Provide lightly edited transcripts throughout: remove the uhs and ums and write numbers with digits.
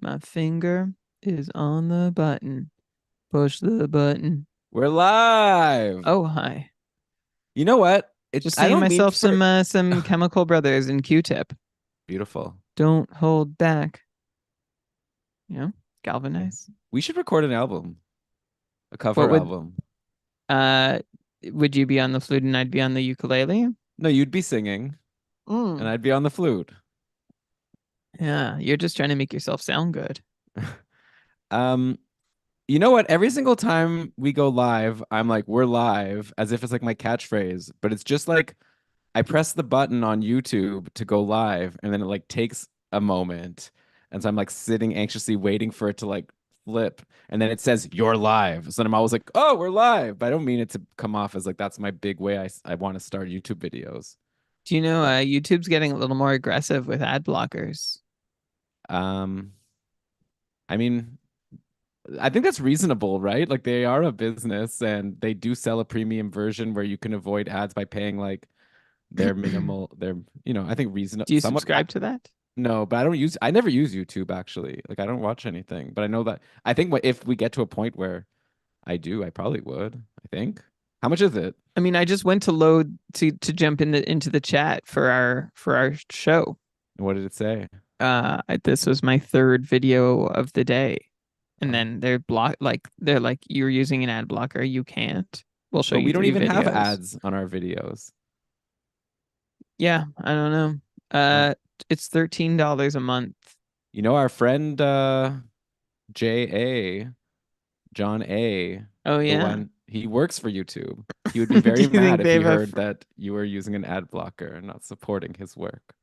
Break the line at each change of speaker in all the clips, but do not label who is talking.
My finger is on the button. Push the button.
We're live.
Oh, hi.
You know what?
Just
I
singing
don't mean
myself
for
some Chemical Brothers and Q-Tip.
beautiful.
Don't hold back. You know,
Yeah.
galvanize.
We should record an album, a
What
cover
would
album.
uh would you be on the flute and I'd be on the ukulele?
No, you'd be singing and
Mm.
I'd be on the flute.
Yeah, you're just trying to make yourself sound good.
Um, you know what? Every single time we go live, I'm like, we're live, as if it's like my catchphrase, but it's just like I press the button on YouTube to go live, and then it like takes a moment. And so I'm like sitting anxiously waiting for it to like flip. And then it says you're live. So then I'm always like, oh, we're live. But I don't mean it to come off as like that's my big way I want to start YouTube videos.
Do you know
But
YouTube's getting a little more aggressive with ad blockers?
um, I mean, I think that's reasonable, right? Like they are a business and they do sell a premium version where you can avoid ads by paying like their minimal, their, I think reasonable,
Do you
somewhat.
subscribe to that?
No, but I never use YouTube actually. Like I don't watch anything, but I know that I think if we get to a point where I do, I probably would. I think. How much is it?
I mean, I just went to load to jump into the chat for our show.
What did it say?
This was my third video of the day, and
Oh.
then they're like you're using an ad blocker, you can't. We'll show
But
you
we don't
three
even have
videos.
ads on our videos.
Yeah, I don't know.
Oh,
It's $13 a month.
our friend J A, John A,
Oh
the
yeah.
one he works for YouTube. He would be
Do
very
you
mad
think
if
they
he
have a?
heard that you were using an ad blocker and not supporting his work.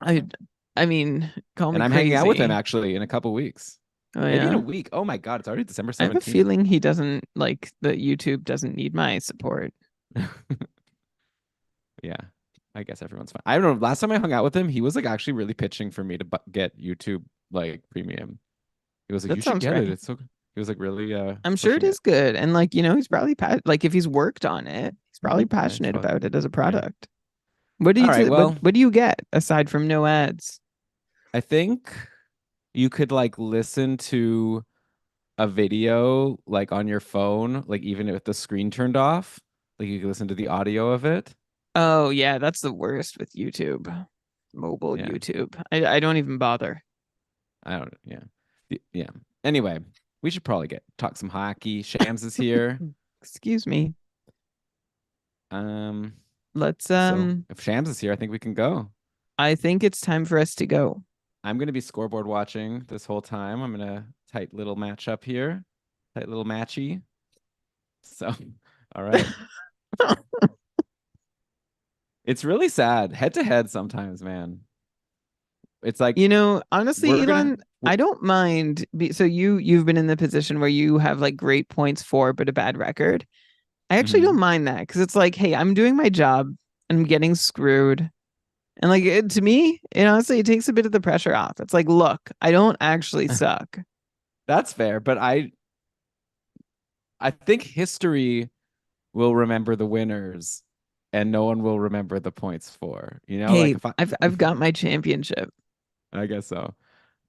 I I mean, call
And
me
I'm hanging out with him
crazy.
actually in a couple weeks.
Oh
Maybe in a
yeah.
week. Oh my God, it's already December
I have a
17th.
feeling he doesn't like that YouTube doesn't need my support.
Yeah, I guess everyone's fine. I don't know. Last time I hung out with him, he was like actually really pitching for me to get YouTube like premium. He was like, "You
That
should
sounds
get
great.
it. It's so." He was like really
I'm sure it
pushing it.
is good. And like, he's probably like if he's worked on it, he's probably
Yeah, it's
passionate
probably
about it as a
yeah.
product. What do
All
you
right.
do? What
Well,
what do you get aside from no ads?
I think you could like listen to a video like on your phone, like even with the screen turned off. Like you could listen to the audio of it.
Oh yeah, that's the worst with YouTube. Mobile
Yeah,
YouTube. I don't even bother.
I don't. Yeah, yeah. Anyway, we should probably get talk some hockey. Shams is here.
Excuse me.
Um.
Let's
So if Shams is here, I think we can go.
I think it's time for us to go.
I'm gonna be scoreboard watching this whole time. I'm gonna tight little match up here, tight little matchy. So, all right. It's really sad head to head sometimes, man. It's like
Honestly,
we're gonna.
Elon, I don't mind. So you've been in the position where you have like great points for, but a bad record. I actually don't
Mhm.
mind that because it's like, hey, I'm doing my job and I'm getting screwed. And like to me, honestly, it takes a bit of the pressure off. It's like, look, I don't actually suck.
That's fair, but I think history will remember the winners, and no one will remember the points for. Like
Hey,
if I,
I've got my championship.
I guess so.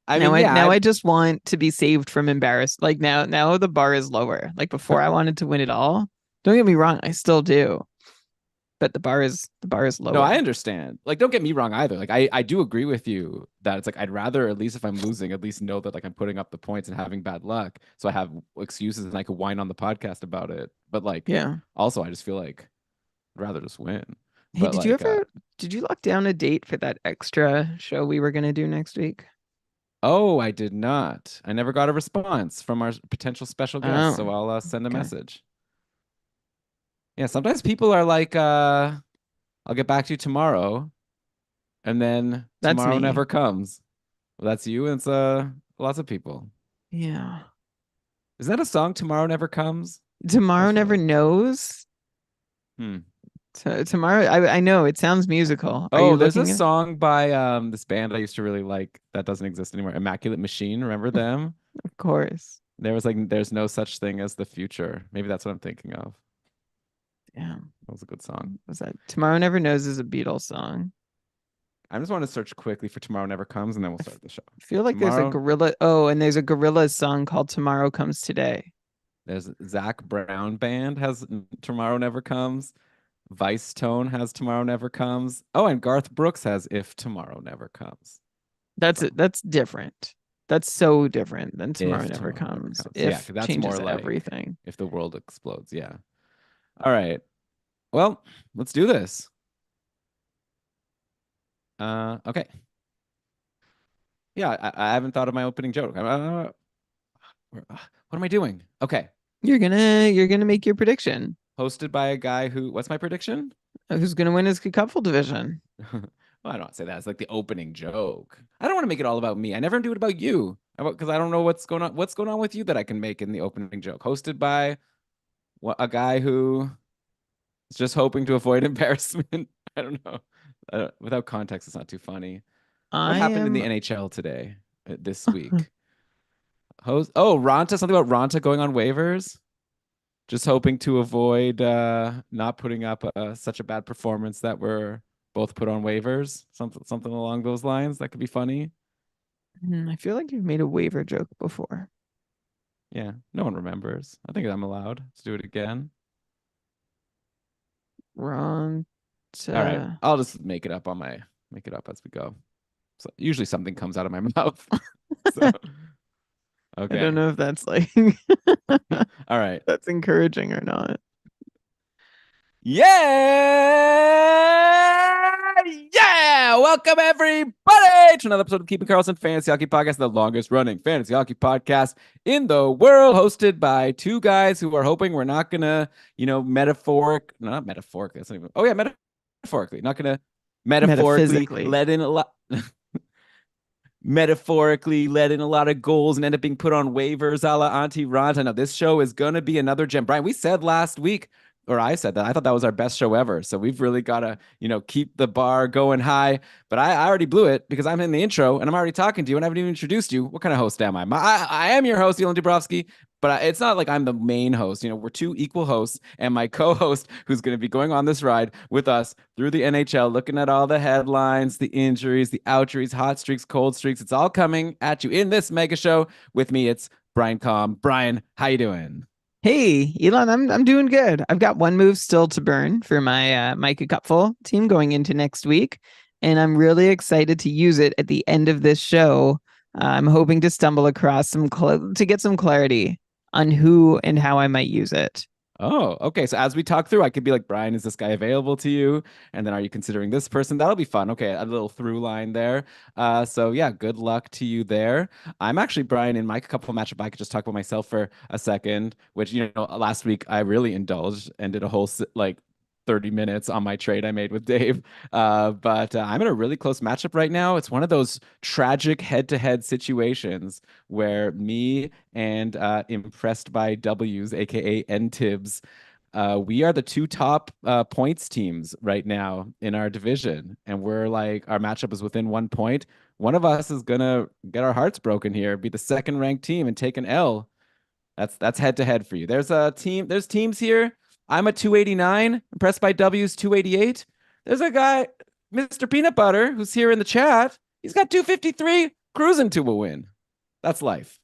I
Now
mean,
I
yeah,
now I just want to be saved from embarrassed. Like now the bar is lower. Like before I wanted to win it all. Don't get me wrong, I still do. But the bar is
no, I
lower.
understand. Like, don't get me wrong either. Like, I do agree with you that it's like I'd rather, at least if I'm losing, at least know that like I'm putting up the points and having bad luck, so I have excuses and I could whine on the podcast about it. But like,
Yeah.
also, I just feel like I'd rather just win.
Hey,
But like,
did you lock down a date for that extra show we were gonna do next week?
oh, I did not. I never got a response from our potential special guest,
Oh,
so I'll send a
okay.
message. Yeah, sometimes people are like, I'll get back to you tomorrow, and then
That's
tomorrow
me.
never comes. Well, that's you, and it's lots of people.
Yeah.
Is that a song? Tomorrow Never Comes?
Tomorrow
Feels
never
familiar.
knows.
Hmm.
Tomorrow, I know it sounds musical. Are
Oh,
you
there's a
looking at?
song by this band I used to really like that doesn't exist anymore. Immaculate Machine. Remember them?
Of course.
There was like there's no such thing as the future. Maybe that's what I'm thinking of.
Yeah.
That was a good song.
Was that Tomorrow Never Knows is a Beatles song.
I just want to search quickly for Tomorrow Never Comes, and then we'll
I f-
start the show.
I feel like there's a
Tomorrow,
gorilla. Oh, and there's a Gorillaz song called "Tomorrow Comes Today."
there's Zach Brown Band has Tomorrow Never Comes. Vice Tone has Tomorrow Never Comes. Oh, and Garth Brooks has If Tomorrow Never Comes.
That's it.
So
That's different. That's so different than "Tomorrow
If
Never
Tomorrow Never
Comes."
Comes. Yeah,
If
'cause that's more
changes
like
everything.
if the world explodes. Yeah. All right. Well, let's do this. Okay. Yeah, I haven't thought of my opening joke. What am I doing? Okay.
You're gonna make your prediction.
Hosted by a guy who, what's my prediction?
Who's gonna win his cupful division?
Well, I don't say that. It's like the opening joke. I don't want to make it all about me. I never do it about you because I don't know what's going on. What's going on with you that I can make in the opening joke? Hosted by a guy who is just hoping to avoid embarrassment. I don't know. Without context, it's not too funny. What
I
happened in the
am.
NHL today, this week? Oh, Ronta, something about Ronta going on waivers. Just hoping to avoid not putting up such a bad performance that we're both put on waivers. Something along those lines. That could be funny.
I feel like you've made a waiver joke before.
Yeah, no one remembers. I think I'm allowed to do it again.
Ron.
All right, I'll just make it up as we go. So usually something comes out of my mouth. So
I don't
okay.
know if that's like
All right.
that's encouraging or not.
Yeah! Yeah! Welcome everybody to another episode of Keeping Karlsson Fantasy Hockey Podcast, the longest running fantasy hockey podcast in the world, hosted by two guys who are hoping we're not gonna, not metaphorically, that's not even, oh yeah, metaphorically, not gonna metaphorically
Metaphysically.
let in a lot metaphorically let in a lot of goals and end up being put on waivers a la Auntie Ranta. Now, this show is going to be another gem. Brian, we said last week, or I said that, I thought that was our best show ever. So we've really got to, keep the bar going high. But I already blew it because I'm in the intro and I'm already talking to you and I haven't even introduced you. What kind of host am I? I am your host, Elon Dubrovsky, but it's not like I'm the main host. We're two equal hosts, and my co-host, who's going to be going on this ride with us through the NHL, looking at all the headlines, the injuries, the outjuries, hot streaks, cold streaks. It's all coming at you in this mega show. With me, it's Brian Com. Brian, how you doing?
Hey, Elon, I'm doing good. I've got one move still to burn for my Micah Cupful team going into next week, and I'm really excited to use it at the end of this show. I'm hoping to stumble across to get some clarity on who and how I might use it.
Oh, okay. So as we talk through, I could be like, Brian, is this guy available to you? And then are you considering this person? That'll be fun. Okay, a little through line there. So yeah, good luck to you there. I'm actually, Brian, in my couple matchup, I could just talk about myself for a second, which, last week I really indulged and did a whole like 30 minutes on my trade I made with Dave. But I'm in a really close matchup right now. It's one of those tragic head-to-head situations where me and Impressed by W's, aka N-Tibbs, we are the two top points teams right now in our division, and we're like our matchup is within 1 point. One of us is gonna get our hearts broken here, be the second ranked team, and take an L. That's head to head for you. There's teams here. I'm a 289. Impressed by W's 288. There's a guy, Mr. Peanut Butter, who's here in the chat. He's got 253, cruising to a win. That's life.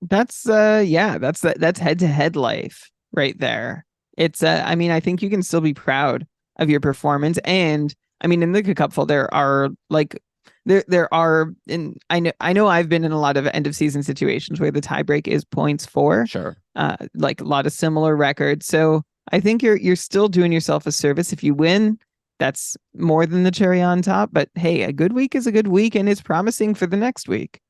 That's head to head life right there. It's I mean, I think you can still be proud of your performance. And I mean, in the cupful there are like there are in I know I've been in a lot of end of season situations where the tiebreak is points for
Sure.
like a lot of similar records. So I think you're still doing yourself a service if you win. That's more than the cherry on top. But hey, a good week is a good week and it's promising for the next week.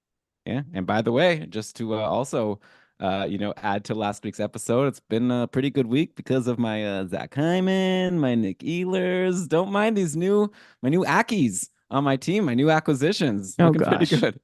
Yeah. And by the way, just to also, add to last week's episode, it's been a pretty good week because of my Zach Hyman, my Nick Ehlers. Don't mind my new Ackies on my team, my new acquisitions.
Oh
Looking pretty
gosh.
good.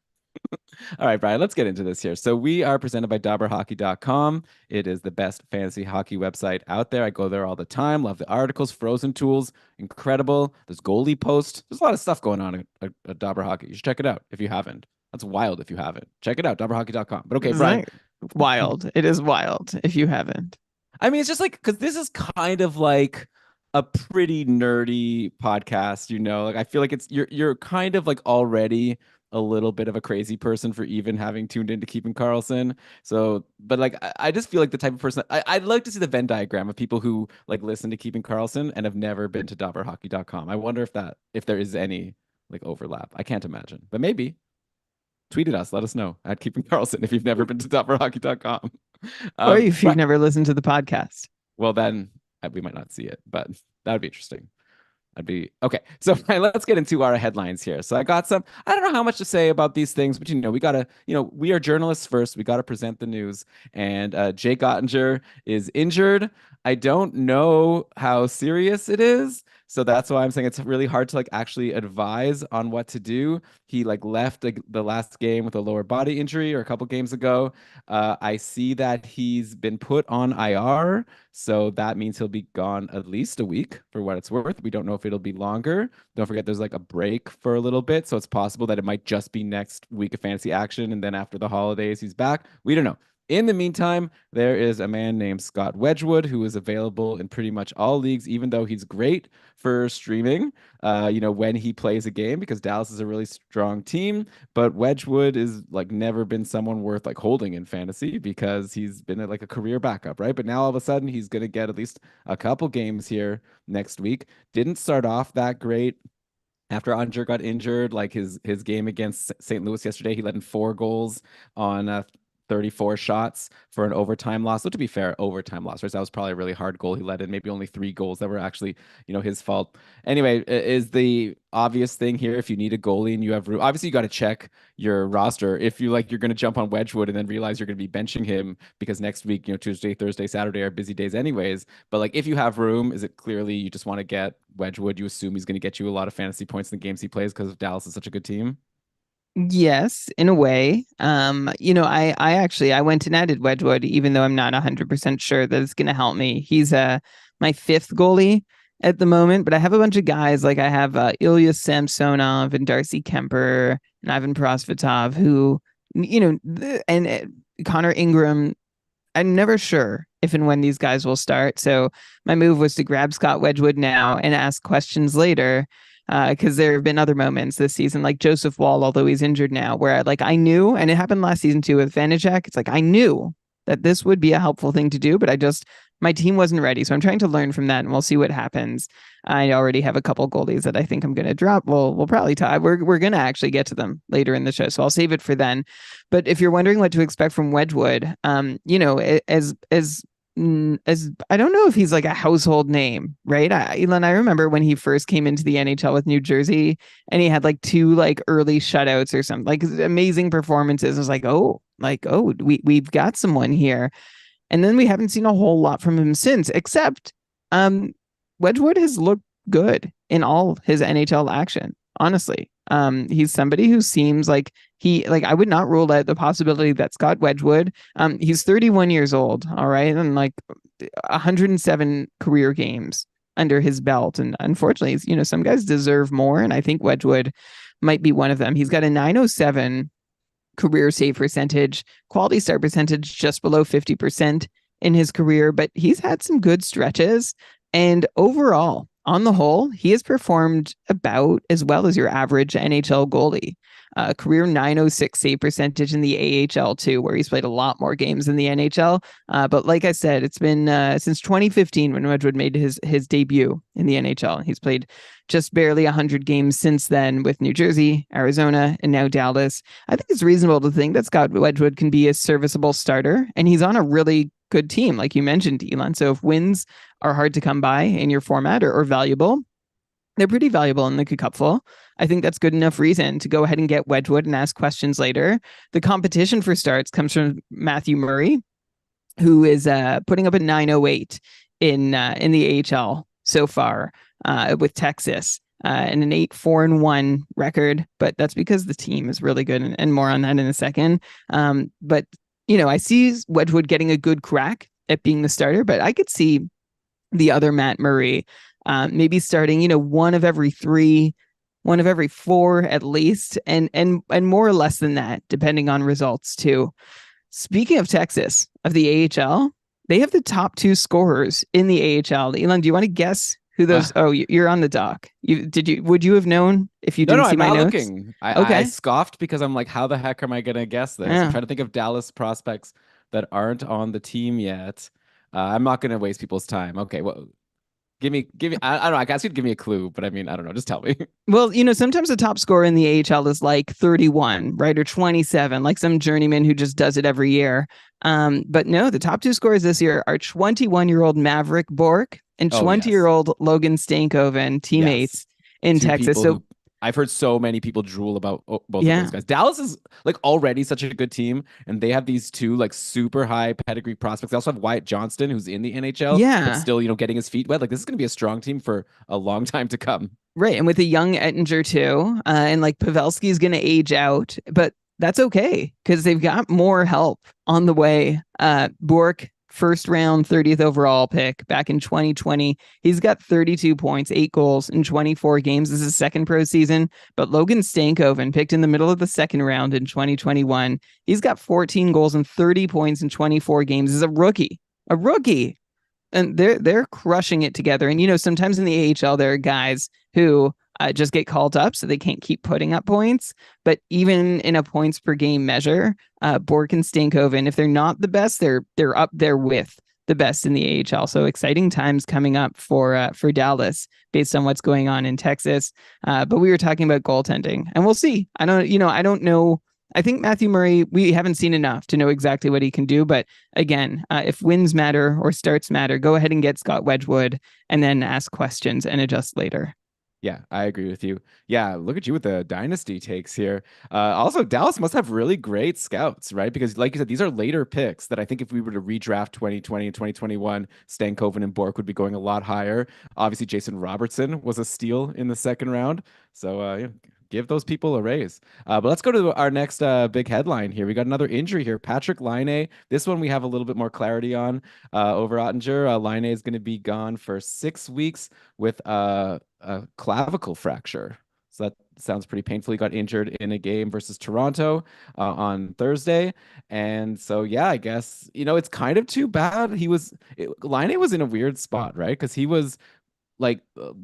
All right, Brian, let's get into this here. So we are presented by DobberHockey.com. It is the best fantasy hockey website out there. I go there all the time. Love the articles, frozen tools, incredible. There's goalie posts. There's a lot of stuff going on at Dobber Hockey. You should check it out if you haven't. That's wild if you haven't. Check it out, DobberHockey.com. But okay,
It's
Brian.
not wild. It is wild if you haven't.
I mean, it's just like because this is kind of like a pretty nerdy podcast, you know. Like I feel like it's you're kind of like already a little bit of a crazy person for even having tuned into Keeping Carlson. So, but like I just feel like the type of person I'd like to see the Venn diagram of people who like listen to Keeping Carlson and have never been to dobberhockey.com. I wonder if there is any like overlap. I can't imagine, but maybe. Tweet at us, let us know at Keeping Carlson if you've never been to dobberhockey.com.
Or if you've
Right.
never listened to the podcast.
Well, then we might not see it, but that would be interesting. I'd be okay. So let's get into our headlines here. So I got some. I don't know how much to say about these things, but we gotta. We are journalists first. We gotta present the news. And Jake Ottinger is injured. I don't know how serious it is, so that's why I'm saying it's really hard to like actually advise on what to do. He like left the last game with a lower body injury or a couple games ago. I see that he's been put on IR. So that means he'll be gone at least a week for what it's worth. We don't know if it'll be longer. Don't forget there's like a break for a little bit. So it's possible that it might just be next week of fantasy action. And then after the holidays, he's back. We don't know. In the meantime, there is a man named Scott Wedgwood who is available in pretty much all leagues, even though he's great for streaming, when he plays a game because Dallas is a really strong team. But Wedgwood is like never been someone worth like holding in fantasy because he's been like a career backup, right? But now all of a sudden he's going to get at least a couple games here next week. Didn't start off that great after Andre got injured. Like his game against St. Louis yesterday, he let in 4 goals on 34 shots for an overtime loss. So to be fair, overtime loss, right? So that was probably a really hard goal he let in. Maybe only 3 goals that were actually, his fault. Anyway, is the obvious thing here if you need a goalie and you have room. Obviously, you got to check your roster. If you like, you're going to jump on Wedgwood and then realize you're going to be benching him because next week, Tuesday, Thursday, Saturday are busy days anyways. But like, if you have room, is it clearly you just want to get Wedgwood? You assume he's going to get you a lot of fantasy points in the games he plays because Dallas is such a good team.
Yes, in a way. I went and added Wedgwood, even though I'm not 100% sure that it's going to help me. He's my fifth goalie at the moment, but I have a bunch of guys like I have Ilya Samsonov and Darcy Kemper and Ivan Prosvetov who, and Connor Ingram. I'm never sure if and when these guys will start. So my move was to grab Scott Wedgwood now and ask questions later because there have been other moments this season, like Joseph Wall, although he's injured now, where I knew, and it happened last season too with Vanacek. It's like I knew that this would be a helpful thing to do, but my team wasn't ready. So I'm trying to learn from that, and we'll see what happens. I already have a couple goalies that I think I'm going to drop. We'll probably tie. We're going to actually get to them later in the show, so I'll save it for then. But if you're wondering what to expect from Wedgwood, as I don't know if he's like a household name, right? Elon, I remember when he first came into the NHL with New Jersey and he had like 2 like early shutouts or something, like amazing performances. I was like, we've got someone here. And then we haven't seen a whole lot from him since, except um Wedgwood has looked good in all his NHL action, honestly. He's somebody who seems like I would not rule out the possibility that Scott Wedgwood, he's 31 years old, all right, and like 107 career games under his belt. And unfortunately, some guys deserve more, and I think Wedgwood might be one of them. He's got a 907 career save percentage, quality start percentage just below 50% in his career, but he's had some good stretches. And overall, on the whole, he has performed about as well as your average NHL goalie. Career 906 save percentage in the AHL too, where he's played a lot more games in the NHL. But like I said, it's been since 2015 when Wedgwood made his debut in the NHL. He's played just barely 100 games since then with New Jersey, Arizona, and now Dallas. I think it's reasonable to think that Scott Wedgwood can be a serviceable starter, and he's on a really good team, like you mentioned, Elon. So if wins are hard to come by in your format or valuable, they're pretty valuable in the cupful. I think that's good enough reason to go ahead and get Wedgwood and ask questions later. The competition for starts comes from Matthew Murray, who is putting up a 908 in the AHL so far with Texas. And an 8-4-1 record, but that's because the team is really good, and more on that in a second. But I see Wedgwood getting a good crack at being the starter, but I could see the other Matt Murray maybe starting, one of every 3, one of every 4 at least, and more or less than that, depending on results too. Speaking of Texas, of the AHL, they have the top 2 scorers in the AHL. Elon, do you want to guess who those? Oh, you're on the dock. Would you have known if you
No, no,
didn't see
I'm
my
not
notes?
looking. I
Okay.
scoffed because I'm like, how the heck am I gonna guess this? I'm
Yeah.
trying to think of Dallas prospects that aren't on the team yet. I'm not gonna waste people's time. Okay, well, give me. I don't know. I guess you'd give me a clue, but I mean, I don't know. Just tell me.
Well, sometimes the top scorer in the AHL is like 31, right? Or 27, like some journeyman who just does it every year. But no, the top two scorers this year are 21-year-old Maverick Bork and
Oh
20
yes,
year old Logan Stankoven,
yes.
teammates in
Two
Texas.
people
So,
who I've heard so many people drool about both of those
yeah,
guys. Dallas is like already such a good team, and they have these two like super high pedigree prospects. They also have Wyatt Johnston, who's in the NHL, but
yeah,
still, getting his feet wet. Like this is going to be a strong team for a long time to come.
right. And with a young Ettinger, too. And like Pavelski's going to age out, but that's okay because they've got more help on the way. Bork, first round, 30th overall pick back in 2020. He's got 32 points, 8 goals in 24 games. This is his second pro season. But Logan Stankoven, picked in the middle of the second round in 2021, he's got 14 goals and 30 points in 24 games. Is a rookie. A rookie. And they're crushing it together. And sometimes in the AHL there are guys who just get called up, so they can't keep putting up points. But even in a points per game measure, Bork and Stankoven, if they're not the best, they're up there with the best in the AHL. So exciting times coming up for Dallas based on what's going on in Texas. But we were talking about goaltending, and we'll see. I don't know. I think Matthew Murray, we haven't seen enough to know exactly what he can do. But again, if wins matter or starts matter, go ahead and get Scott Wedgwood and then ask questions and adjust later.
Yeah, I agree with you. Yeah, look at you with the dynasty takes here. Also, Dallas must have really great scouts, right? Because, like you said, these are later picks that I think if we were to redraft 2020 and 2021, Stankoven and Bork would be going a lot higher. Obviously, Jason Robertson was a steal in the second round. So, yeah, give those people a raise. But let's go to our next big headline here. We got another injury here. Patrick Laine. This one we have a little bit more clarity on over Ottinger. Laine is going to be gone for 6 weeks with a clavicle fracture. So that sounds pretty painful. He got injured in a game versus Toronto on Thursday. And so, yeah, I guess, it's kind of too bad. Laine was in a weird spot, right? Because he was like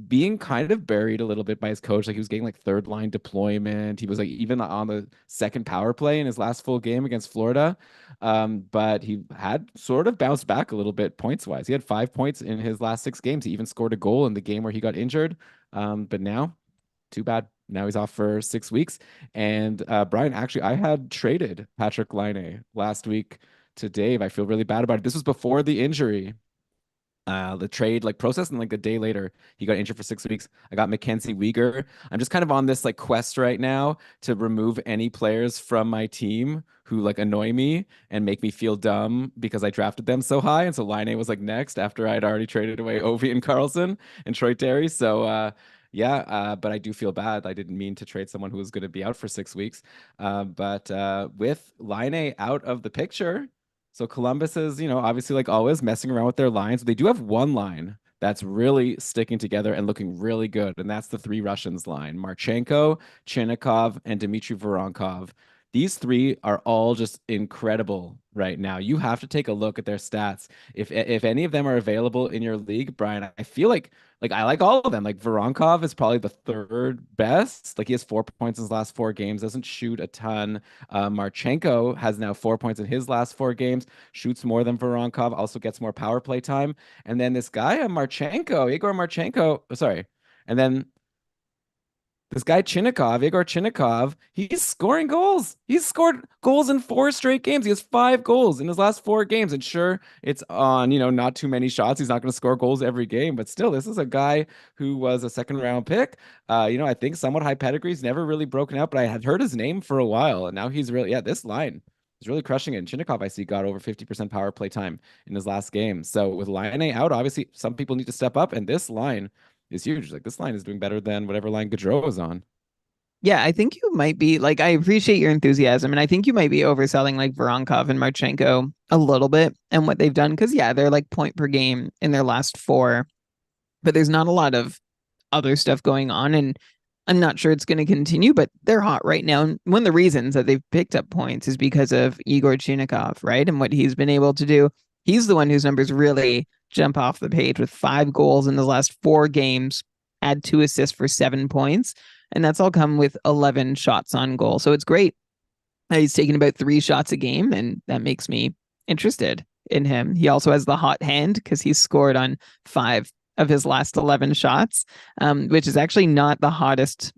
being kind of buried a little bit by his coach. Like he was getting like third line deployment. He was like even on the second power play in his last full game against Florida. But he had sort of bounced back a little bit points wise. He had 5 points in his last 6 games. He even scored a goal in the game where he got injured. But now, too bad. Now he's off for 6 weeks. And Brian, actually, I had traded Patrick Laine last week to Dave. I feel really bad about it. This was before the injury, the trade like process, and like a day later he got injured for 6 weeks. I got Mackenzie Weegar. I'm just kind of on this like quest right now to remove any players from my team who like annoy me and make me feel dumb because I drafted them so high. And so Laine was like next after I'd already traded away Ovi and Karlsson and Troy Terry. So yeah, but I do feel bad. I didn't mean to trade someone who was going to be out for 6 weeks. But with Laine out of the picture, so Columbus is, obviously like always messing around with their lines. They do have one line that's really sticking together and looking really good, and that's the three Russians line: Marchenko, Chinnikov, and Dmitry Voronkov. These three are all just incredible right now. You have to take a look at their stats. If any of them are available in your league, Brian, I feel like I like all of them. Like Voronkov is probably the third best. Like he has 4 points in his last 4 games, doesn't shoot a ton. Marchenko has now 4 points in his last 4 games, shoots more than Voronkov, also gets more power play time. And then this guy, Igor Marchenko, sorry. And then this guy Igor Chinnikov, he's scoring goals. He's scored goals in 4 straight games. He has 5 goals in his last 4 games. And sure, it's on, not too many shots. He's not going to score goals every game, but still, this is a guy who was a second round pick. I think somewhat high pedigree. He's never really broken out, but I had heard his name for a while. And now he's really, this line is really crushing it. And Chinnikov, I see, got over 50% power play time in his last game. So with Laine out, obviously some people need to step up. And this line is huge. Like this line is doing better than whatever line Gaudreau is on.
Yeah, I think you might be like, I appreciate your enthusiasm, and I think you might be overselling like Voronkov and Marchenko a little bit and what they've done. Cause yeah, they're like point per game in their last four, but there's not a lot of other stuff going on. And I'm not sure it's going to continue, but they're hot right now. And one of the reasons that they've picked up points is because of Igor Chinnikov, right? And what he's been able to do. He's the one whose numbers really jump off the page with 5 goals in his last 4 games, add 2 assists for 7 points. And that's all come with 11 shots on goal. So it's great. He's taking about 3 shots a game, and that makes me interested in him. He also has the hot hand because he's scored on 5 of his last 11 shots, which is actually not the hottest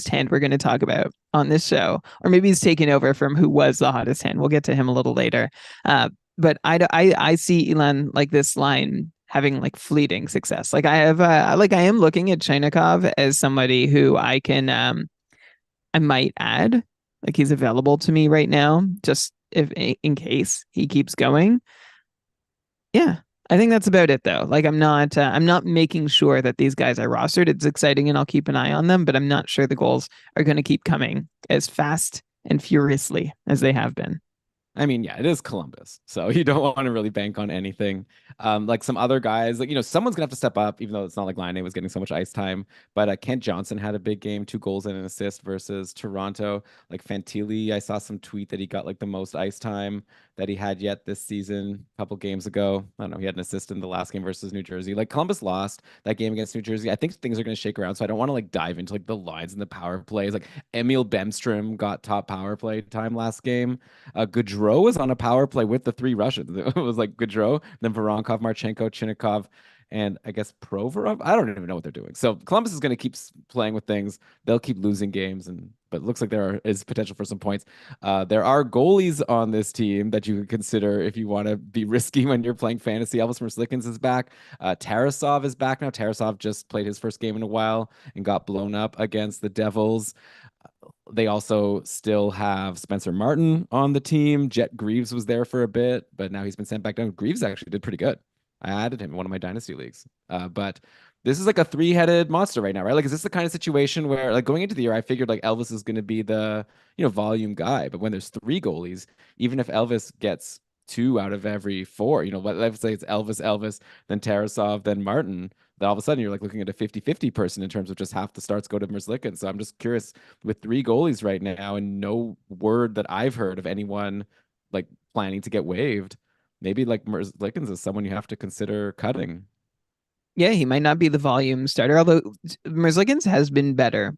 hand we're going to talk about on this show. Or maybe he's taken over from who was the hottest hand. We'll get to him a little later. But I see Elon like this line having like fleeting success. Like I am looking at Chainikov as somebody who I might add. Like he's available to me right now, just if in case he keeps going. Yeah, I think that's about it though. Like I'm not making sure that these guys are rostered. It's exciting and I'll keep an eye on them, but I'm not sure the goals are going to keep coming as fast and furiously as they have been.
I mean, yeah, it is Columbus, so you don't want to really bank on anything. Like some other guys, like someone's gonna have to step up, even though it's not like Line was getting so much ice time. But Kent Johnson had a big game, 2 goals and an assist versus Toronto. Like Fantilli, I saw some tweet that he got like the most ice time that he had yet this season, a couple games ago. I don't know, he had an assist in the last game versus New Jersey. Like Columbus lost that game against New Jersey. I think things are gonna shake around, so I don't want to like dive into like the lines and the power plays. Like Emil Bemstrom got top power play time last game. Gaudreau was on a power play with the 3 Russians. It was like Gaudreau, then Voronkov, Marchenko, Chinnikov, and I guess Provorov. I don't even know what they're doing. So Columbus is going to keep playing with things. They'll keep losing games, but it looks like is potential for some points. There are goalies on this team that you could consider if you want to be risky when you're playing fantasy. Elvis Merzlikins is back. Tarasov is back now. Tarasov just played his first game in a while and got blown up against the Devils. They also still have Spencer Martin on the team. Jet Greaves was there for a bit, but now he's been sent back down. Greaves actually did pretty good. I added him in one of my dynasty leagues. But this is like a 3-headed monster right now, right? Like, is this the kind of situation where, like, going into the year, I figured like Elvis is going to be the volume guy, but when there's 3 goalies, even if Elvis gets 2 out of every 4, let's say it's Elvis, then Tarasov, then Martin, then all of a sudden you're like looking at a 50-50 person in terms of just half the starts go to Merzlikins. So I'm just curious, with 3 goalies right now and no word that I've heard of anyone like planning to get waived, maybe like Merzlikins is someone you have to consider cutting.
Yeah, he might not be the volume starter, although Merzlikins has been better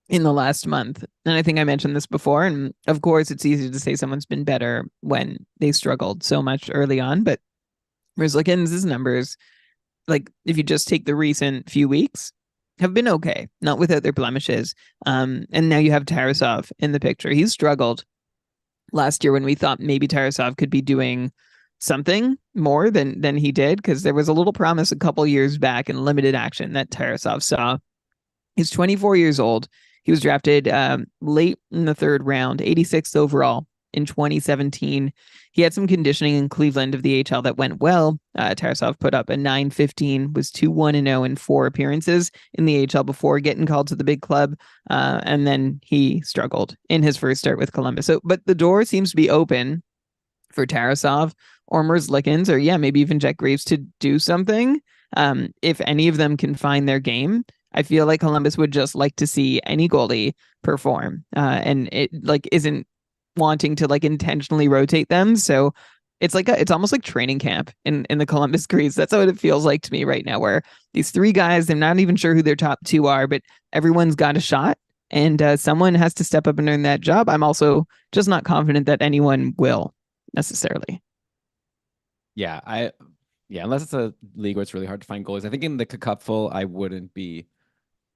in the last month. And I think I mentioned this before. And of course, it's easy to say someone's been better when they struggled so much early on. But Merzlikins' numbers, like if you just take the recent few weeks, have been okay, not without their blemishes. And now you have Tarasov in the picture. He's struggled last year when we thought maybe Tarasov could be doing something more than he did, because there was a little promise a couple years back in limited action that Tarasov saw. He's 24 years old. He was drafted late in the 3rd round, 86th overall in 2017. He had some conditioning in Cleveland of the AHL that went well. Tarasov put up a 9.15, was 2-1-0 in 4 appearances in the AHL before getting called to the big club. And then he struggled in his first start with Columbus. So, but the door seems to be open for Tarasov or Merzlikins, or yeah, maybe even Jet Graves to do something. If any of them can find their game, I feel like Columbus would just like to see any goalie perform, and it like isn't wanting to like intentionally rotate them. So it's almost like training camp in the Columbus Crease. That's what it feels like to me right now, where these 3 guys, they're not even sure who their top 2 are, but everyone's got a shot, and someone has to step up and earn that job. I'm also just not confident that anyone will necessarily.
Yeah, unless it's a league where it's really hard to find goalies. I think in the cupful, I wouldn't be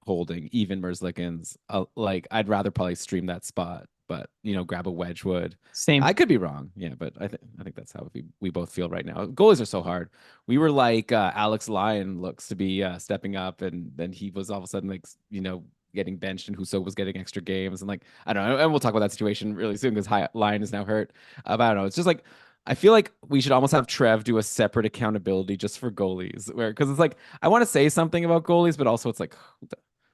holding even Merzlikins. Like I'd rather probably stream that spot, but grab a Wedgwood.
Same.
I could be wrong, yeah, but I think that's how we both feel right now. Goalies are so hard. We were like Alex Lyon looks to be stepping up, and then he was all of a sudden like getting benched, and Husso was getting extra games, and like I don't know, and we'll talk about that situation really soon because Lyon is now hurt. But I don't know. It's just like I feel like we should almost have Trev do a separate accountability just for goalies, where because it's like I want to say something about goalies, but also it's like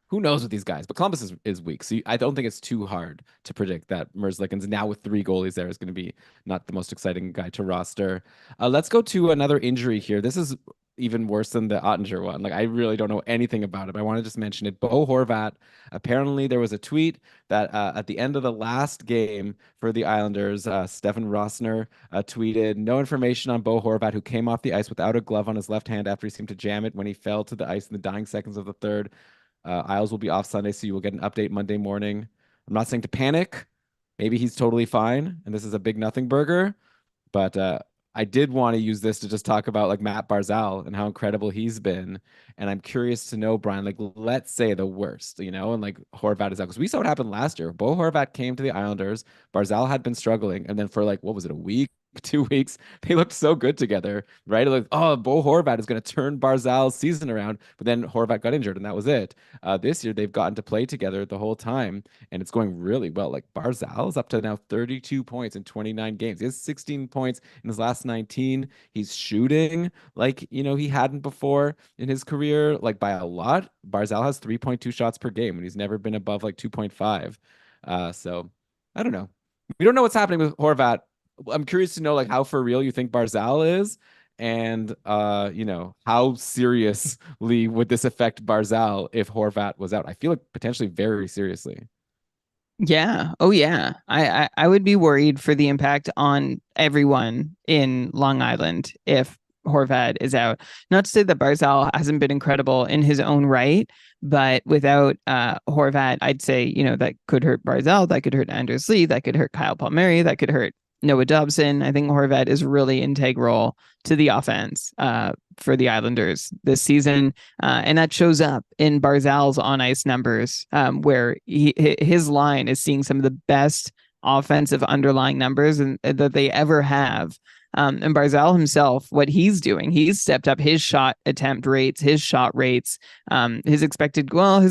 who knows with these guys? But Columbus is weak, so I don't think it's too hard to predict that Merzlikins now with 3 goalies there is going to be not the most exciting guy to roster. Let's go to another injury here. This is even worse than the Ottinger one. Like I really don't know anything about it. I want to just mention it. Bo Horvat. Apparently, there was a tweet that at the end of the last game for the Islanders, Stefan Rossner tweeted, "No information on Bo Horvat, who came off the ice without a glove on his left hand after he seemed to jam it when he fell to the ice in the dying seconds of the third. Isles will be off Sunday, so you will get an update Monday morning. I'm not saying to panic. Maybe he's totally fine, and this is a big nothing burger." But I did want to use this to just talk about like Matt Barzal and how incredible he's been. And I'm curious to know, Brian, like let's say the worst, and like Horvat is out because we saw what happened last year. Bo Horvat came to the Islanders. Barzal had been struggling, and then for like what was it, a week? 2 weeks, they looked so good together, right? Like, oh, Bo Horvat is going to turn Barzal's season around, but then Horvat got injured, and that was it. This year, they've gotten to play together the whole time, and it's going really well. Like Barzal is up to now 32 points in 29 games. He has 16 points in his last 19. He's shooting like, he hadn't before in his career, like by a lot. Barzal has 3.2 shots per game, and he's never been above like 2.5. So I don't know. We don't know what's happening with Horvat. I'm curious to know like how for real you think Barzal is, and how seriously would this affect Barzal if Horvat was out? I feel like potentially very seriously.
Yeah. Oh, yeah. I would be worried for the impact on everyone in Long Island if Horvat is out. Not to say that Barzal hasn't been incredible in his own right, but without Horvat, I'd say, that could hurt Barzal, that could hurt Anders Lee, that could hurt Kyle Palmieri, that could hurt Noah Dobson. I think Horvat is really integral to the offense for the Islanders this season. And that shows up in Barzal's on ice numbers, where his line is seeing some of the best offensive underlying numbers that they ever have. And Barzal himself, what he's doing, he's stepped up his shot attempt rates, his shot rates, his expected goal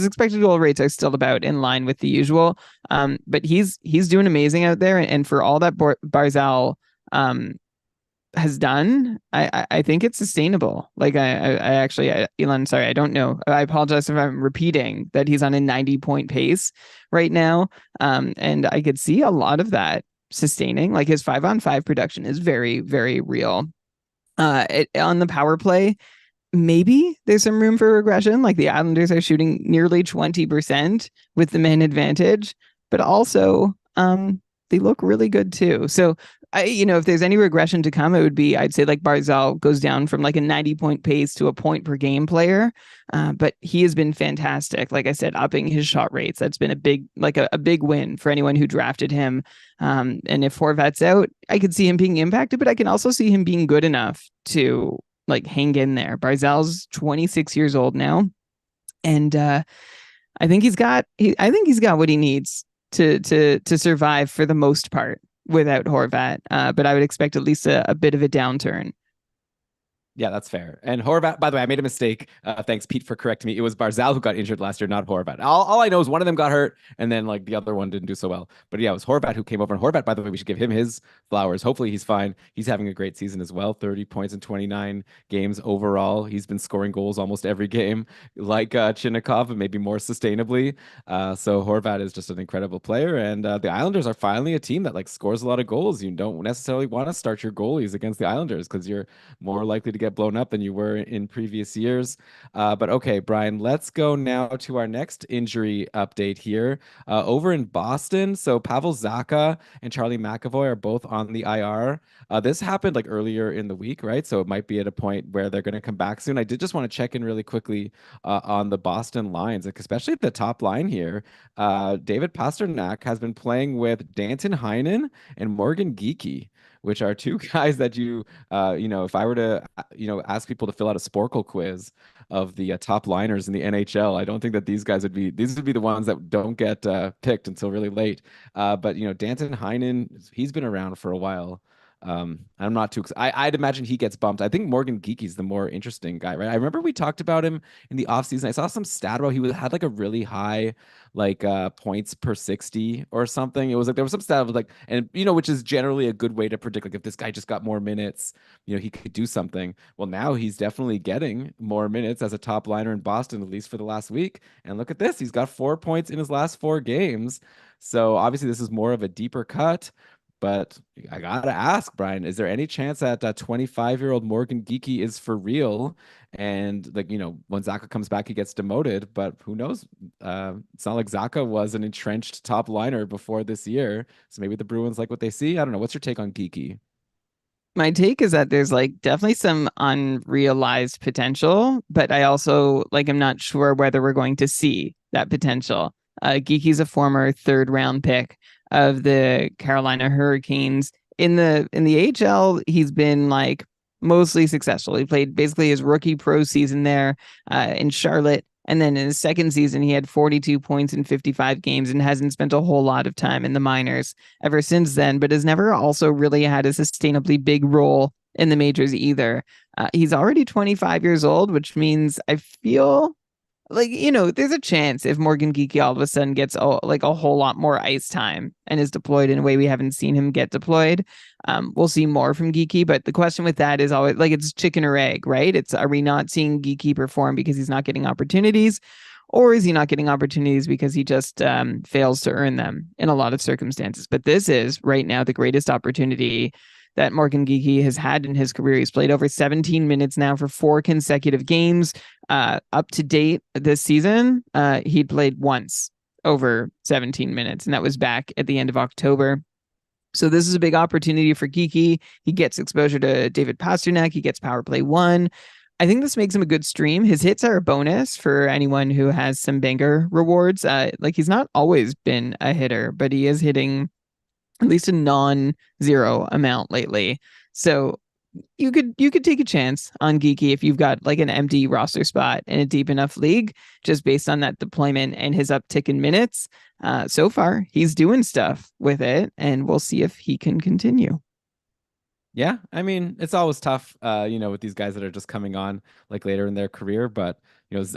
rates are still about in line with the usual. But he's doing amazing out there, and for all that Barzal has done, I think it's sustainable. Like I actually, Elon, sorry, I don't know. I apologize if I'm repeating that he's on a 90-point pace right now. And I could see a lot of that sustaining. Like his 5-on-5 production is very, very real. On the power play, maybe there's some room for regression. Like the Islanders are shooting nearly 20% with the man advantage, but also they look really good too. So if there's any regression to come, it would be, I'd say like Barzal goes down from like a 90-point pace to a point per game player. But he has been fantastic. Like I said, upping his shot rates. That's been a big win for anyone who drafted him. And if Horvat's out, I could see him being impacted, but I can also see him being good enough to like hang in there. Barzal's 26 years old now. And I think he's got what he needs to survive for the most part without Horvat. But I would expect at least a bit of a downturn.
Yeah, that's fair. And Horvat, by the way, I made a mistake. Thanks, Pete, for correcting me. It was Barzal who got injured last year, not Horvat. All I know is one of them got hurt, and then like the other one didn't do so well. But yeah, it was Horvat who came over. And Horvat, by the way, we should give him his flowers. Hopefully he's fine. He's having a great season as well. 30 points in 29 games overall. He's been scoring goals almost every game, like Chinnikov, but maybe more sustainably. So Horvat is just an incredible player. And the Islanders are finally a team that like scores a lot of goals. You don't necessarily want to start your goalies against the Islanders because you're more likely to get blown up than you were in previous years. But okay, Brian, let's go now to our next injury update here. Over in Boston, so Pavel Zacha and Charlie McAvoy are both on the IR. This happened like earlier in the week, right? So it might be at a point where they're going to come back soon. I did just want to check in really quickly on the Boston lines, like, especially at the top line here. David Pasternak has been playing with Danton Heinen and Morgan Geekie, which are two guys that if I were to, ask people to fill out a Sporkle quiz of the top liners in the NHL, I don't think that these would be the ones that don't get picked until really late. But Danton Heinen, he's been around for a while. I'm not too. I'd imagine he gets bumped. I think Morgan Geekie's the more interesting guy, right? I remember we talked about him in the offseason. I saw some stat about had like a really high like points per 60 or something. It was like there was some stat of like, and which is generally a good way to predict like if this guy just got more minutes, he could do something. Well, now he's definitely getting more minutes as a top liner in Boston, at least for the last week. And look at this, he's got 4 points in his last 4 games. So obviously this is more of a deeper cut. but I gotta ask, Brian, is there any chance that 25-year-old Morgan Geekie is for real? And like, when Zaka comes back, he gets demoted, but who knows? It's not like Zaka was an entrenched top liner before this year. So maybe the Bruins like what they see. I don't know. What's your take on Geekie?
My take is that there's like definitely some unrealized potential, but I also like I'm not sure whether we're going to see that potential. Geeky's a former third round pick of the Carolina Hurricanes. In the AHL, he's been like mostly successful. He played basically his rookie pro season there in Charlotte. And then in his second season, he had 42 points in 55 games and hasn't spent a whole lot of time in the minors ever since then, but has never also really had a sustainably big role in the majors either. He's already 25 years old, which means I feel like, there's a chance if Morgan Geekie all of a sudden gets like a whole lot more ice time and is deployed in a way we haven't seen him get deployed. We'll see more from Geekie, but the question with that is always like it's chicken or egg, right? It's are we not seeing Geekie perform because he's not getting opportunities, or is he not getting opportunities because he just fails to earn them in a lot of circumstances? But this is right now the greatest opportunity that Morgan Geekie has had in his career. He's played over 17 minutes now for 4 consecutive games. Up to date this season, he'd played once over 17 minutes, and that was back at the end of October. So this is a big opportunity for Geekie. He gets exposure to David Pastrnak. He gets power play one. I think this makes him a good stream. His hits are a bonus for anyone who has some banger rewards. Like he's not always been a hitter, but he is hitting at least a non-zero amount lately. So you could take a chance on Geeky if you've got like an empty roster spot in a deep enough league, just based on that deployment and his uptick in minutes. So far, he's doing stuff with it, and we'll see if he can continue.
Yeah, I mean, it's always tough, with these guys that are just coming on like later in their career. But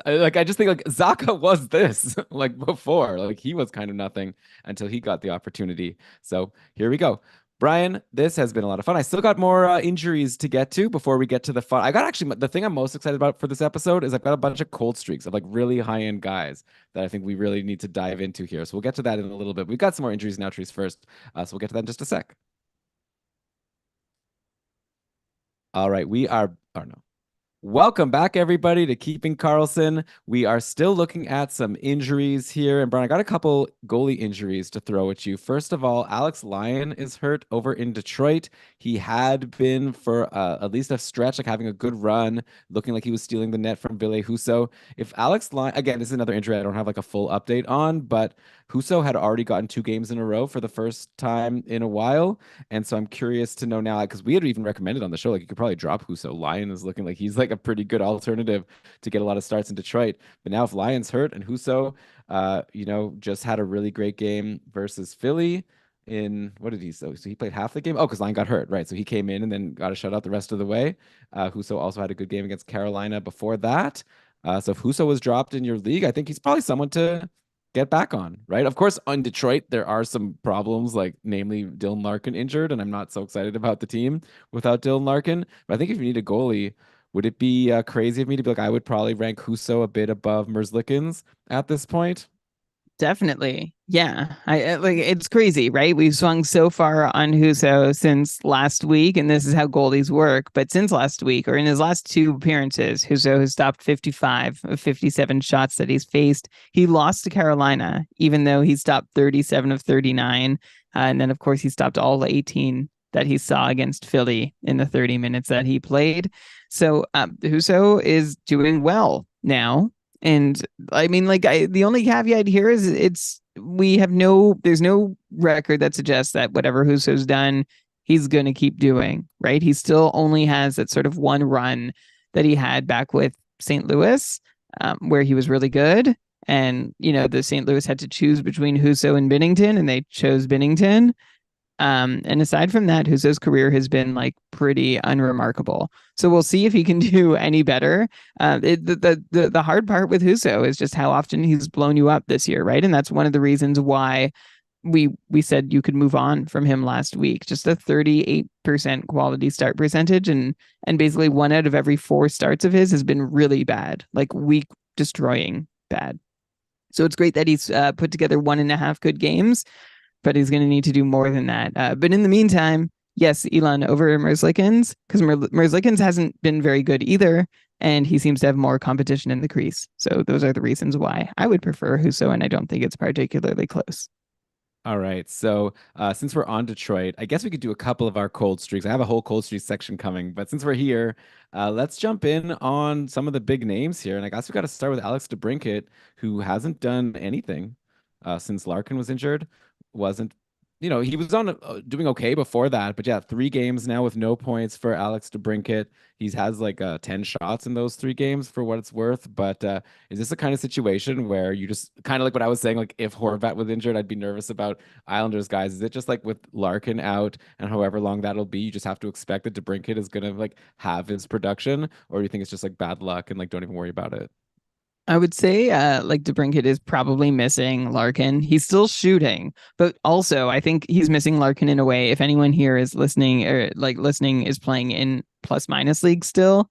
like I just think like Zaka was this like before, like he was kind of nothing until he got the opportunity. So here we go. Brian, this has been a lot of fun. I still got more injuries to get to before we get to the fun. I got actually the thing I'm most excited about for this episode is I've got a bunch of cold streaks of like really high end guys that I think we really need to dive into here. So we'll get to that in a little bit. We've got some more injuries and outries first, so we'll get to that in just a sec. All right, we are. Oh no. Welcome back, everybody, to Keeping Karlsson. We are still looking at some injuries here. And Brian, I got a couple goalie injuries to throw at you. First of all, Alex Lyon is hurt over in Detroit. He had been for at least a stretch, like having a good run, looking like he was stealing the net from Ville Husso. If Alex Lyon, again, this is another injury I don't have like a full update on, but Husso had already gotten 2 games in a row for the first time in a while. And so I'm curious to know now, because we had even recommended on the show, like you could probably drop Husso. Lyon is looking like he's like a pretty good alternative to get a lot of starts in Detroit. But now if Lyon's hurt and Husso, just had a really great game versus Philly in what did he so he played half the game? Oh, because Lyon got hurt, right? So he came in and then got a shutout the rest of the way. Husso also had a good game against Carolina before that. So if Husso was dropped in your league, I think he's probably someone to get back on, right? Of course, on Detroit, there are some problems, like namely Dylan Larkin injured, and I'm not so excited about the team without Dylan Larkin. But I think if you need a goalie, would it be crazy of me to be like, I would probably rank Husso a bit above Merzlikins at this point?
Definitely. Yeah. I like it's crazy, right? We've swung so far on Huso since last week, and this is how goalies work. But since last week, or in his last 2 appearances, Huso has stopped 55 of 57 shots that he's faced. He lost to Carolina, even though he stopped 37 of 39. And then, of course, he stopped all 18 that he saw against Philly in the 30 minutes that he played. So Huso is doing well now. And I mean, like, the only caveat here is there's no record that suggests that whatever Husso's done, he's going to keep doing, right? He still only has that sort of one run that he had back with St. Louis, where he was really good. And, the St. Louis had to choose between Husso and Binnington, and they chose Binnington. And aside from that, Husso's career has been like pretty unremarkable. So we'll see if he can do any better. The hard part with Husso is just how often he's blown you up this year, right? And that's one of the reasons why we said you could move on from him last week. Just a 38% quality start percentage, and basically 1 out of every 4 starts of his has been really bad, like week destroying bad. So it's great that he's put together 1.5 good games. but he's going to need to do more than that. But in the meantime, yes, Elon over Merzlikins, because Merzlikins hasn't been very good either, and he seems to have more competition in the crease. So those are the reasons why I would prefer Husso, and I don't think it's particularly close.
All right. So since we're on Detroit, I guess we could do a couple of our cold streaks. I have a whole cold streak section coming, but since we're here, let's jump in on some of the big names here. And I guess we got to start with Alex DeBrincat, who hasn't done anything since Larkin was injured. Wasn't, he was on doing okay before that, but yeah, 3 games now with no points for Alex DeBrincat. He has like 10 shots in those 3 games for what it's worth. But is this a kind of situation where you just kind of like what I was saying, like if Horvat was injured, I'd be nervous about Islanders guys. Is it just like with Larkin out and however long that'll be, you just have to expect that DeBrincat is gonna like have his production, or do you think it's just like bad luck and like don't even worry about it?
I would say like DeBrincat is probably missing Larkin. He's still shooting, but also I think he's missing Larkin in a way. If anyone here is listening or like listening is playing in plus minus league still,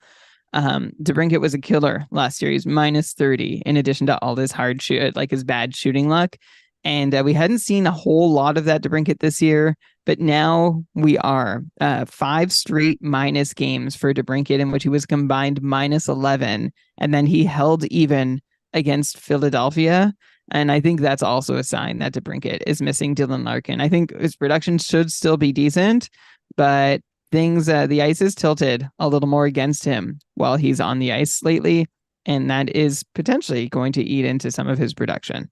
DeBrincat was a killer last year. He's minus 30 in addition to all his hard shoot, like his bad shooting luck. And we hadn't seen a whole lot of that DeBrincat this year, but now we are 5 straight minus games for DeBrincat in which he was combined minus 11. And then he held even against Philadelphia. And I think that's also a sign that DeBrincat is missing Dylan Larkin. I think his production should still be decent, but the ice is tilted a little more against him while he's on the ice lately, and that is potentially going to eat into some of his production.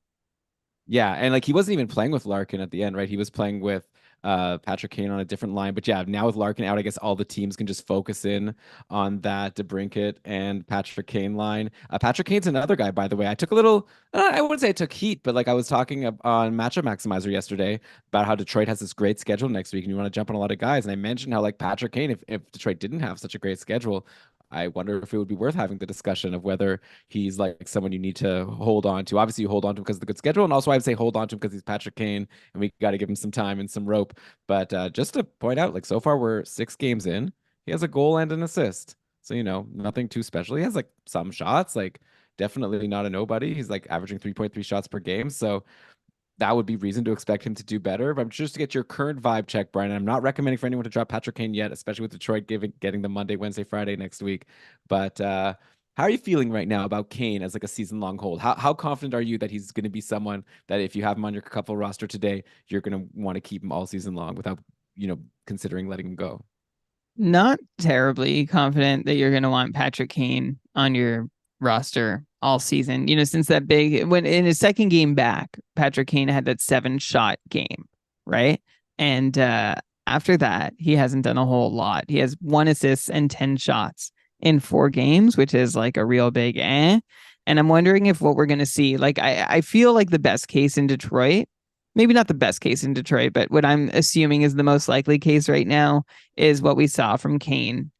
Yeah, and like he wasn't even playing with Larkin at the end, right? He was playing with Patrick Kane on a different line. But yeah, now with Larkin out, I guess all the teams can just focus in on that DeBrincat and Patrick Kane line. Patrick Kane's another guy, by the way. I took a little, I wouldn't say I took heat, but like I was talking on Matchup Maximizer yesterday about how Detroit has this great schedule next week and you want to jump on a lot of guys. And I mentioned how like Patrick Kane, if Detroit didn't have such a great schedule, I wonder if it would be worth having the discussion of whether he's like someone you need to hold on to. Obviously, you hold on to him because of the good schedule, and also I'd say hold on to him because he's Patrick Kane, and we got to give him some time and some rope. But just to point out, like so far we're 6 games in, he has a goal and an assist, so nothing too special. He has like some shots, like definitely not a nobody. He's like averaging 3.3 shots per game, so that would be reason to expect him to do better. But just to get your current vibe check, Brian, I'm not recommending for anyone to drop Patrick Kane yet, especially with Detroit getting the Monday, Wednesday, Friday next week. But how are you feeling right now about Kane as like a season long hold? How confident are you that he's going to be someone that if you have him on your couple roster today, you're going to want to keep him all season long without considering letting him go?
Not terribly confident that you're going to want Patrick Kane on your roster all season. Since that big when in his second game back, Patrick Kane had that 7 shot game, right? And after that, he hasn't done a whole lot. He has 1 assist and 10 shots in 4 games, which is like a real big eh. And I'm wondering if what we're going to see, like I feel like the best case in Detroit, maybe not the best case in Detroit, but what I'm assuming is the most likely case right now is what we saw from Kane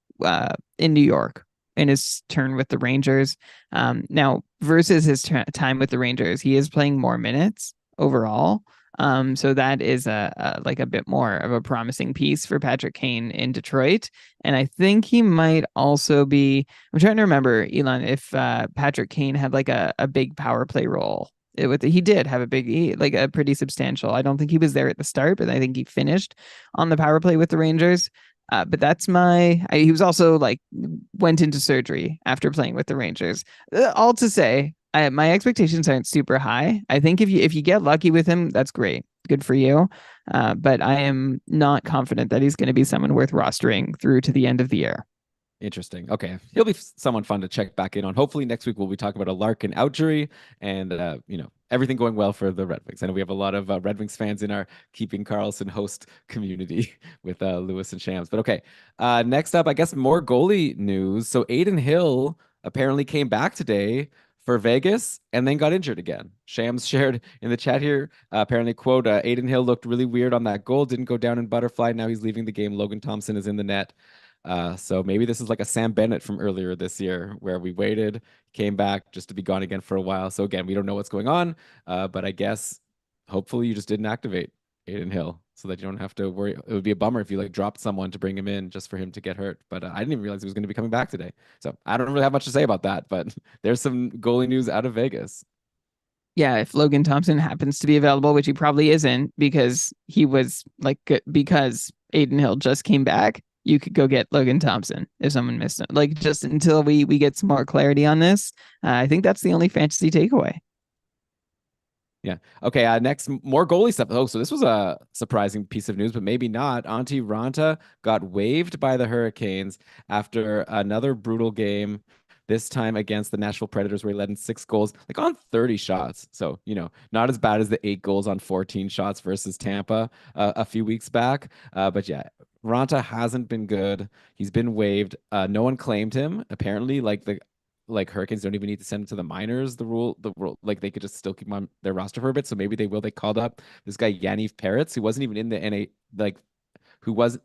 in New York in his turn with the Rangers. Now, versus his time with the Rangers, he is playing more minutes overall. So that is like a bit more of a promising piece for Patrick Kane in Detroit. And I think he might also be. I'm trying to remember, Elon, if Patrick Kane had like a big power play role. He did have like a pretty substantial. I don't think he was there at the start, but I think he finished on the power play with the Rangers. But that's he was also like went into surgery after playing with the Rangers. All to say, my expectations aren't super high. I think if you get lucky with him, that's great. Good for you. But I am not confident that he's going to be someone worth rostering through to the end of the year.
Interesting. Okay. He'll be someone fun to check back in on. Hopefully next week we'll be talking about a Larkin outjury and everything going well for the Red Wings. I know we have a lot of Red Wings fans in our Keeping Karlsson host community with Lewis and Shams. But okay. Next up, I guess more goalie news. So Aiden Hill apparently came back today for Vegas and then got injured again. Shams shared in the chat here, apparently, quote, Aiden Hill looked really weird on that goal, didn't go down in butterfly. Now he's leaving the game. Logan Thompson is in the net. So maybe this is like a Sam Bennett from earlier this year where we waited, came back just to be gone again for a while. So again, we don't know what's going on, but I guess hopefully you just didn't activate Aiden Hill so that you don't have to worry. It would be a bummer if you like dropped someone to bring him in just for him to get hurt. But I didn't even realize he was going to be coming back today. So I don't really have much to say about that, but there's some goalie news out of Vegas.
Yeah, if Logan Thompson happens to be available, which he probably isn't because he was like because Aiden Hill just came back, you could go get Logan Thompson if someone missed him. Like just until we get some more clarity on this, I think that's the only fantasy takeaway.
Yeah. Okay. Next, more goalie stuff. Oh, so this was a surprising piece of news, but maybe not. Antti Ranta got waived by the Hurricanes after another brutal game. This time against the Nashville Predators, where he led in 6 goals, like on 30 shots. So, not as bad as the 8 goals on 14 shots versus Tampa a few weeks back. But yeah, Ranta hasn't been good. He's been waived. No one claimed him. Apparently, like Hurricanes don't even need to send him to the minors. The rule, like they could just still keep him on their roster for a bit. So maybe they will. They called up this guy Yaniv Peretz, who wasn't even in the NA, like who was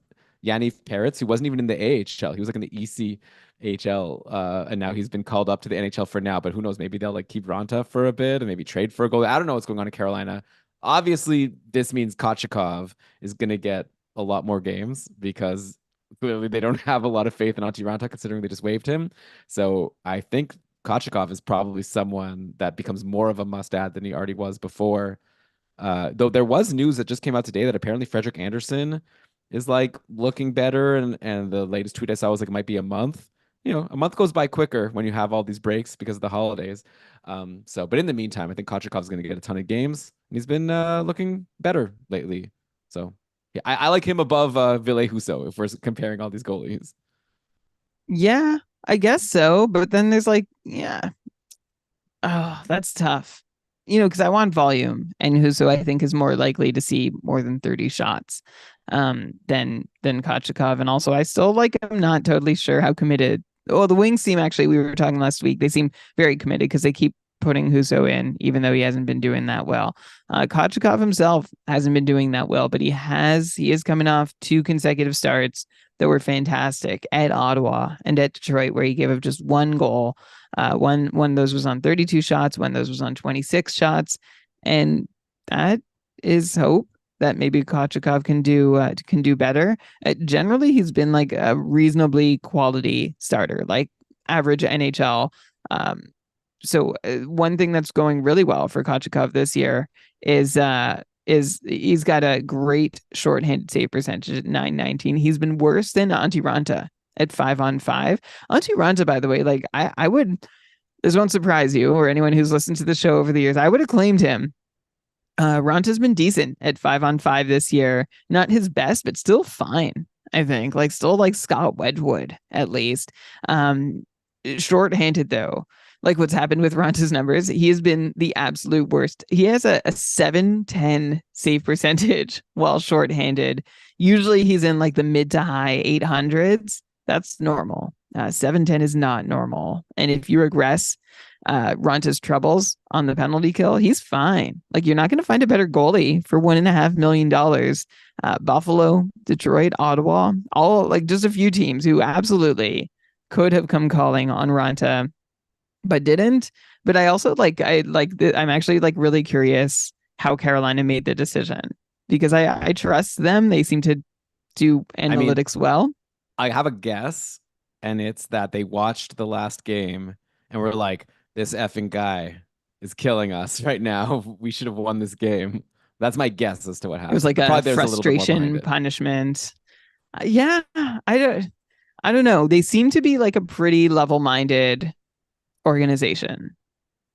Yaniv Peretz, who wasn't even in the AHL. He was like in the ECHL, and now he's been called up to the NHL for now. But who knows? Maybe they'll like keep Ronta for a bit and maybe trade for a goal. I don't know what's going on in Carolina. Obviously, this means Kochekov is going to get a lot more games because clearly they don't have a lot of faith in Antti Ranta considering they just waived him. So I think Kochekov is probably someone that becomes more of a must add than he already was before. Though there was news that just came out today that apparently Frederick Anderson is like looking better, and the latest tweet I saw was like it might be a month. A month goes by quicker when you have all these breaks because of the holidays. But in the meantime, I think Kochekov's going to get a ton of games, and he's been looking better lately. So yeah, I like him above Ville Husso if we're comparing all these goalies.
Yeah, I guess so. But then there's like, yeah, oh, that's tough. Because I want volume, and Huso I think is more likely to see more than 30 shots than Kochekov. And also, I still like I'm not totally sure how committed. Oh, the Wings seem actually. We were talking last week. They seem very committed because they keep putting Huso in, even though he hasn't been doing that well. Kochekov himself hasn't been doing that well, but he is coming off 2 consecutive starts that were fantastic at Ottawa and at Detroit, where he gave up just 1 goal. One of those was on 32 shots, one of those was on 26 shots, and that is hope that maybe Kochekov can do better. Generally, he's been like a reasonably quality starter, like average NHL. Um, one thing that's going really well for Kochekov this year is he's got a great shorthanded save percentage at 919. He's been worse than Antti Ranta at 5-on-5. Antti Ranta, by the way, like I would this won't surprise you or anyone who's listened to the show over the years. I would have claimed him. Ronta's been decent at 5-on-5 this year. Not his best, but still fine. I think like still like Scott Wedgwood at least. Short-handed though, like what's happened with Ronta's numbers, he has been the absolute worst. He has a 710 save percentage while short-handed. Usually he's in like the mid to high 800s. That's normal. 710 is not normal. And if you regress Ronta's troubles on the penalty kill, he's fine. Like you're not going to find a better goalie for $1.5 million. Buffalo, Detroit, Ottawa, all like just a few teams who absolutely could have come calling on Ranta, but didn't. But I also I'm actually like really curious how Carolina made the decision because I trust them. They seem to do
I mean,
analytics well.
I have a guess, and it's that they watched the last game and were like, this effing guy is killing us right now. We should have won this game. That's my guess as to what
It was
happened.
like
But
a
probably there's a little bit more behind
frustration
it.
punishment. Yeah, I don't know. They seem to be like a pretty level-minded organization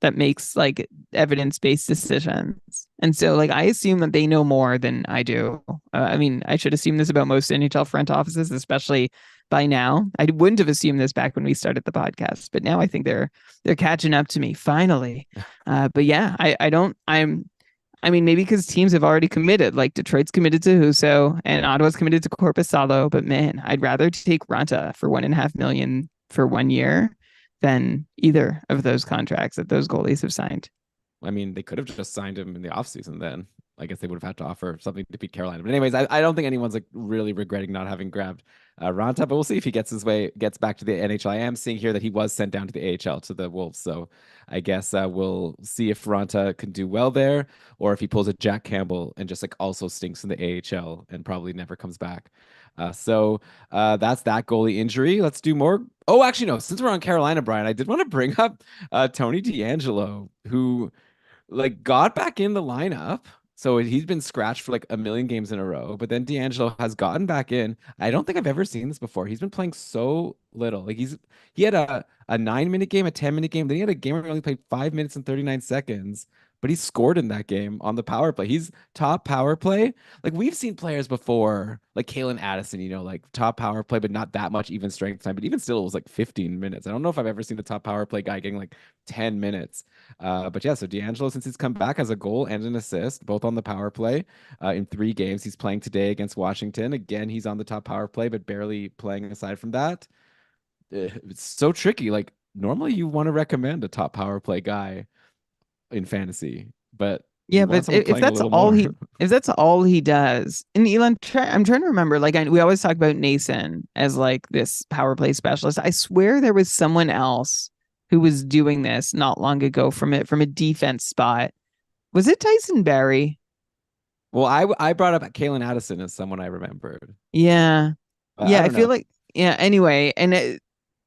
that makes like evidence-based decisions. And so like I assume that they know more than I do. I mean, I should assume this about most NHL front offices, especially by now. I wouldn't have assumed this back when we started the podcast, but now I think they're catching up to me finally. But yeah, I don't I mean, maybe because teams have already committed, like Detroit's committed to Huso and Ottawa's committed to Corpus Salo. But man, I'd rather take Ranta for 1.5 million for 1 year than either of those contracts that those goalies have signed.
I mean, they could have just signed him in the offseason then. I guess they would have had to offer something to beat Carolina. But anyways, I don't think anyone's like really regretting not having grabbed Ranta, but we'll see if he gets back to the NHL. I am seeing here that he was sent down to the AHL to the Wolves. So I guess we'll see if Ranta can do well there or if he pulls a Jack Campbell and just like also stinks in the AHL and probably never comes back. That's that goalie injury. Let's do more. Oh, actually, no. Since we're on Carolina, Brian, I did want to bring up Tony DeAngelo, who like got back in the lineup. So he's been scratched for like a million games in a row, but then D'Angelo has gotten back in. I don't think I've ever seen this before. He's been playing so little. Like he had a 9 minute game, a 10 minute game. Then he had a game where he only played 5 minutes and 39 seconds, but he scored in that game on the power play. He's top power play. Like we've seen players before, like Kalen Addison, like top power play, but not that much even strength time. But even still, it was like 15 minutes. I don't know if I've ever seen the top power play guy getting like 10 minutes. But yeah, so D'Angelo, since he's come back, has a goal and an assist, both on the power play in 3 games. He's playing today against Washington. Again, he's on the top power play, but barely playing aside from that. It's so tricky. Like, normally you want to recommend a top power play guy in fantasy, but
Yeah,
you
but
want someone
if
playing a
that's
little
all
more.
he does, and Elon, I'm trying to remember. Like we always talk about Nason as like this power play specialist. I swear there was someone else who was doing this not long ago from a defense spot. Was it Tyson Berry?
Well, I brought up Kalen Addison as someone I remembered.
Yeah,
I
yeah. I
don't
feel
know.
like yeah. Anyway,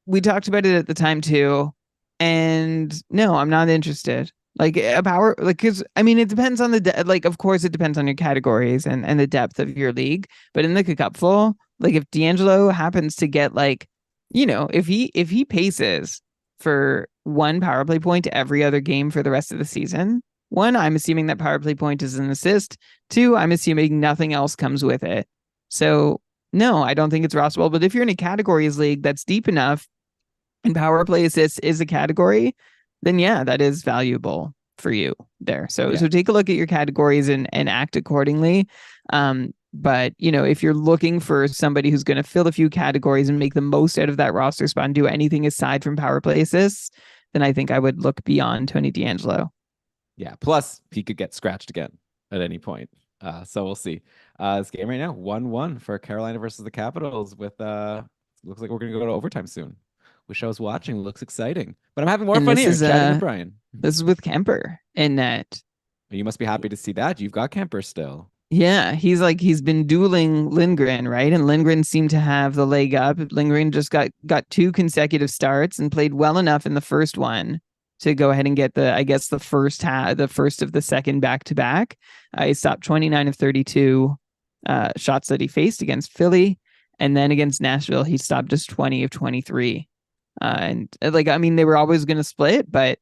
we talked about it at the time too, and no, I'm not interested. Like a power, like because I mean, it depends on like. Of course, it depends on your categories and the depth of your league. But in the cupful, like if D'Angelo happens to get like, if he paces for one power play point every other game for the rest of the season, one, I'm assuming that power play point is an assist. Two, I'm assuming nothing else comes with it. So no, I don't think it's rosterable. But if you're in a categories league that's deep enough and power play assists is a category, then yeah, that is valuable for you there. So
Yeah.
take a look at your categories and act accordingly. But if you're looking for somebody who's going to fill a few categories and make the most out of that roster spot and do anything aside from power play assists, then I think I would look beyond Tony D'Angelo.
Yeah. Plus, he could get scratched again at any point. So we'll see. This game right now, 1-1 for Carolina versus the Capitals with looks like we're gonna go to overtime soon. Wish I was watching. Looks exciting. But I'm having more
And
fun here chatting with Brian.
this is with Kemper in net.
You must be happy to see that. You've got Kemper still.
Yeah, he's been dueling Lindgren, right? And Lindgren seemed to have the leg up. Lindgren just got two consecutive starts and played well enough in the first one to go ahead and get the first of the second back to back. He stopped 29 of 32 shots that he faced against Philly, and then against Nashville he stopped just 20 of 23. And like I mean, they were always going to split, but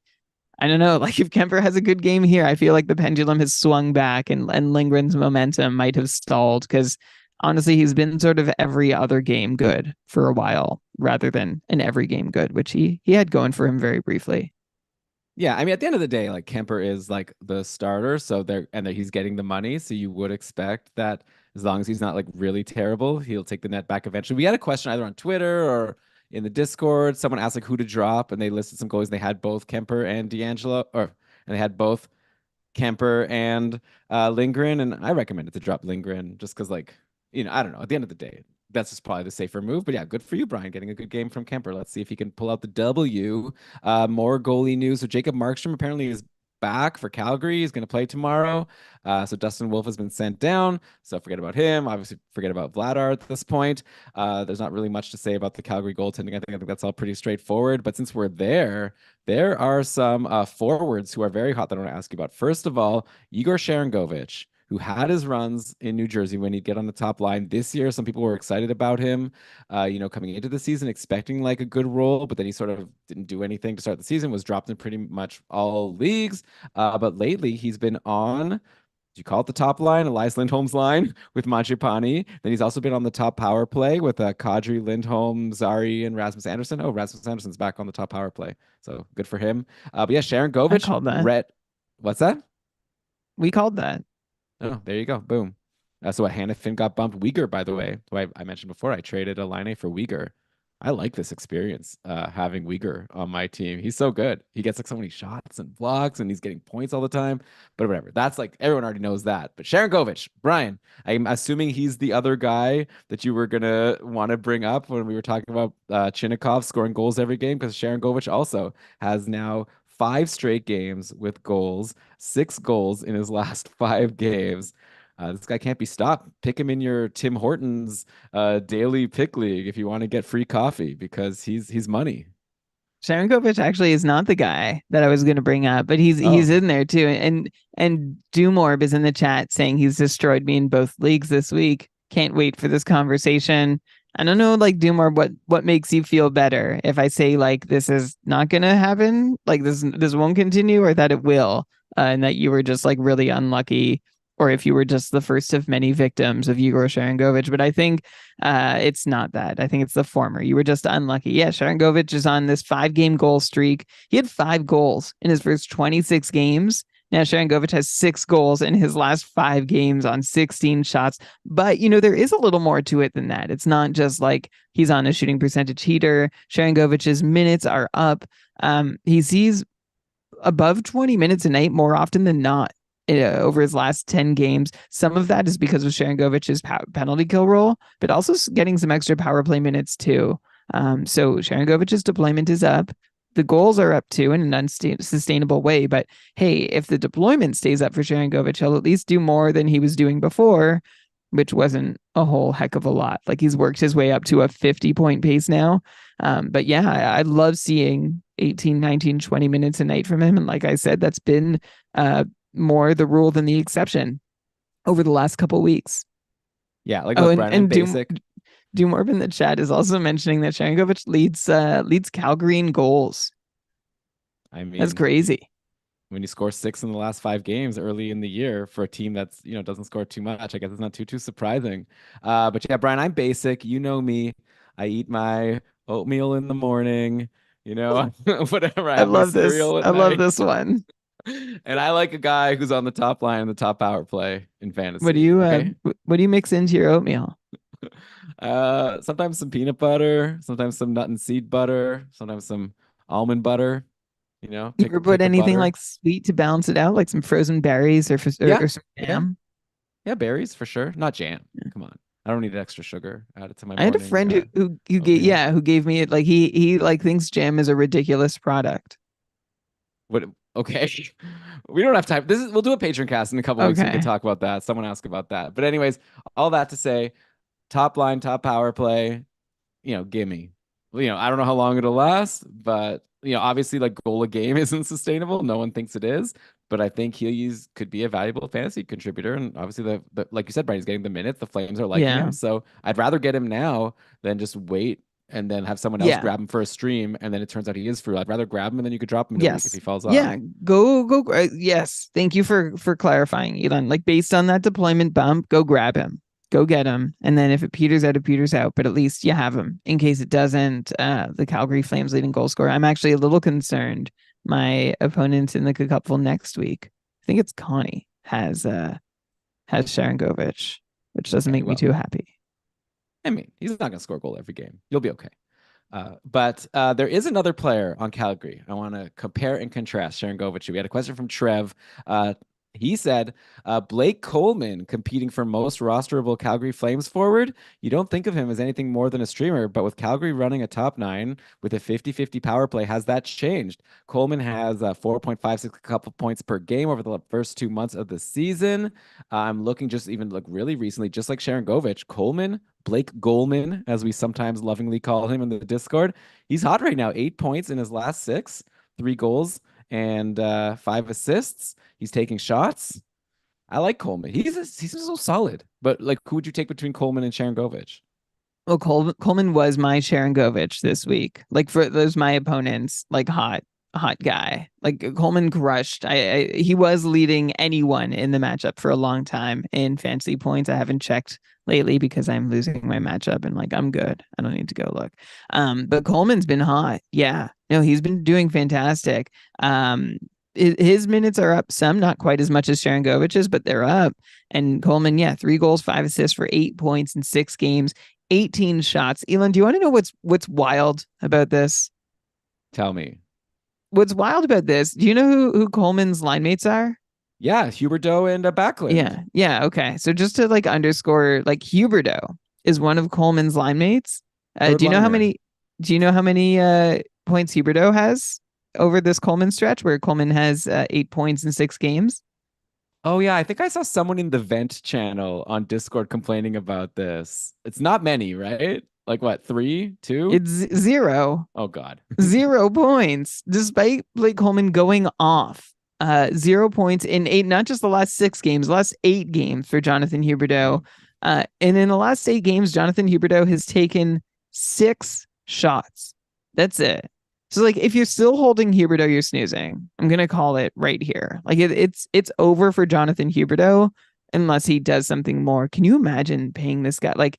I don't know. Like if Kemper has a good game here, I feel like the pendulum has swung back and Lindgren's momentum might have stalled because honestly, he's been sort of every other game good for a while rather than an every game good, which he had going for him very briefly.
Yeah, I mean, at the end of the day, like Kemper is like the starter, so he's getting the money, so you would expect that as long as he's not like really terrible, he'll take the net back eventually. We had a question either on Twitter or in the Discord. Someone asked like who to drop, and they listed some goalies. And they had both Kemper and D'Angelo, and they had both Kemper and Lindgren, and I recommended to drop Lindgren just because, like, I don't know. At the end of the day, that's just probably the safer move. But yeah, good for you, Brian, getting a good game from Kemper. Let's see if he can pull out the W. More goalie news. So Jacob Markstrom apparently is back for Calgary. He's going to play tomorrow. So Dustin Wolf has been sent down. So forget about him. Obviously, forget about Vladar at this point. There's not really much to say about the Calgary goaltending. I think that's all pretty straightforward. But since we're there are some forwards who are very hot that I want to ask you about. First of all, Igor Sharangovich, who had his runs in New Jersey when he'd get on the top line this year. Some people were excited about him, coming into the season, expecting like a good role, but then he sort of didn't do anything to start the season, was dropped in pretty much all leagues. But lately, he's been on. Do you call it the top line, Elias Lindholm's line with Mangiapane? Then he's also been on the top power play with Kadri, Lindholm, Zari, and Rasmus Anderson. Oh, Rasmus Anderson's back on the top power play. So good for him. But yeah, Sharon
I
Govich,
called that.
Red. What's that?
We called that.
Oh, there you go. Boom. So Hannah Finn got bumped. Uyghur, by the way, who I mentioned before, I traded a line for Uyghur. I like this experience, having Uyghur on my team. He's so good. He gets like so many shots and blocks, and he's getting points all the time. But whatever. That's like everyone already knows that. But Sharon Govich, Brian, I'm assuming he's the other guy that you were gonna want to bring up when we were talking about Chinnikov scoring goals every game, because Sharon Govich also has now 5 straight games with goals, 6 goals in his last 5 games. This guy can't be stopped. Pick him in your Tim Hortons daily pick league if you want to get free coffee because he's money.
Sharangovich actually is not the guy that I was going to bring up, but he's
Oh,
in there too. And Dumorb is in the chat saying he's destroyed me in both leagues this week. Can't wait for this conversation. I don't know, like Dumorb, what makes you feel better if I say like this is not going to happen, like this won't continue, or that it will, and that you were just like really unlucky, or if you were just the first of many victims of Igor Sharangovich. But I think it's not that. I think it's the former. You were just unlucky. Yeah, Sharangovich is on this 5 game goal streak. He had 5 goals in his first 26 games. Now Sharangovich has 6 goals in his last 5 games on 16 shots. But there is a little more to it than that. It's not just like he's on a shooting percentage heater. Sharangovich's minutes are up. He sees above 20 minutes a night more often than not over his last 10 games. Some of that is because of Sharangovich's penalty kill role, but also getting some extra power play minutes too. So Sharangovich's deployment is up. The goals are up too in an unsustainable way. But hey, if the deployment stays up for Sharangovich, he'll at least do more than he was doing before, which wasn't a whole heck of a lot. Like he's worked his way up to a 50-point pace now. But yeah, I love seeing 18, 19, 20 minutes a night from him. And like I said, that's been more the rule than the exception over the last couple weeks.
yeah. Like,
Oh,
look,
and
Brian, I'm
and
basic.
Dumorb in the chat is also mentioning that Sharangovich leads Calgary in goals.
I
That's
mean,
crazy.
when you score 6 in the last 5 games early in the year for a team that's doesn't score too much, I guess it's not too surprising. But yeah, Brian, I'm basic. You know me. I eat my oatmeal in the morning. Whatever. I
I
have my
love this.
cereal at
I love
night.
this one.
And I like a guy who's on the top line in the top power play in
What do
fantasy.
you
Okay.
what do you mix into your oatmeal?
Sometimes some peanut butter, sometimes some nut and seed butter, sometimes some almond butter.
You
Pick
ever put
pick a
anything
butter.
like sweet to balance it out, like some frozen berries
Yeah,
or some
yeah,
jam?
yeah. Berries for sure, not jam. Come on, I don't need extra sugar added to my
I had a
morning
friend who gave
oatmeal.
yeah who gave me it like he like thinks jam is a ridiculous product.
What? Okay, we don't have time. We'll do a patron cast in a couple weeks. We can
Okay,
talk about that. Someone asked about that. But anyways, all that to say, top line, top power play. Gimme. Well, I don't know how long it'll last, but obviously, like goal a game isn't sustainable. No one thinks it is, but I think Healy's could be a valuable fantasy contributor. And obviously, like you said, Brian, he's getting the minutes. The Flames are liking
yeah,
him, so I'd rather get him now than just wait and then have someone else
yeah.
grab him for a stream, and then it turns out he is free. I'd rather grab him, and then you could drop him in a week if he
Yes.
falls
Yeah.
off.
Go. Yes. Thank you for clarifying, Elon. Like based on that deployment bump, go grab him. Go get him. And then if it peters out, it peters out. But at least you have him in case it doesn't. The Calgary Flames leading goal scorer. I'm actually a little concerned. My opponent in the cupful next week, I think it's Connie, has Sharangovich, which doesn't
Okay,
make me
well,
too happy.
I mean, he's not going to score a goal every game. You'll be okay. But there is another player on Calgary. I want to compare and contrast Sharon Govich. We had a question from Trev. He said, Blake Coleman competing for most rosterable Calgary Flames forward. You don't think of him as anything more than a streamer, but with Calgary running a top 9 with a 50-50 power play, has that changed? Coleman has 4.56 a couple points per game over the first 2 months of the season. I'm looking just even look really recently, just like Sharon Govich, Coleman, Blake Goldman, as we sometimes lovingly call him in the Discord. He's hot right now. 8 points in his last 6, 3 goals and 5 assists. He's taking shots. I like Coleman. He's so solid. But like, who would you take between Coleman and Sharon Govich?
Well, Coleman was my Sharangovich this week. Like for those my opponents, like hot guy. Like Coleman crushed. He was leading anyone in the matchup for a long time in fantasy points. I haven't checked lately because I'm losing my matchup and like I'm good. I don't need to go look. But Coleman's been hot. Yeah. No, he's been doing fantastic. His minutes are up some, not quite as much as Sharangovich's, but they're up. And Coleman, yeah, 3 goals, 5 assists for 8 points in 6 games. 18 shots. Elon, do you want to know what's wild about this?
Tell me.
What's wild about this? Do you know who Coleman's line mates are?
Yeah, Huberdeau and Backlund.
Yeah. Okay. So just to like underscore, like Huberdeau is one of Coleman's line mates.
Third
Do you know how
liner.
many? Do you know how many points Huberdeau has over this Coleman stretch, where Coleman has 8 points in 6 games?
Oh yeah, I think I saw someone in the vent channel on Discord complaining about this. It's not many, right? Like what? Three, two?
It's zero.
Oh God.
0 points, despite Blake Coleman going off. 0 points in eight, not just the last 6 games, the last 8 games for Jonathan
Yeah.
Huberdeau. And in the last 8 games, Jonathan Huberdeau has taken 6 shots. That's it. So like if you're still holding Huberdeau, you're snoozing. I'm gonna call it right here. Like it's over for Jonathan Huberdeau unless he does something more. Can you imagine paying this guy like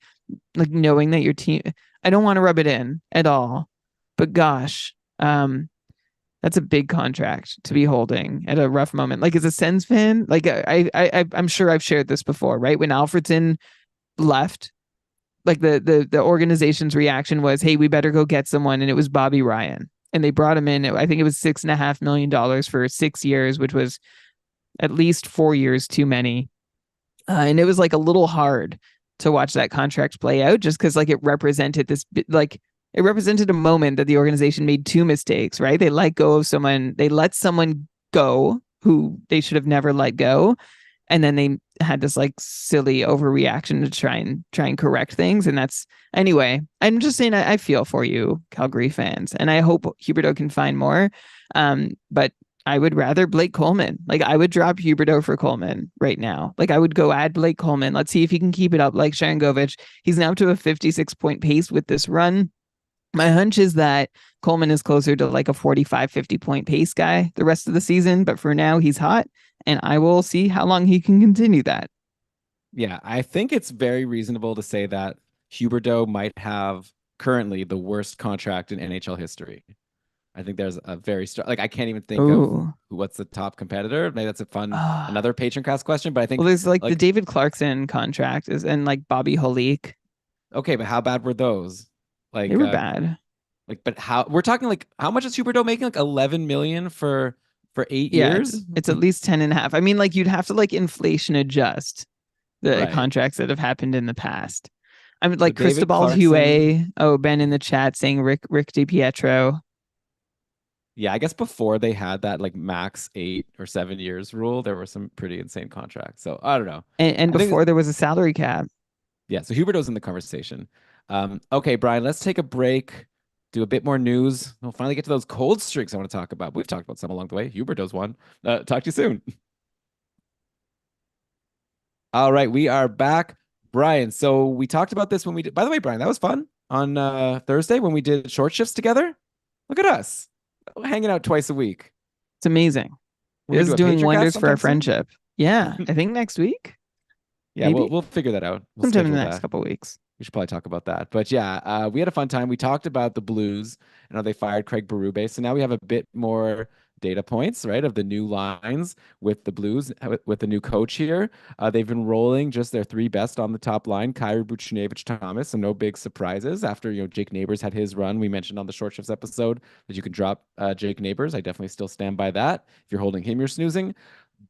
knowing that your team I don't want to rub it in at all, but gosh, that's a big contract to be holding at a rough moment. Like as a Sens fan, like I'm sure I've shared this before, right? When Alfredson left, like the organization's reaction was, "Hey, we better go get someone," and it was Bobby Ryan, and they brought him in. I think it was $6.5 million for 6 years, which was at least 4 years too many, and it was like a little hard to watch that contract play out, just because like it represented this like it represented a moment that the organization made 2 mistakes, right? They let go of someone, they let someone go who they should have never let go, and then they had this like silly overreaction to try and correct things. And that's anyway. I'm just saying I feel for you, Calgary fans, and I hope Huberdeau can find more. But I would rather Blake Coleman. Like I would drop Huberdeau for Coleman right now. Like I would go add Blake Coleman. Let's see if he can keep it up like Sharangovich. He's now to a 56-point pace with this run. My hunch is that Coleman is closer to like a 45, 50-point pace guy the rest of the season. But for now, he's hot, and I will see how long he can continue that.
Yeah, I think it's very reasonable to say that Huberdeau might have currently the worst contract in NHL history. I think there's a very strong, like I can't even think of
Oh,
what's the top competitor. Maybe that's a fun
uh,
another patron cast question, but I
well,
think
there's like the
like
David Clarkson contract is and like Bobby Holik.
okay, but how bad were those?
They
Like
were bad.
but how we're talking like how much is Huberdeau making? Like 11 million for eight
Yeah,
years?
it's at least 10 and a half. I mean, like you'd have to like inflation adjust the
Right.
contracts that have happened in the past. I mean,
So
like
David
Cristobal
Clarkson,
Huet. Oh, Ben in the chat saying Rick DiPietro.
yeah, I guess before they had that like max 8 or 7 years rule, there were some pretty insane contracts. So I don't know.
And
I think
before there was a salary cap.
yeah, so Huberto's in the conversation. Okay, Brian, let's take a break, do a bit more news. We'll finally get to those cold streaks I want to talk about. We've talked about some along the way. Huberto's one. Talk to you soon. All right, we are back. Brian, so we talked about this when we did, by the way, Brian, that was fun on Thursday when we did short shifts together. Look at us hanging out twice a week.
It's amazing.
We're
It
gonna
is
do a
doing
patron cast
wonders for our
sometime soon.
friendship. Yeah, I think next week,
Yeah, we'll
maybe
we'll figure that out. We'll
sometime in the
schedule
next
that.
couple of weeks.
We should probably talk about that. But yeah, we had a fun time. We talked about the Blues and how they fired Craig Berube. So now we have a bit more data points, right, of the new lines with the Blues, with the new coach here. They've been rolling just their three best on the top line, Kyrou Buchnevich, Thomas. So no big surprises after, Jake Neighbors had his run. We mentioned on the Short Shifts episode that you can drop Jake Neighbors. I definitely still stand by that. If you're holding him, you're snoozing.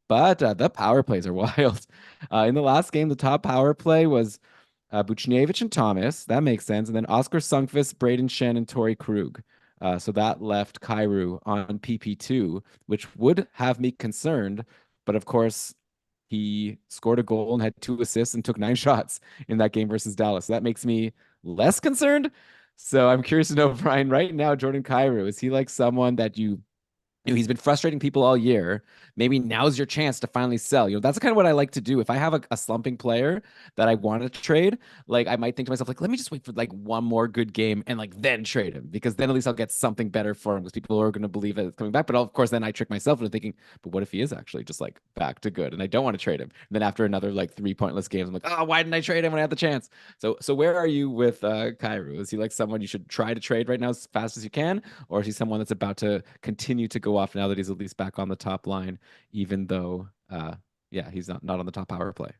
But the power plays are wild. In the last game, the top power play was Buchnevich and Thomas. That makes sense. And then Oscar Sundqvist, Braden Shen, and Torrey Krug. So that left Kyrou on PP2, which would have me concerned. But of course, he scored a goal and had 2 assists and took 9 shots in that game versus Dallas. So that makes me less concerned. So I'm curious to know, Brian, right now, Jordan Kyrou, is he like someone that he's been frustrating people all year. Maybe now's your chance to finally sell. That's kind of what I like to do. If I have a slumping player that I want to trade, like I might think to myself, like, let me just wait for like one more good game and like then trade him because then at least I'll get something better for him because people are going to believe that it's coming back. But of course, then I trick myself into thinking, but what if he is actually just like back to good and I don't want to trade him? And then after another like 3 pointless games, I'm like, oh, why didn't I trade him when I had the chance? So where are you with Kyrou? Is he like someone you should try to trade right now as fast as you can? Or is he someone that's about to continue to go off now that he's at least back on the top line, even though, yeah, he's not on the top power play?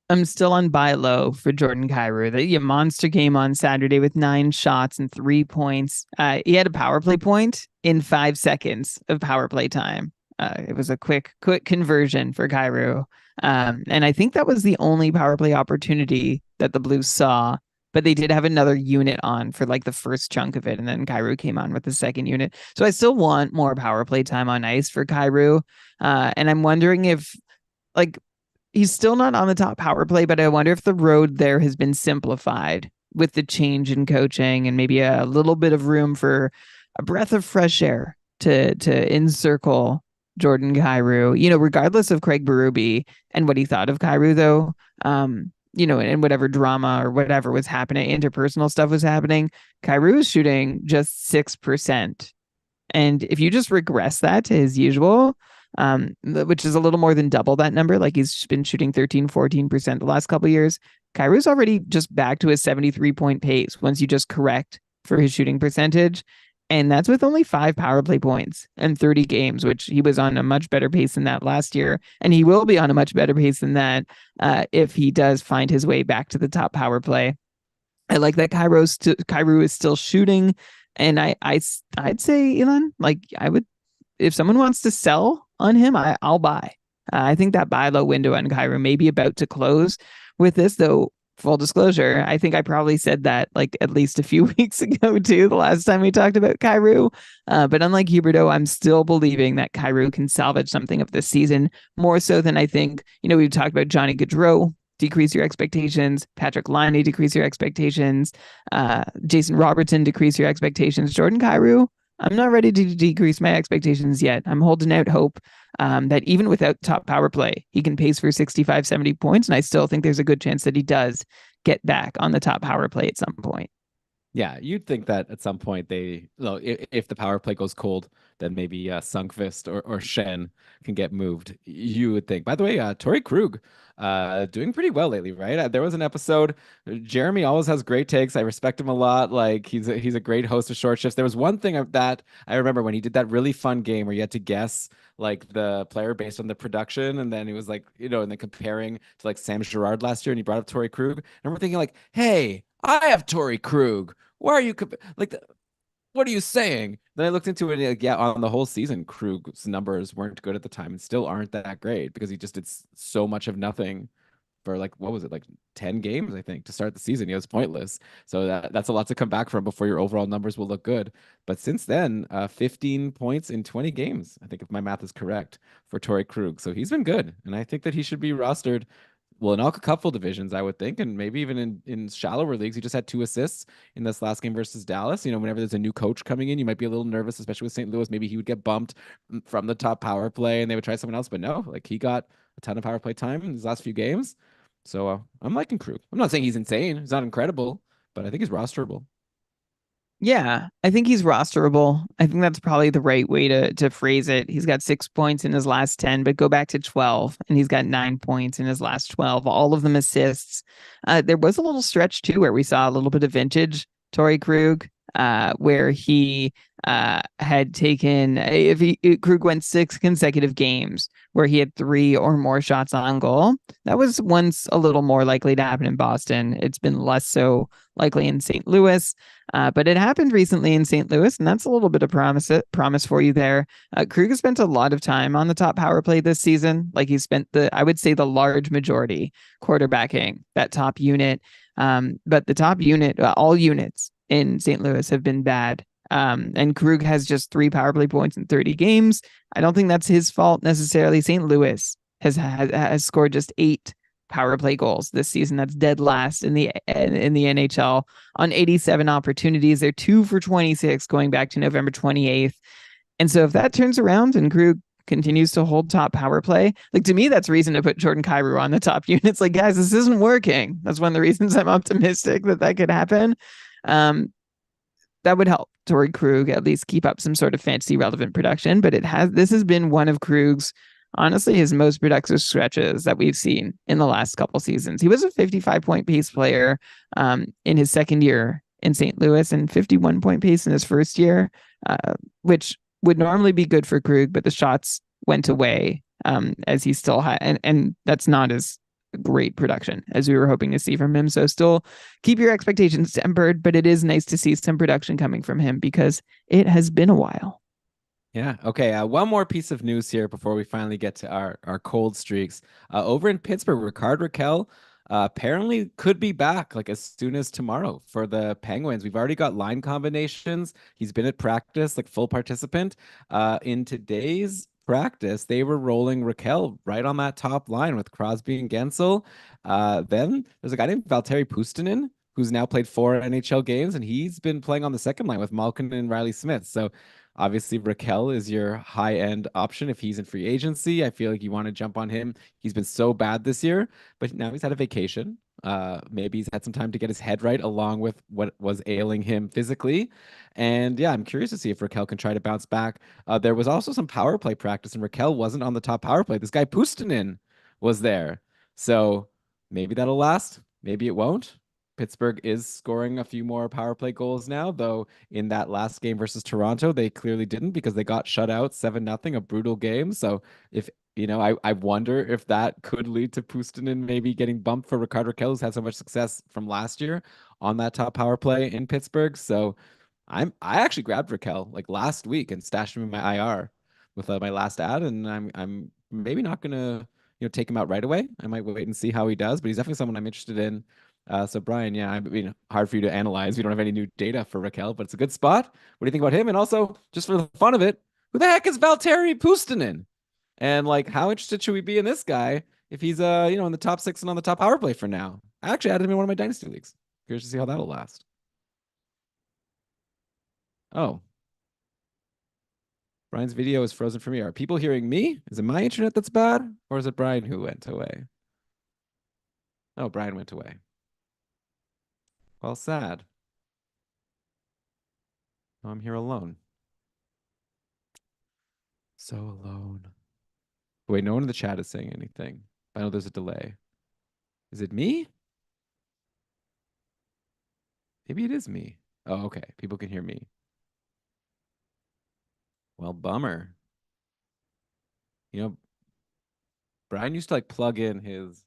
I'm still on buy low for Jordan Kyrou. The monster game on Saturday with 9 shots and 3 points. He had a power play point in 5 seconds of power play time. It was a quick conversion for Kyrou. And I think that was the only power play opportunity that the Blues saw. But they did have another unit on for like the first chunk of it, and then Kyrou came on with the second unit. So I still want more power play time on ice for Kyrou. And I'm wondering if like he's still not on the top power play, but I wonder if the road there has been simplified with the change in coaching and maybe a little bit of room for a breath of fresh air to encircle Jordan Kyrou, regardless of Craig Berube and what he thought of Kyrou, though, and whatever drama or whatever was happening, interpersonal stuff was happening, Kyrou is shooting just 6%. And if you just regress that to his usual, which is a little more than double that number, like he's been shooting 13, 14% the last couple of years, Kyrou's already just back to his 73-point pace once you just correct for his shooting percentage. And that's with only 5 power play points and 30 games, which he was on a much better pace than that last year. And he will be on a much better pace than that if he does find his way back to the top power play. I like that Kyrou is still shooting. And I'd say, Elon, like I would, if someone wants to sell on him, I'll buy. I think that buy low window on Kyrou may be about to close with this, though. Full disclosure, I think I probably said that like at least a few weeks ago too, the last time we talked about Kyrou. But unlike Huberto, I'm still believing that Kyrou can salvage something of this season, more so than I think, we've talked about Johnny Gaudreau, decrease your expectations, Patrick Laine, decrease your expectations, Jason Robertson, decrease your expectations, Jordan Kyrou, I'm not ready to decrease my expectations yet. I'm holding out hope that even without top power play, he can pace for 65, 70 points. And I still think there's a good chance that he does get back on the top power play at some point.
Yeah, you'd think that at some point if the power play goes cold, then maybe Sunkvist or Shen can get moved. You would think. By the way, Torrey Krug, doing pretty well lately, right? There was an episode. Jeremy always has great takes. I respect him a lot. Like he's a great host of short shifts. There was one thing that I remember when he did that really fun game where you had to guess like the player based on the production, and then he was like, and then comparing to like Sam Girard last year, and he brought up Torrey Krug, and we're thinking like, hey, I have Torrey Krug. Why are you what are you saying? Then I looked into it. Like, yeah, on the whole season, Krug's numbers weren't good at the time and still aren't that great because he just did so much of nothing for like what was it, like 10 games, I think, to start the season. He was pointless. So that's a lot to come back from before your overall numbers will look good. But since then, 15 points in 20 games, I think if my math is correct, for Torrey Krug. So he's been good, and I think that he should be rostered well in all couple divisions, I would think, and maybe even in shallower leagues. He just had 2 assists in this last game versus Dallas. Whenever there's a new coach coming in, you might be a little nervous, especially with St. Louis. Maybe he would get bumped from the top power play and they would try someone else. But no, like he got a ton of power play time in these last few games. So I'm liking Krug. I'm not saying he's insane. He's not incredible, but I think he's rosterable.
Yeah, I think he's rosterable. I think that's probably the right way to phrase it. He's got 6 points in his last 10, but go back to 12, and he's got 9 points in his last 12, all of them assists. There was a little stretch too where we saw a little bit of vintage Torrey Krug, where he had taken, Krug went 6 consecutive games where he had 3 or more shots on goal. That was once a little more likely to happen in Boston. It's been less so likely in St. Louis. But it happened recently in St. Louis, and that's a little bit of promise for you there. Krug has spent a lot of time on the top power play this season. Like he spent I would say the large majority quarterbacking that top unit. But the top unit, all units in St. Louis have been bad. And Krug has just 3 power play points in 30 games. I don't think that's his fault necessarily. St. Louis has scored just 8 power play goals this season. That's dead last in the NHL on 87 opportunities. They're 2 for 26 going back to November 28th. And so if that turns around and Krug continues to hold top power play, like to me, that's reason to put Jordan Kyrou on the top units. Like, guys, this isn't working. That's one of the reasons I'm optimistic that could happen. That would help Torrey Krug at least keep up some sort of fantasy relevant production. But this has been one of Krug's, honestly, his most productive stretches that we've seen in the last couple seasons. He was a 55-point pace player in his second year in St. Louis and 51-point pace in his first year, which would normally be good for Krug, but the shots went away as he still had, and that's not as great production as we were hoping to see from him. So still keep your expectations tempered, but it is nice to see some production coming from him because it has been a while.
Yeah. Okay. One more piece of news here before we finally get to our cold streaks. Over in Pittsburgh, Rickard Rakell apparently could be back like as soon as tomorrow for the Penguins. We've already got line combinations. He's been at practice, like full participant. In today's practice, they were rolling Rakell right on that top line with Crosby and Gensel. Then there's a guy named Valtteri Puustinen who's now played 4 NHL games, and he's been playing on the second line with Malkin and Riley Smith. So obviously Raquel is your high end option if he's in free agency. I feel like you want to jump on him. He's been so bad this year, but now he's had a vacation. Maybe he's had some time to get his head right along with what was ailing him physically. And yeah, I'm curious to see if Raquel can try to bounce back. There was also some power play practice, and Raquel wasn't on the top power play. This guy Pustonin was there. So maybe that'll last. Maybe it won't. Pittsburgh is scoring a few more power play goals now, though in that last game versus Toronto, they clearly didn't because they got shut out 7-0, a brutal game. So if I wonder if that could lead to Pustonin maybe getting bumped for Ricardo Raquel, who's had so much success from last year on that top power play in Pittsburgh. So I actually grabbed Raquel like last week and stashed him in my IR with my last ad, and I'm maybe not gonna take him out right away. I might wait and see how he does, but he's definitely someone I'm interested in. So Brian, yeah, I mean, hard for you to analyze. We don't have any new data for Raquel, but it's a good spot. What do you think about him? And also, just for the fun of it, who the heck is Valtteri Puustinen? And like, how interested should we be in this guy if he's in the top 6 and on the top power play for now? I actually added him in one of my dynasty leagues. Curious to see how that'll last. Oh, Brian's video is frozen for me. Are people hearing me? Is it my internet that's bad, or is it Brian who went away? Oh, Brian went away. Well, sad. Oh, I'm here alone. So alone. Wait, no one in the chat is saying anything. I know there's a delay. Is it me? Maybe it is me. Oh, okay. People can hear me. Well, bummer. You know, Brian used to like plug in his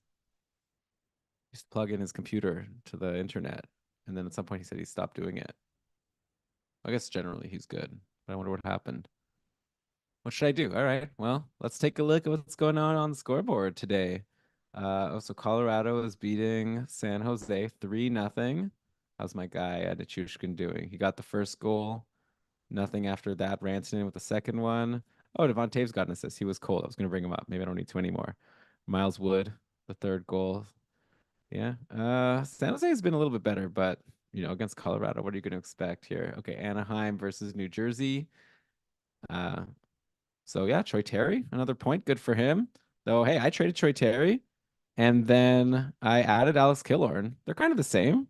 computer to the internet, and then at some point he said he stopped doing it. I guess generally he's good, but I wonder what happened. What should I do? All right. Well, let's take a look at what's going on the scoreboard today. So Colorado is beating San Jose 3-0. How's my guy Nichushkin doing? He got the first goal. Nothing after that. Rantanen with the second one. Oh, Devon Taves got an assist. He was cold. I was going to bring him up. Maybe I don't need to anymore. Miles Wood, the third goal. Yeah. San Jose has been a little bit better, but against Colorado, what are you going to expect here? Okay, Anaheim versus New Jersey. Uh, so yeah, Troy Terry, another point. Good for him. Though, hey, I traded Troy Terry and then I added Alex Killorn. They're kind of the same,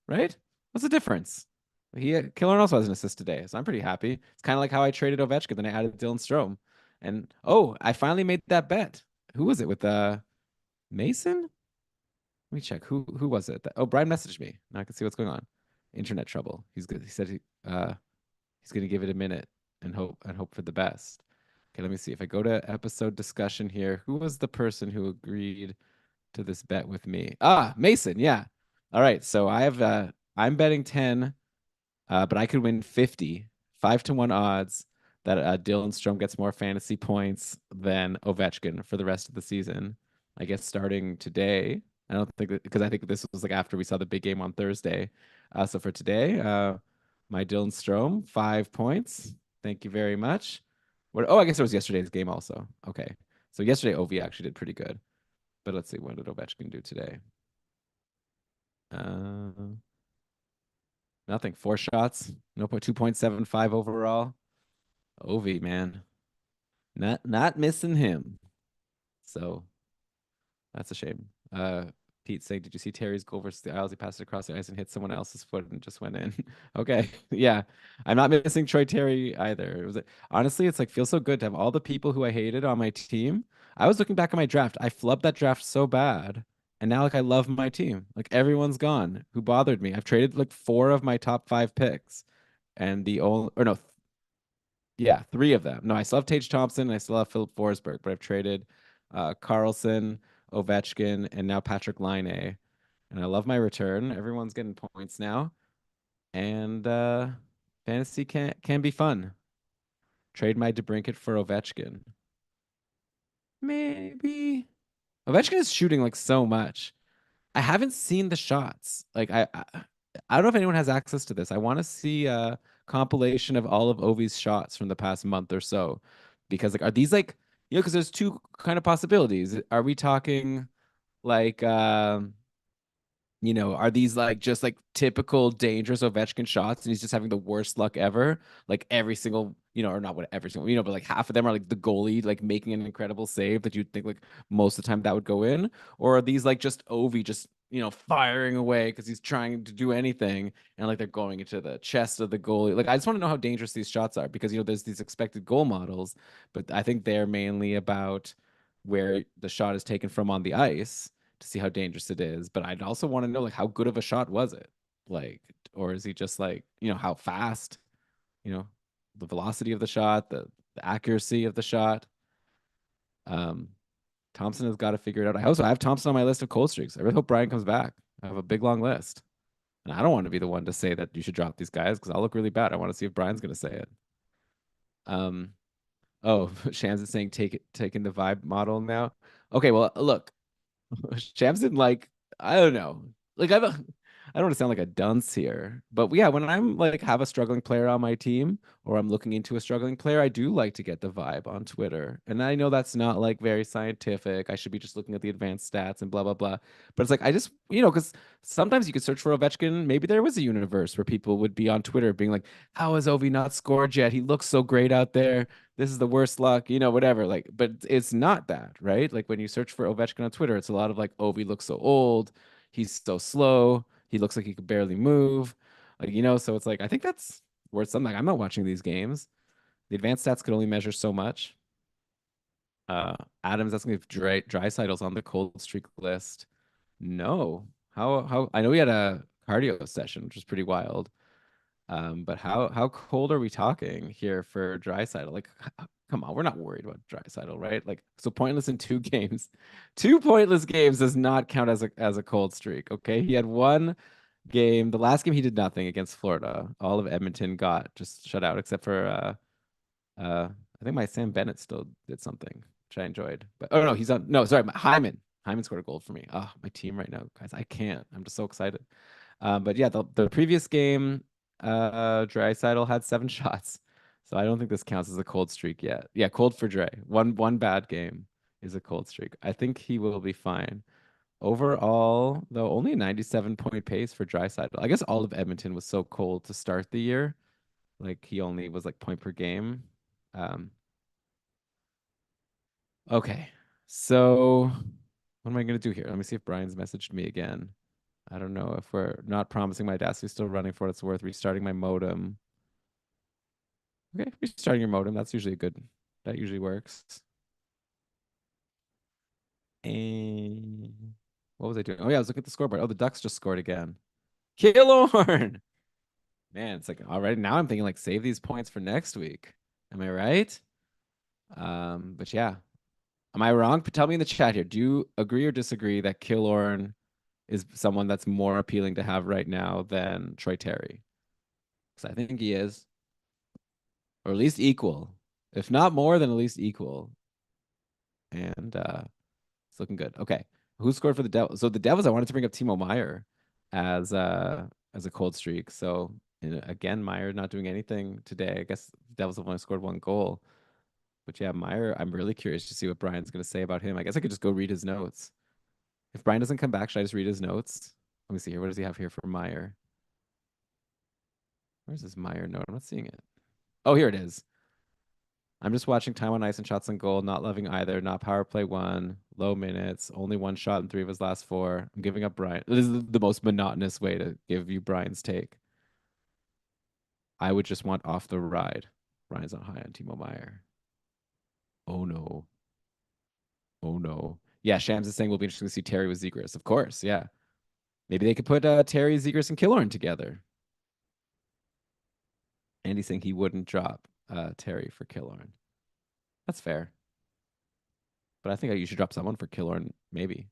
right? What's the difference? Killorn also has an assist today, so I'm pretty happy. It's kind of like how I traded Ovechkin, then I added Dylan Strome. And oh, I finally made that bet. Who was it with Mason? Let me check. Who was it? Oh, Brian messaged me. Now I can see what's going on. Internet trouble. He's good. He said he's gonna give it a minute and hope for the best. Okay, let me see. If I go to episode discussion here, who was the person who agreed to this bet with me? Ah, Mason. Yeah. All right. So I'm betting 10, but I could win 50, 5-1 odds that Dylan Strom gets more fantasy points than Ovechkin for the rest of the season. I guess starting today. I don't think that because I think this was like after we saw the big game on Thursday. So for today, my Dylan Strom, 5 points. Thank you very much. Oh, I guess it was yesterday's game also. Okay. So yesterday Ovi actually did pretty good. But let's see, what did Ovechkin do today? Uh, Nothing. 4 shots. No point 2.75 overall. Ovi, man. Not missing him. So that's a shame. Pete saying, "Did you see Terry's goal versus the Isles? He passed it across the ice and hit someone else's foot and just went in." Okay, yeah, I'm not missing Troy Terry either. It was honestly, it's like feels so good to have all the people who I hated on my team. I was looking back at my draft. I flubbed that draft so bad, and now like I love my team. Like everyone's gone who bothered me. I've traded like 4 of my top 5 picks, and the only or no, yeah, 3 of them. No, I still have Tage Thompson and I still have Philip Forsberg, but I've traded Karlsson, Ovechkin, and now Patrick Laine. And I love my return. Everyone's getting points now. And fantasy can be fun. Trade my DeBrincat for Ovechkin. Maybe. Ovechkin is shooting like so much. I haven't seen the shots. Like I don't know if anyone has access to this. I want to see a compilation of all of Ovi's shots from the past month or so, because like are these like because there's two kind of possibilities. Are we talking like Are these like just like typical dangerous Ovechkin shots and he's just having the worst luck ever? Like every single, or not what every single, but like half of them are like the goalie like making an incredible save that you'd think like most of the time that would go in? Or are these like just Ovi just, firing away because he's trying to do anything and like they're going into the chest of the goalie? Like I just want to know how dangerous these shots are because there's these expected goal models, but I think they're mainly about where the shot is taken from on the ice to see how dangerous it is. But I'd also want to know like how good of a shot was it? Like, or is he just like, how fast, you know, the velocity of the shot, the accuracy of the shot. Um, Thompson has got to figure it out. I also have Thompson on my list of cold streaks. I really hope Brian comes back. I have a big long list. And I don't want to be the one to say that you should drop these guys because I'll look really bad. I want to see if Brian's gonna say it. Um, oh, Shams is saying taking the vibe model now. Okay, well, look, Shams didn't like, I don't know. Like I don't want to sound like a dunce here, but yeah, when I'm like have a struggling player on my team or I'm looking into a struggling player, I do like to get the vibe on Twitter. And I know that's not like very scientific. I should be just looking at the advanced stats and blah blah blah. But it's like I just, because sometimes you could search for Ovechkin. Maybe there was a universe where people would be on Twitter being like, "How has Ovi not scored yet? He looks so great out there. This is the worst luck, whatever." Like, but it's not that, right? Like when you search for Ovechkin on Twitter, it's a lot of like, Ovi looks so old. He's so slow. He looks like he could barely move. Like, so it's like, I think that's worth something. Like, I'm not watching these games. The advanced stats could only measure so much. Uh, Adams, that's gonna be Drysidle's on the cold streak list. No. How I know we had a cardio session, which was pretty wild. But how cold are we talking here for Draisaitl? Like, come on, we're not worried about Draisaitl, right? Like, so pointless in two games, two pointless games does not count as a cold streak. Okay, he had one game. The last game he did nothing against Florida. All of Edmonton got just shut out, except for I think my Sam Bennett still did something, which I enjoyed. But oh no, he's on. No, sorry, Hyman. Hyman scored a goal for me. Oh, my team right now, guys. I can't. I'm just so excited. But yeah, the previous game, Draisaitl had 7 shots, so I don't think this counts as a cold streak yet. Yeah, cold for Dre. One bad game is a cold streak. I think he will be fine. Overall, though, only a 97-point pace for Draisaitl. I guess all of Edmonton was so cold to start the year. Like he only was like point per game. Um, okay, so what am I gonna do here? Let me see if Brian's messaged me again. I don't know if we're not promising my desk is still running for what it's worth. Restarting my modem. Okay, restarting your modem. That's usually good. That usually works. And what was I doing? Oh yeah, I was looking at the scoreboard. Oh, the Ducks just scored again. Killorn. Man, it's like already now I'm thinking like save these points for next week. Am I right? But yeah. Am I wrong? Tell me in the chat here. Do you agree or disagree that Killorn is someone that's more appealing to have right now than Troy Terry? Because I think he is, or at least equal. If not more, than at least equal. And it's looking good. Okay. Who scored for the Devils? So the Devils, I wanted to bring up Timo Meyer as a cold streak. So again, Meyer not doing anything today. I guess the Devils have only scored 1 goal. But yeah, Meyer, I'm really curious to see what Brian's going to say about him. I guess I could just go read his notes. If Brian doesn't come back, should I just read his notes? Let me see here. What does he have here for Meyer? Where's his Meyer note? I'm not seeing it. Oh, here it is. I'm just watching time on ice and shots on goal. Not loving either. Not power play one. Low minutes. Only 1 shot in 3 of his last 4. I'm giving up Brian. This is the most monotonous way to give you Brian's take. I would just want off the ride. Brian's not high on Timo Meyer. Oh no. Oh no. Yeah, Shams is saying we'll be interested to see Terry with Zegras. Of course, yeah. Maybe they could put Terry, Zegras, and Killorn together. And he's saying he wouldn't drop Terry for Killorn. That's fair. But I think you should drop someone for Killorn, maybe.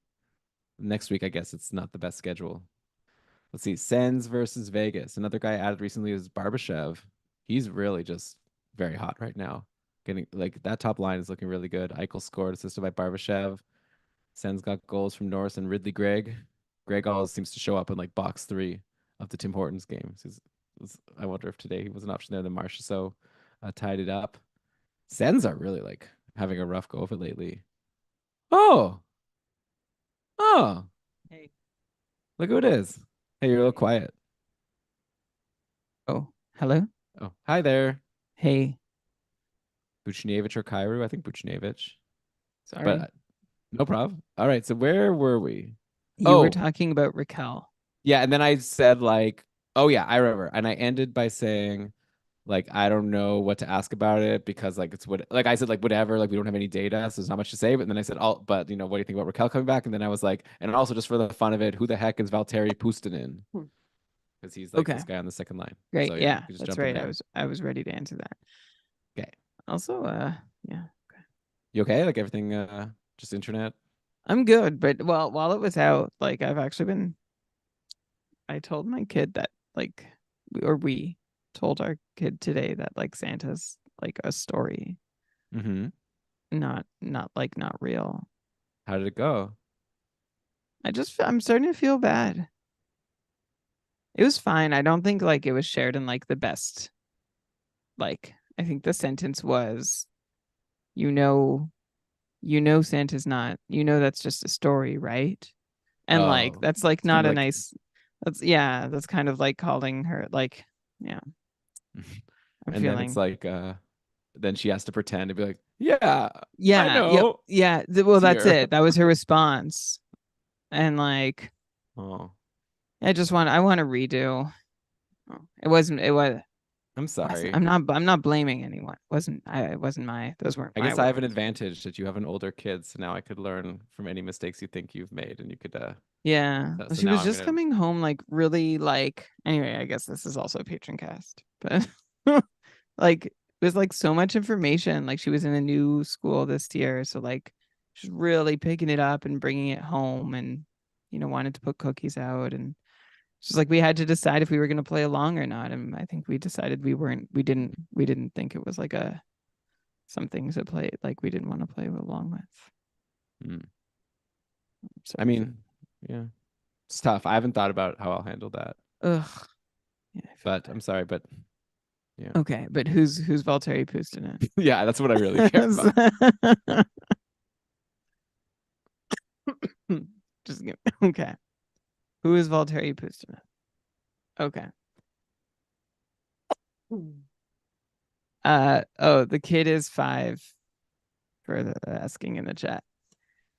Next week, I guess it's not the best schedule. Let's see. Sens versus Vegas. Another guy added recently is Barbashev. He's really just very hot right now. Getting like that top line is looking really good. Eichel scored, assisted by Barbashev. Sens got goals from Norris and Ridley Gregg. Gregg always seems to show up in like box 3 of the Tim Hortons games. I wonder if today he was an option there. The Marcia so tied it up. Sens are really like having a rough go of it lately. Oh, oh,
Hey.
Look who it is. Hey, you're a little quiet.
Oh, hello.
Oh, hi there.
Hey,
Buchnevich or Kairu? I think Buchnevich. But
sorry.
no problem. All right, so where were we?
You were
Oh,
talking about Raquel.
yeah, and then I said like, oh yeah, I remember. And I ended by saying like I don't know what to ask about it because like it's what like I said like whatever, like we don't have any data, so there's not much to say. But then I said, oh, but what do you think about Raquel coming back? And then I was like, and also just for the fun of it, who the heck is Valtteri Puustinen?
Hmm.
Because he's like
Okay,
this guy on the second line.
great.
So yeah, you
Yeah,
could just
that's
jump in
right.
there.
I was ready to answer that.
Okay.
Also, yeah,
You okay? Like everything just internet?
I'm good. But well, while it was out, like I've actually been. I told my kid that like, or we told our kid today that like Santa's like a story,
Mm-hmm.
not real.
How did it go?
I'm starting to feel bad. It was fine. I don't think like it was shared in like the best. Like I think the sentence was, you know, Santa's not, that's just a story, right? And like
Oh,
that's like
it's kind
not
of
a
like
nice, that's yeah, that's kind of like calling her like, yeah, I'm
and then it's
feeling
like then she has to pretend to be like, yeah, I
yeah, yep,
know.
yeah. Well,
It's
that's
here.
it. That was her response. And like
Oh,
I want to redo. Oh, it
I'm
wasn't,
sorry.
I'm not blaming anyone. It wasn't my, those weren't
I
my
guess I have an
words.
advantage that you have an older kid, so now I could learn from any mistakes you think you've made, and you could.
Yeah.
So,
Well,
so
she
now
was
I'm
just
gonna.
coming home like really like anyway, I guess this is also a patron cast. But like it was like so much information. Like she was in a new school this year, so like she's really picking it up and bringing it home and wanted to put cookies out and she's like we had to decide if we were going to play along or not and I think we decided we didn't think it was like a something to play like we didn't want to play along with.
Hmm. I
Sorry for
mean, yeah, it's tough. I haven't thought about how I'll handle that,
ugh. Yeah, I feel
but I'm sorry. But yeah,
okay, but who's Valtteri Puustinen?
yeah, that's what I really care about.
Just give, okay. Who is Valtteri Puustinen? Okay. Oh, the kid is 5 for the asking in the chat.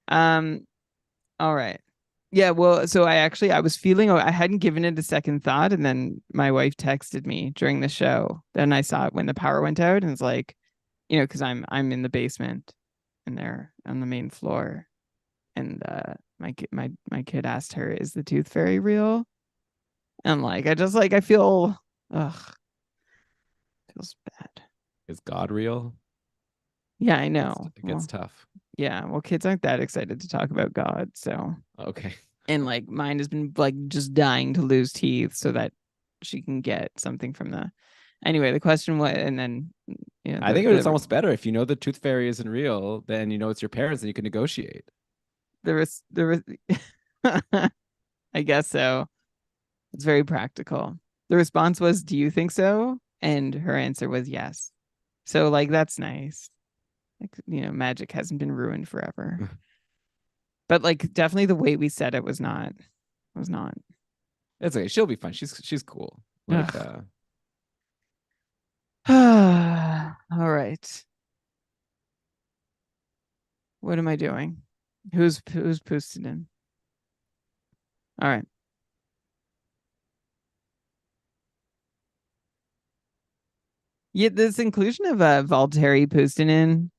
Um, all right. Yeah, well, so I was feeling I hadn't given it a second thought, and then my wife texted me during the show. Then I saw it when the power went out, and it's like, because I'm in the basement and they're on the main floor. And my kid asked her, "Is the tooth fairy real?" And like I just like I feel ugh, feels bad.
Is God real?
Yeah, I
It's
know.
it gets
Well,
tough.
yeah, well, kids aren't that excited to talk about God, so
Okay.
and like mine has been like just dying to lose teeth so that she can get something from the anyway, the question was and then
I think it's almost better if you know the tooth fairy isn't real, then you know it's your parents and you can negotiate.
the I guess so. It's very practical. The response was, "Do you think so?" And her answer was yes. So like that's nice. Like magic hasn't been ruined forever. But like definitely the way we said it was not.
It's okay. She'll be fine. She's cool. Like
Ugh. All right. What am I doing? Who's posted in? All right. Yeah, this inclusion of Valtteri Puustinen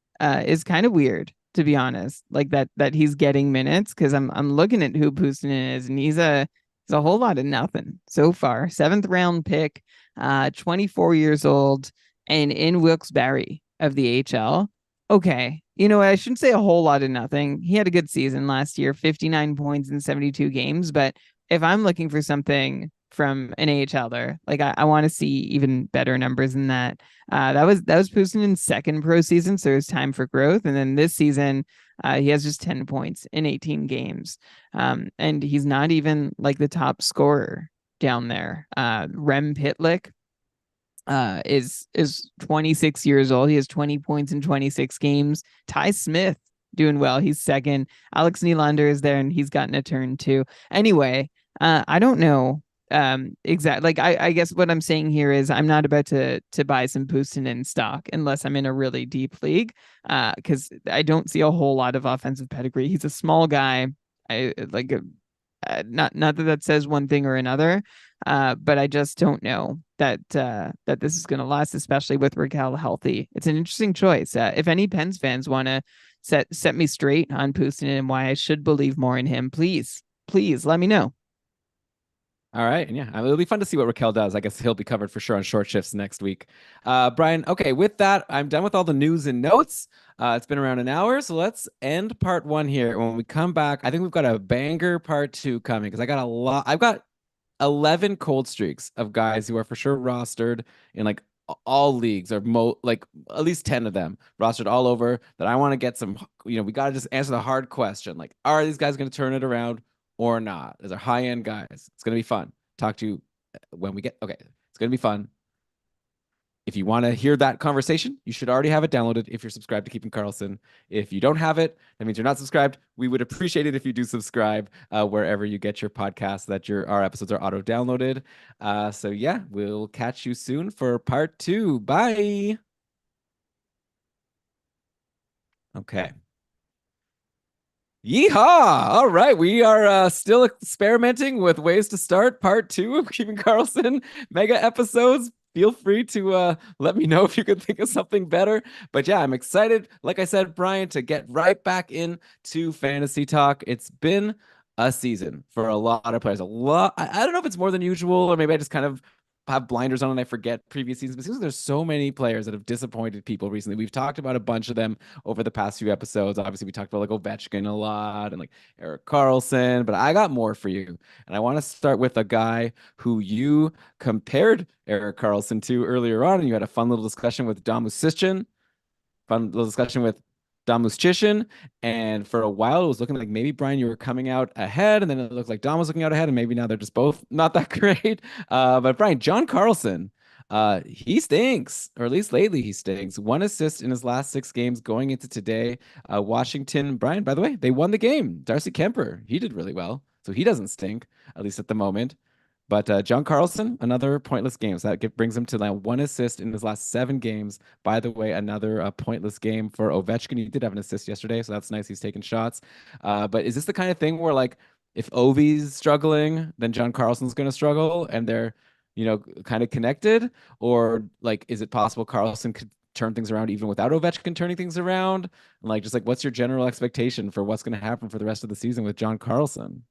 is kind of weird, to be honest. Like that he's getting minutes because I'm looking at who Puustinen is, and he's a whole lot of nothing so far. 7th round pick, 24 years old, and in Wilkes-Barre of the HL. Okay, I shouldn't say a whole lot of nothing. He had a good season last year, 59 points in 72 games, but if I'm looking for something from an AHLer, like I want to see even better numbers than that. That was Pustinen's second pro season, so it's time for growth. And then this season, he has just 10 points in 18 games, and he's not even like the top scorer down there. Rem Pitlick is 26 years old. He has 20 points in 26 games. Ty Smith doing well. He's second. Alex Nylander is there, and he's gotten a turn too. Anyway, I don't know exactly. Like I guess what I'm saying here is I'm not about to buy some Boostin in stock unless I'm in a really deep league. Because I don't see a whole lot of offensive pedigree. He's a small guy. I like not that that says one thing or another, but I just don't know that this is going to last, especially with Raquel healthy. It's an interesting choice. If any Pens fans want to set me straight on Pustin and why I should believe more in him, please let me know.
All right. And yeah, it'll be fun to see what Raquel does. I guess he'll be covered for sure on short shifts next week. Brian, okay, with that, I'm done with all the news and notes. It's been around an hour, so let's end part one here. When we come back, I think we've got a banger part two coming because I got a lot. I've got 11 cold streaks of guys who are for sure rostered in like all leagues or like at least 10 of them rostered all over that I want to get some, we got to just answer the hard question. Like, are these guys going to turn it around or not? These are high end guys. It's going to be fun. Talk to you when we get, okay. It's going to be fun. If you want to hear that conversation, you should already have it downloaded if you're subscribed to Keeping Karlsson. If you don't have it, that means you're not subscribed. We would appreciate it if you do subscribe wherever you get your podcasts, that our episodes are auto downloaded. So yeah, we'll catch you soon for part two. Bye. Okay. Yeehaw! All right, we are still experimenting with ways to start part two of Keeping Karlsson mega episodes. Feel free to let me know if you could think of something better. But yeah, I'm excited, like I said, Brian, to get right back into fantasy talk. It's been a season for a lot of players. A lot. I don't know if it's more than usual, or maybe I just kind of have blinders on and I forget previous seasons. But it seems like there's so many players that have disappointed people recently. We've talked about a bunch of them over the past few episodes. Obviously, we talked about like Ovechkin a lot and like Erik Karlsson, but I got more for you. And I want to start with a guy who you compared Erik Karlsson to earlier on, and you had a fun little discussion with Damu Sishin, fun little discussion with Damus Chishin, and for a while it was looking like maybe Brian you were coming out ahead, and then it looked like Dom was looking out ahead, and maybe now they're just both not that great. But Brian, John Karlsson, he stinks, or at least lately he stinks. 1 assist in his last 6 games going into today. Washington, Brian, by the way, they won the game. Darcy Kemper, he did really well, so he doesn't stink, at least at the moment. But John Karlsson, another pointless game. So that brings him to now 1 assist in his last 7 games. By the way, another pointless game for Ovechkin. He did have an assist yesterday, so that's nice. He's taking shots. But is this the kind of thing where, like, if Ovi's struggling, then John Karlsson's going to struggle, and they're, kind of connected? Or, like, is it possible Karlsson could turn things around even without Ovechkin turning things around? And, like, just like, what's your general expectation for what's going to happen for the rest of the season with John Karlsson?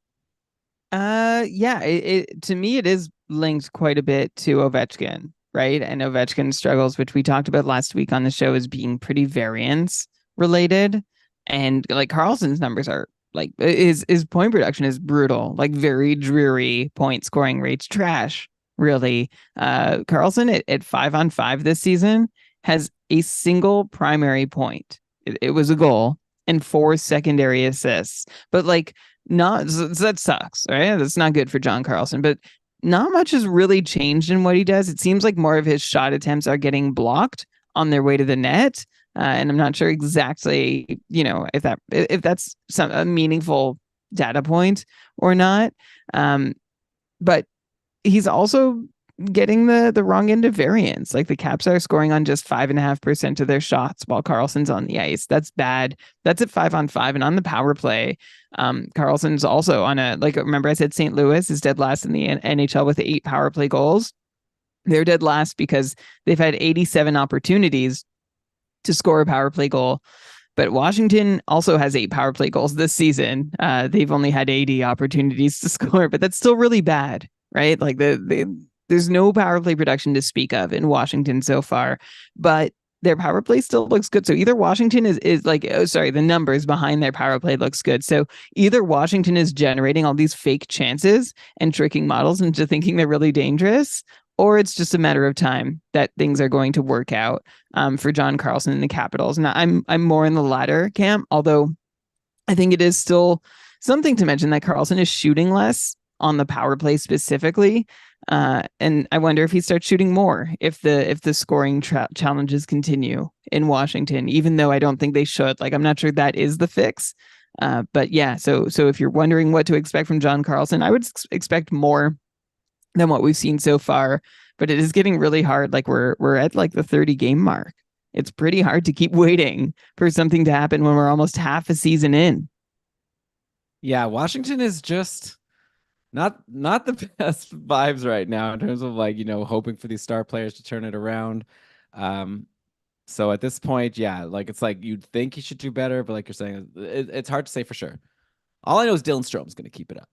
Yeah, it to me it is linked quite a bit to Ovechkin, right? And Ovechkin struggles, which we talked about last week on the show, as being pretty variance related. And like Carlson's numbers are like his point production is brutal, like very dreary point scoring rates, trash, really. Carlson at 5-on-5 this season has a single primary point. It was a goal and 4 secondary assists. But like not that sucks, right? That's not good for John Karlsson, but not much has really changed in what he does. It seems like more of his shot attempts are getting blocked on their way to the net. And I'm not sure exactly, if that's a meaningful data point or not. But he's also getting the wrong end of variance. Like the Caps are scoring on just 5.5% of their shots while Karlsson's on the ice. That's bad. That's at 5-on-5. And on the power play, Karlsson's also on remember I said St. Louis is dead last in the NHL with 8 power play goals. They're dead last because they've had 87 opportunities to score a power play goal. But Washington also has 8 power play goals this season. They've only had 80 opportunities to score, but that's still really bad, right? Like there's no power play production to speak of in Washington so far, but their power play still looks good. So either Washington is like, the numbers behind their power play looks good. So either Washington is generating all these fake chances and tricking models into thinking they're really dangerous, or it's just a matter of time that things are going to work out for John Karlsson and the Capitals. And I'm more in the latter camp, although I think it is still something to mention that Karlsson is shooting less on the power play specifically. And I wonder if he starts shooting more if the scoring challenges continue in Washington, even though I don't think they should. Like, I'm not sure that is the fix. But yeah, so if you're wondering what to expect from John Carlson, I would expect more than what we've seen so far. But it is getting really hard. Like we're at like the 30 game mark. It's pretty hard to keep waiting for something to happen when we're almost half a season in.
Yeah, Washington is just not the best vibes right now in terms of like, hoping for these star players to turn it around. Um, so at this point, yeah, like it's like you'd think he should do better, but like you're saying, it's hard to say for sure. All I know is Dylan Strome's going to keep it up.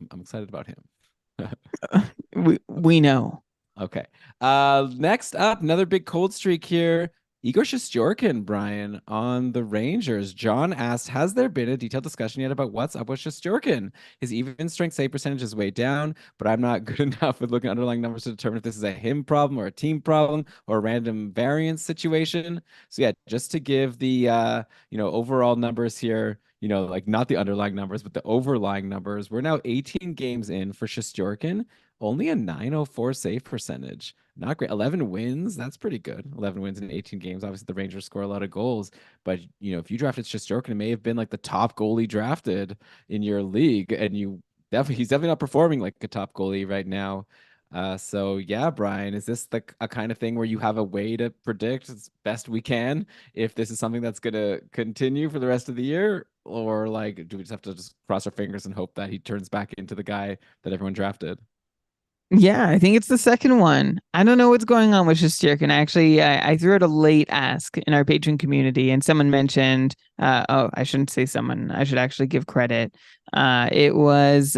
I'm excited about him.
We know.
Okay. Next up, another big cold streak here. Igor Shesterkin, Brian, on the Rangers. John asked, has there been a detailed discussion yet about what's up with Shesterkin? His even strength save percentage is way down, but I'm not good enough with looking at underlying numbers to determine if this is a him problem or a team problem or a random variance situation. So yeah, just to give the overall numbers here, like not the underlying numbers, but the overlying numbers. We're now 18 games in for Shesterkin. Only a 904 save percentage. Not great. 11 wins. That's pretty good. 11 wins in 18 games. Obviously, the Rangers score a lot of goals. But, if you drafted Shesterkin, it may have been like the top goalie drafted in your league. And he's definitely not performing like a top goalie right now. So yeah, Brian, is this a kind of thing where you have a way to predict as best we can if this is something that's going to continue for the rest of the year? Or like, do we just have to just cross our fingers and hope that he turns back into the guy that everyone drafted?
Yeah, I think it's the second one. I don't know what's going on with Shesterkin. Actually, I threw out a late ask in our patron community, and someone mentioned, oh, I shouldn't say someone. I should actually give credit. It was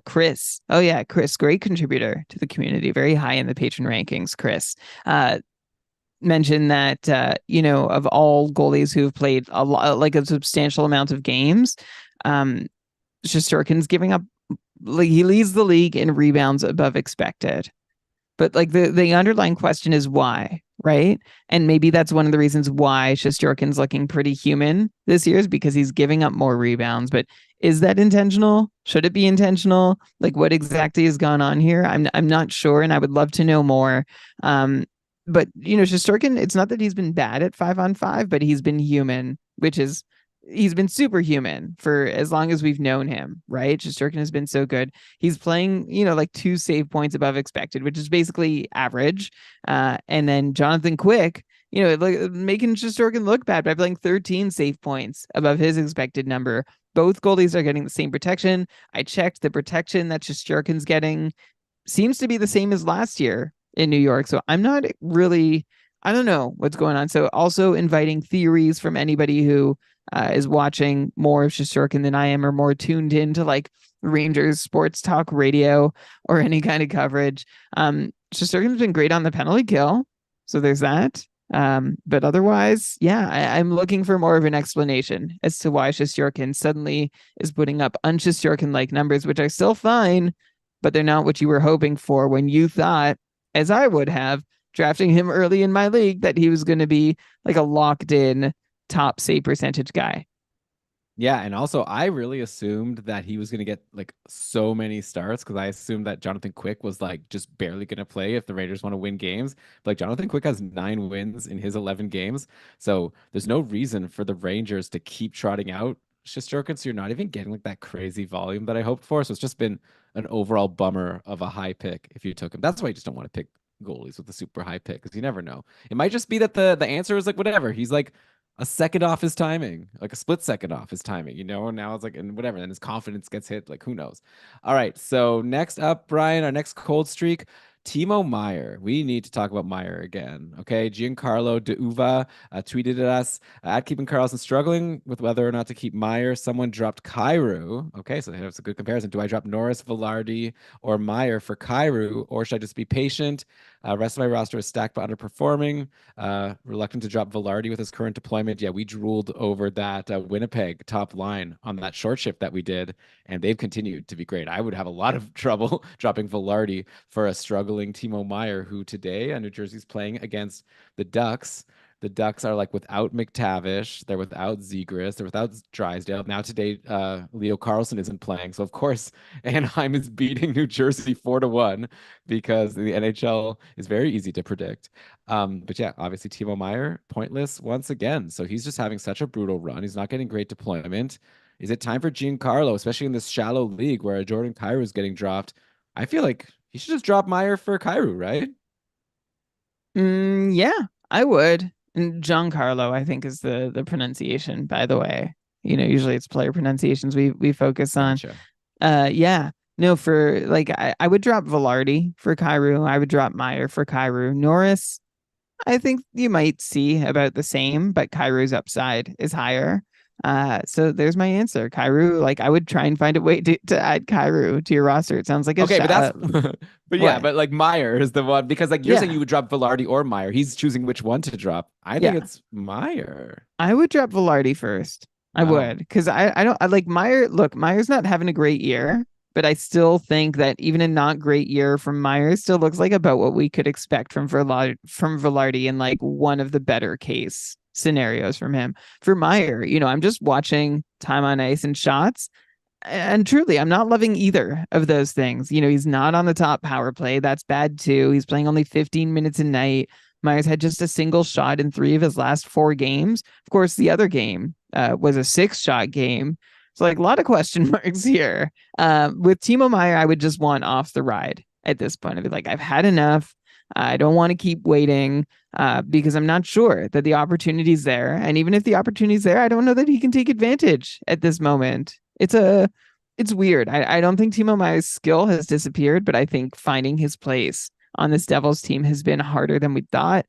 Chris. Oh yeah, Chris, great contributor to the community, very high in the patron rankings. Chris mentioned that of all goalies who have played a lot, like a substantial amount of games, um, Shesterkin's giving up like he leads the league in rebounds above expected. But like the underlying question is why, right? And maybe that's one of the reasons why Shesterkin's looking pretty human this year is because he's giving up more rebounds. But is that intentional? Should it be intentional? Like what exactly has gone on here? I'm not sure, and I would love to know more. But Shesterkin, it's not that he's been bad at 5-on-5, but he's been human, which is he's been superhuman for as long as we've known him, right? Shesterkin has been so good. He's playing, like 2 save points above expected, which is basically average. And then Jonathan Quick, like making Shesterkin look bad by playing 13 save points above his expected number. Both goalies are getting the same protection. I checked the protection that Shesterkin's getting seems to be the same as last year in New York. So I'm not really, I don't know what's going on. So also inviting theories from anybody who is watching more of Shesterkin than I am or more tuned into like Rangers sports talk radio or any kind of coverage. Shesterkin's been great on the penalty kill. So there's that. But otherwise, yeah, I'm looking for more of an explanation as to why Shesterkin suddenly is putting up un-Shesterkin like numbers, which are still fine, but they're not what you were hoping for when you thought, as I would have, drafting him early in my league, that he was going to be like a locked in top save percentage guy.
Yeah, and also I really assumed that he was going to get like so many starts because I assumed that Jonathan Quick was like just barely going to play if the Raiders want to win games. But like Jonathan Quick has 9 wins in his 11 games, so there's no reason for the Rangers to keep trotting out Shesterkin. So you're not even getting like that crazy volume that I hoped for. So it's just been an overall bummer of a high pick if you took him. That's why you just don't want to pick goalies with a super high pick because you never know. It might just be that the answer is like whatever. He's like a second off his timing, like a split second off his timing, and now it's like, and whatever, then his confidence gets hit, like who knows. All right, so next up, Brian, our next cold streak, Timo Meyer. We need to talk about Meyer again. Okay. Giancarlo de Uva tweeted at us at keeping Karlsson struggling with whether or not to keep Meyer. Someone dropped Kairu. Okay. So that's a good comparison. Do I drop Norris, Velarde, or Meyer for Kairu, or should I just be patient? Rest of my roster is stacked but underperforming. Reluctant to drop Velarde with his current deployment. Yeah, we drooled over that Winnipeg top line on that short shift that we did, and they've continued to be great. I would have a lot of trouble dropping Velarde for a struggling Timo Meyer, who today New Jersey's playing against the Ducks. The Ducks are like without McTavish, they're without Zegras, they're without Drysdale. Now today, Leo Carlsson isn't playing, so of course Anaheim is beating New Jersey 4-1 because the NHL is very easy to predict. But yeah, obviously Timo Meyer pointless once again. So he's just having such a brutal run. He's not getting great deployment. Is it time for Giancarlo, especially in this shallow league where Jordan Kyrou is getting dropped? I feel like he should just drop Meyer for Kyrou, right?
Yeah, I would. And Giancarlo, I think, is the pronunciation, by the way. Usually it's player pronunciations we focus on.
Gotcha.
Yeah. No, for like I would drop Velarde for Kyrou. I would drop Meyer for Kyrou. Norris, I think you might see about the same, but Kairou's upside is higher. So there's my answer. Kyrou, like I would try and find a way to add Kyrou to your roster. It sounds like a
Okay, but that's but yeah,
what?
but like Meyer is the one because like you're saying
Yeah,
you would drop Velarde or Meyer. He's choosing which one to drop. I think
yeah.
it's Meyer.
I would drop Velarde first. I
Wow.
would, because I don't I like Meyer. Look, Meyer's not having a great year, but I still think that even a not great year from Meyer still looks like about what we could expect from Velarde in like one of the better case scenarios from him. For Meyer, I'm just watching time on ice and shots. And truly, I'm not loving either of those things. He's not on the top power play. That's bad too. He's playing only 15 minutes a night. Myers had just a single shot in 3 of his last 4 games. Of course, the other game was a 6-shot game. So, like, a lot of question marks here. With Timo Meyer, I would just want off the ride at this point. I'd be like, I've had enough. I don't want to keep waiting because I'm not sure that the opportunity's there. And even if the opportunity's there, I don't know that he can take advantage at this moment. It's weird. I don't think Timo Meyer's skill has disappeared, but I think finding his place on this Devils team has been harder than we thought,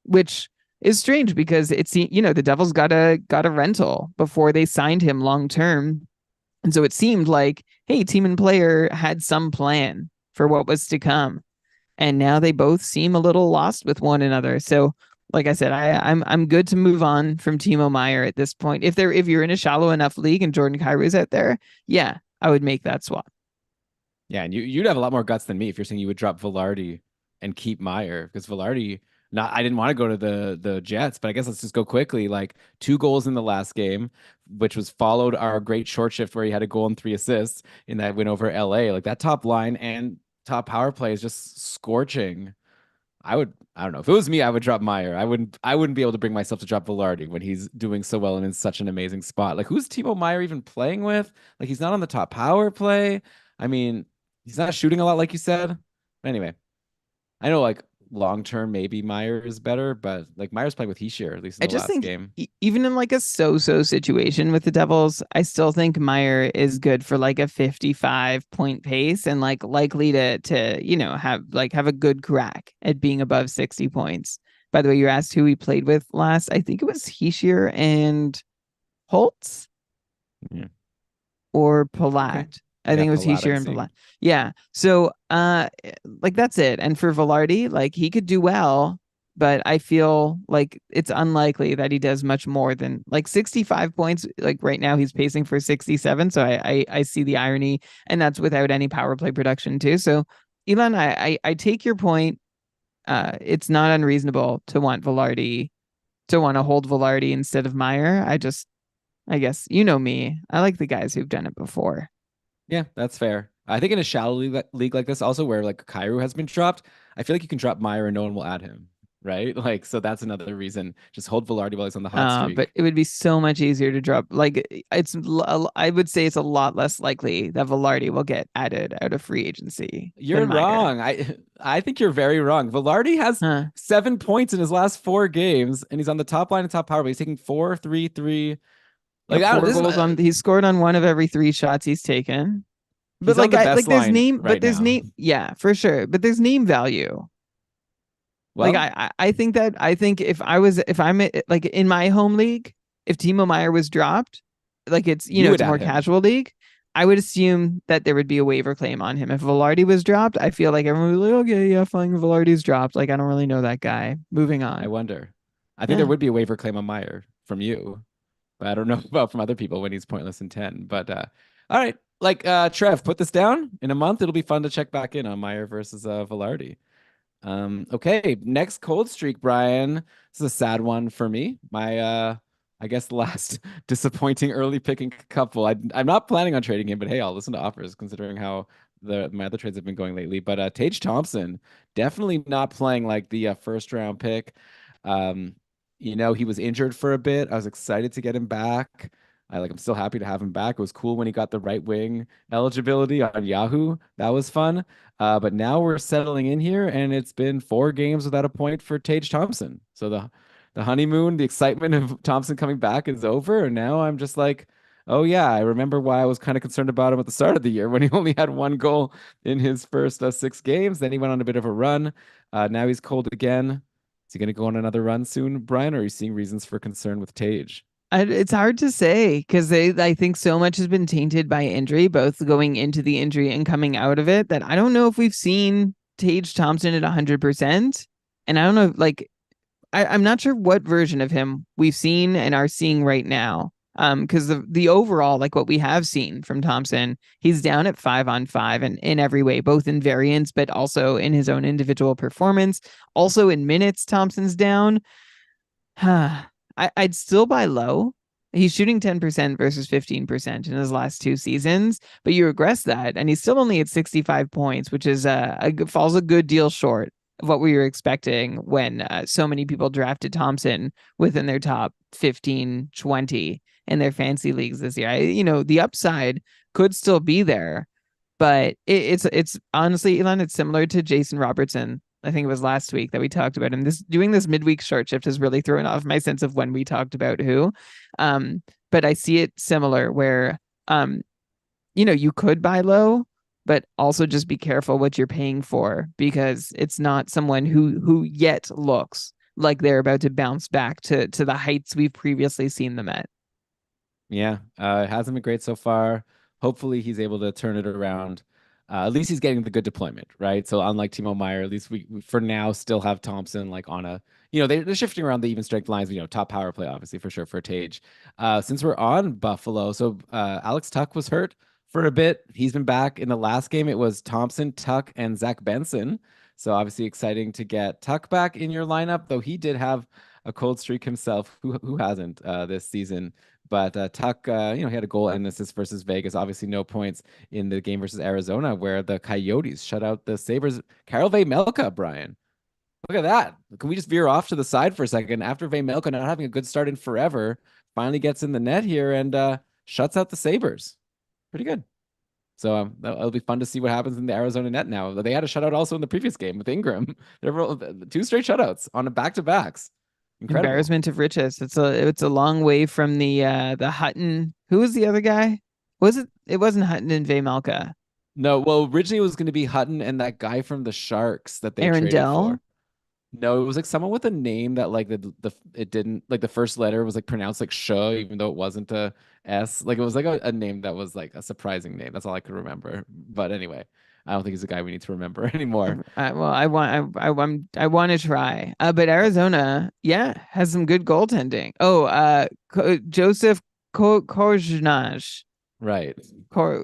which is strange because the Devils got a rental before they signed him long term. And so it seemed like, hey, team and player had some plan for what was to come. And now they both seem a little lost with one another. So like I said, I'm good to move on from Timo Meyer at this point. If you're in a shallow enough league and Jordan Kyrou's out there, yeah, I would make that swap.
Yeah, and you'd have a lot more guts than me if you're saying you would drop Velarde and keep Meyer because Velarde. Not, I didn't want to go to the Jets, but I guess let's just go quickly. Like 2 goals in the last game, which was followed our great short shift where he had a goal and 3 assists in that win over LA. Like that top line and top power play is just scorching. I don't know. If it was me, I would drop Meyer. I wouldn't be able to bring myself to drop Velarde when he's doing so well and in such an amazing spot. Like who's Timo Meyer even playing with? Like he's not on the top power play. I mean, he's not shooting a lot like you said. But anyway, I know like long term maybe Meyer is better, but like Meyer's playing with Heishier, at least in
I
the
just
last
think
game.
even in like a so-so situation with the Devils, I still think Meyer is good for like a 55-point pace and like likely to have a good crack at being above 60 points. By the way, you asked who he played with last. I think it was Heishier and Holtz
Yeah.
or
Okay.
Palat. I
Yeah,
think it was
Palat,
Heishier
I'm
and Palat.
seeing.
Yeah. So like that's it. And for Velarde, like he could do well, but I feel like it's unlikely that he does much more than like 65 points. Like right now he's pacing for 67. So I see the irony, and that's without any power play production too. So Elon, I take your point. It's not unreasonable to want Velarde to want to hold Velarde instead of Meyer. I guess you know me. I like the guys who've done it before.
Yeah, that's fair. I think in a shallow league like this, also where like Cairo has been dropped, I feel like you can drop Meyer and no one will add him, right? Like, so that's another reason. Just hold Velarde while he's on the hot
But
streak.
it would be so much easier to drop. Like I would say it's a lot less likely that Velarde will get added out of free agency
You're
than Meyer.
wrong. I think you're very wrong. Velarde has
Huh.
7 points in his last 4 games, and he's on the top line and top power. But he's taking 4-3-3.
Yeah,
Like I don't.
four
This is
goals on. He's scored on one of every 3 shots he's taken. But
he's on
like
the
I
best
like there's
line
name, but
right
there's
now.
name. Yeah, for sure. But there's name value. Like
Well,
I think if I'm like in my home league, if Timo Meyer was dropped, like
you
it's
would
a
add
more
him.
casual league, I would assume that there would be a waiver claim on him. If Velarde was dropped, I feel like everyone would be like, okay, yeah, fine, Velarde's dropped. Like I don't really know that guy. Moving
I
on.
wonder. I think there
Yeah.
would be a waiver claim on Meyer from you, but I don't know about from other people when he's pointless in 10. But all right, like Trev, put this down. In a month, it'll be fun to check back in on Meyer versus Velarde. Okay, next cold streak, Brian. This is a sad one for me. My I guess the last disappointing early picking couple. I'm not planning on trading him, but hey, I'll listen to offers considering how the my other trades have been going lately. But Tage Thompson, definitely not playing like the first round pick. Um, he was injured for a bit. I was excited to get him back. I'm still happy to have him back. It was cool when he got the right wing eligibility on Yahoo. That was fun. But now we're settling in here, and it's been 4 games without a point for Tage Thompson. So the honeymoon, the excitement of Thompson coming back is over, and now I'm just like, oh yeah, I remember why I was kind of concerned about him at the start of the year when he only had 1 goal in his first 6 games. Then he went on a bit of a run. Now he's cold again. Is he going to go on another run soon, Brian? Or are you seeing reasons for concern with Tage?
It's hard to say because I think so much has been tainted by injury, both going into the injury and coming out of it, that I don't know if we've seen Tage Thompson at 100%. And I don't know, like, I'm not sure what version of him we've seen and are seeing right now. Because the overall, like what we have seen from Thompson, he's down at 5-on-5 and in every way, both in variance, but also in his own individual performance. Also in minutes, Thompson's down. I'd still buy low. He's shooting 10% versus 15% in his last 2 seasons, but you regress that, and he's still only at 65 points, which is falls a good deal short of what we were expecting when so many people drafted Thompson within their top 15, 20 in their fantasy leagues this year. The upside could still be there, but it's honestly, Elon, it's similar to Jason Robertson. I think it was last week that we talked about him. This doing this midweek short shift has really thrown off my sense of when we talked about who. Um, but I see it similar where you could buy low, but also just be careful what you're paying for because it's not someone who yet looks like they're about to bounce back to the heights we've previously seen them at.
Yeah, it hasn't been great so far. Hopefully, he's able to turn it around. At least he's getting the good deployment, right? So unlike Timo Meyer, at least we for now still have Thompson like on a, they're shifting around the even strength lines. Top power play, obviously for sure for Tage. Since we're on Buffalo, so Alex Tuck was hurt for a bit. He's been back in the last game. It was Thompson, Tuck, and Zach Benson. So obviously exciting to get Tuck back in your lineup, though he did have a cold streak himself. Who hasn't this season? But Tuck, he had a goal and assist versus Vegas. Obviously, no points in the game versus Arizona, where the Coyotes shut out the Sabres. Karel Vejmelka, Brian. Look at that. Can we just veer off to the side for a second? After Vejmelka not having a good start in forever, finally gets in the net here and shuts out the Sabres. Pretty good. So it'll be fun to see what happens in the Arizona net now. They had a shutout also in the previous game with Ingram. There were 2 straight shutouts on a back-to-backs. Incredible.
Embarrassment of riches. It's a long way from the Hutton. Who was the other guy? Was it? It wasn't Hutton and Vejmelka.
No, well, originally it was going to be Hutton and that guy from the Sharks that they
Aaron
traded
Dell.
for. No, it was like someone with a name that like it didn't like the first letter was like pronounced like sh, even though it wasn't a S. Like it was like a name that was like a surprising name. That's all I could remember. But anyway, I don't think he's a guy we need to remember anymore.
Well, I want to try. But Arizona, yeah, has some good goaltending. Oh, Joseph Korjnaj,
Right.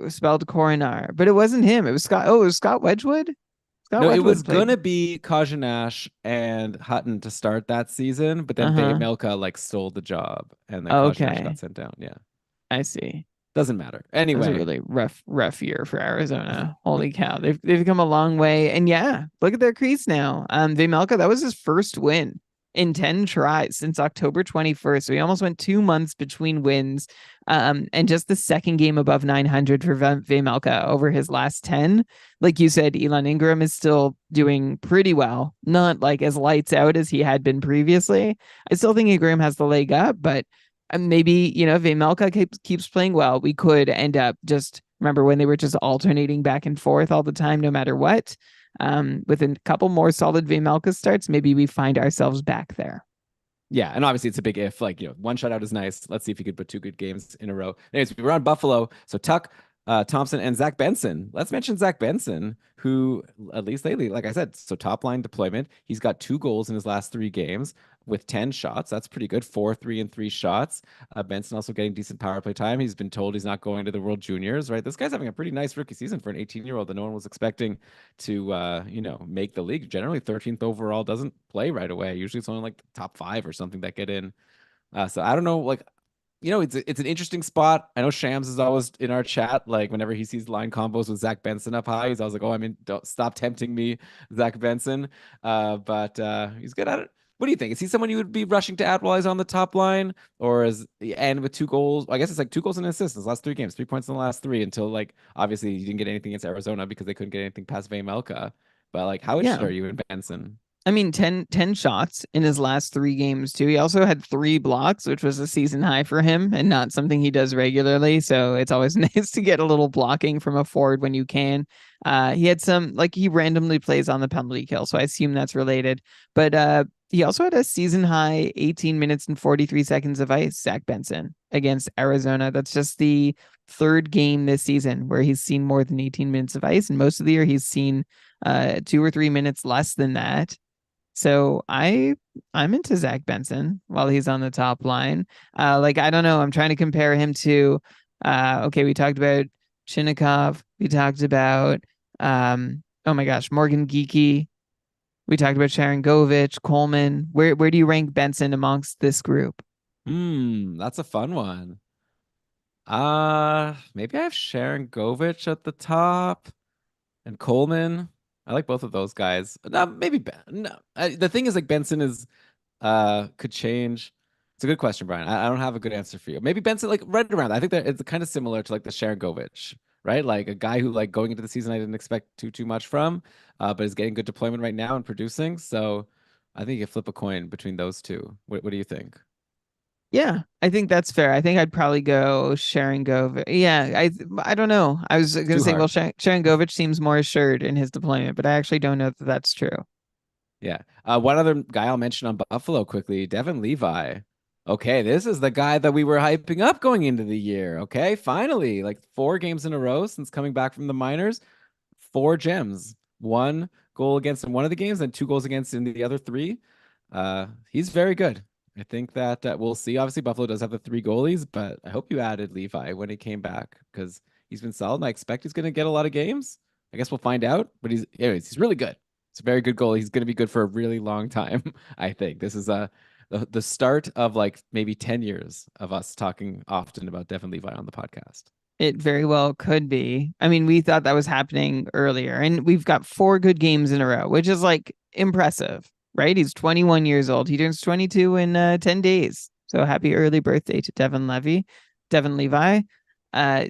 spelled Coronar, but it wasn't him. It was Scott. Oh, it was Scott Wedgwood. Scott
No, it was
Wedgwood played.
gonna be Kajanash and Hutton to start that season, but then
Uh-huh.
Melka like stole the job and then Kajanash got
Okay,
sent down. Yeah.
I see.
Doesn't matter.
It was a
Anyway,
really rough year for Arizona. Holy cow, they've come a long way, and yeah, look at their crease now. Vejmelka, that was his first win in 10 tries since October 21st. So he almost went 2 months between wins, and just the second game above 900 for Vejmelka over his last 10. Like you said, Elon Ingram is still doing pretty well, not like as lights out as he had been previously. I still think Ingram has the leg up, but maybe if Vejmelka keeps playing well, we could end up just remember when they were just alternating back and forth all the time, no matter what. With a couple more solid Vejmelka starts, maybe we find ourselves back there.
yeah, and obviously it's a big if. Like, one shutout is nice. Let's see if he could put 2 good games in a row. Anyways, we were on Buffalo. So Tuck, Thompson, and Zach Benson. Let's mention Zach Benson, who, at least lately, like I said, so top line deployment. He's got 2 goals in his last 3 games with 10 shots. That's pretty good. 4, 3, and 3 shots. Benson also getting decent power play time. He's been told he's not going to the World Juniors, right? This guy's having a pretty nice rookie season for an 18-year-old that no one was expecting to, make the league. Generally, 13th overall doesn't play right away. Usually it's only like the top 5 or something that get in. So I don't know, like, it's an interesting spot. I know Shams is always in our chat. Like whenever he sees line combos with Zach Benson up high, he's always like, "Oh, don't stop tempting me, Zach Benson." But he's good at it. What do you think? Is he someone you would be rushing to add while he's on the top line, or is and with 2 goals? I guess it's like 2 goals and an assist in his last 3 games, 3 points in the last three. Until like obviously you didn't get anything against Arizona because they couldn't get anything past Melka. But like, how interested
Yeah.
are you in Benson?
I mean, 10 shots in his last 3 games, too. He also had 3 blocks, which was a season high for him and not something he does regularly. So it's always nice to get a little blocking from a forward when you can. He had some, like, he randomly plays on the penalty kill. So I assume that's related. But he also had a season high 18 minutes and 43 seconds of ice, Zach Benson, against Arizona. That's just the third game this season where he's seen more than 18 minutes of ice. And most of the year, he's seen 2 or 3 minutes less than that. So I'm into Zach Benson while he's on the top line. Like I don't know, I'm trying to compare him to okay, we talked about Chinnikov, we talked about oh my gosh, Morgan Geeky, we talked about Sharon Govich, Coleman. Where do you rank Benson amongst this group?
That's a fun one. Maybe I have Sharon Govich at the top and Coleman. I like both of those guys. No, maybe Ben. No, the thing is, like Benson is could change. It's a good question, Brian. I don't have a good answer for you. Maybe Benson, like right around. I think that it's kind of similar to like the Sharon Govich, right? Like a guy who like going into the season I didn't expect too much from, but is getting good deployment right now and producing. So I think you flip a coin between those two. What do you think?
Yeah, I think that's fair. I think I'd probably go Sharon Govich. Yeah, I don't know. I was
It's
gonna
too
say, well,
hard.
Sharon Govich seems more assured in his deployment, but I actually don't know that that's true.
Yeah. One other guy I'll mention on Buffalo quickly, Devin Levi. Okay, this is the guy that we were hyping up going into the year. Okay, finally, like 4 games in a row since coming back from the minors, 4 gems, 1 goal against in one of the games, and 2 goals against in the other three. He's very good. I think that we'll see. Obviously, Buffalo does have the 3 goalies, but I hope you added Levi when he came back because he's been solid. And I expect he's going to get a lot of games. I guess we'll find out. But he's really good. He's a very good goalie. He's going to be good for a really long time. I think this is the start of like maybe 10 years of us talking often about Devin Levi on the podcast.
It very well could be. I mean, we thought that was happening earlier, and we've got 4 good games in a row, which is like impressive, right? He's 21 years old. He turns 22 in 10 days. So happy early birthday to Devin Levi. Uh,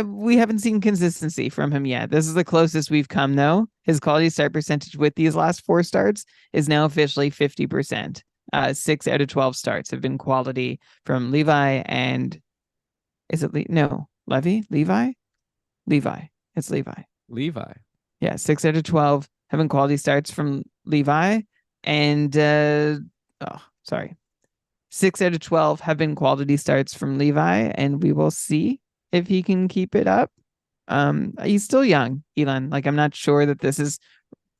we haven't seen consistency from him yet. This is the closest we've come, though. His quality start percentage with these last 4 starts is now officially 50%. 6 out of 12 starts have been quality from Levi and is it no Levy? Levi. It's Levi.
Levi.
Yeah, 6 out of 12 having quality starts from Levi, and oh, sorry, 6 out of 12 have been quality starts from Levi, and we will see if he can keep it up. He's still young, Elon. Like I'm not sure that this is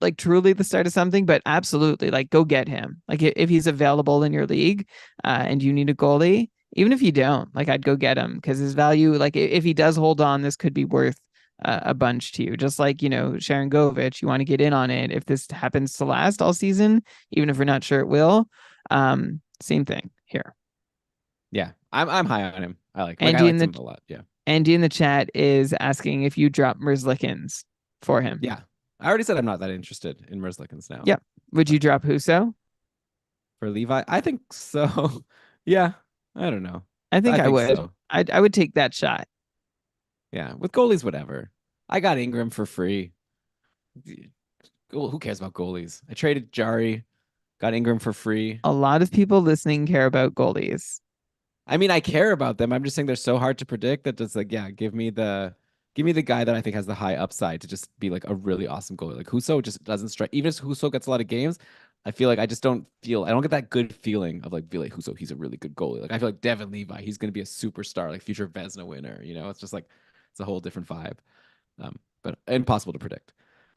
like truly the start of something, but absolutely, like go get him. Like if he's available in your league, and you need a goalie, even if you don't, like I'd go get him because his value, like if he does hold on, this could be worth a bunch to you. Just like Sharon Govich, you want to get in on it if this happens to last all season, even if we're not sure it will. Same thing here.
Yeah, I'm high on him. I
Andy in
liked
the
him a lot. Yeah.
Andy in the chat is asking if you drop Merzlikins for him.
Yeah. I already said I'm not that interested in Merzlikins now.
Yep. Would you drop Huso?
For Levi, I think so. Yeah. I don't know.
I think
I
I
think
would.
so.
I would take that shot.
Yeah. With goalies, whatever. I got Ingram for free. Who cares about goalies? I traded Jari, got Ingram for free.
A lot of people listening care about goalies.
I mean, I care about them. I'm just saying they're so hard to predict that it's like, yeah, give me the guy that I think has the high upside to just be like a really awesome goalie. Like Huso just doesn't strike. Even if Huso gets a lot of games, I feel like I don't get that good feeling of like Ville Huso. He's a really good goalie. Like I feel like Devin Levi, he's gonna be a superstar, like future Vezina winner. It's just like it's a whole different vibe. But impossible to predict.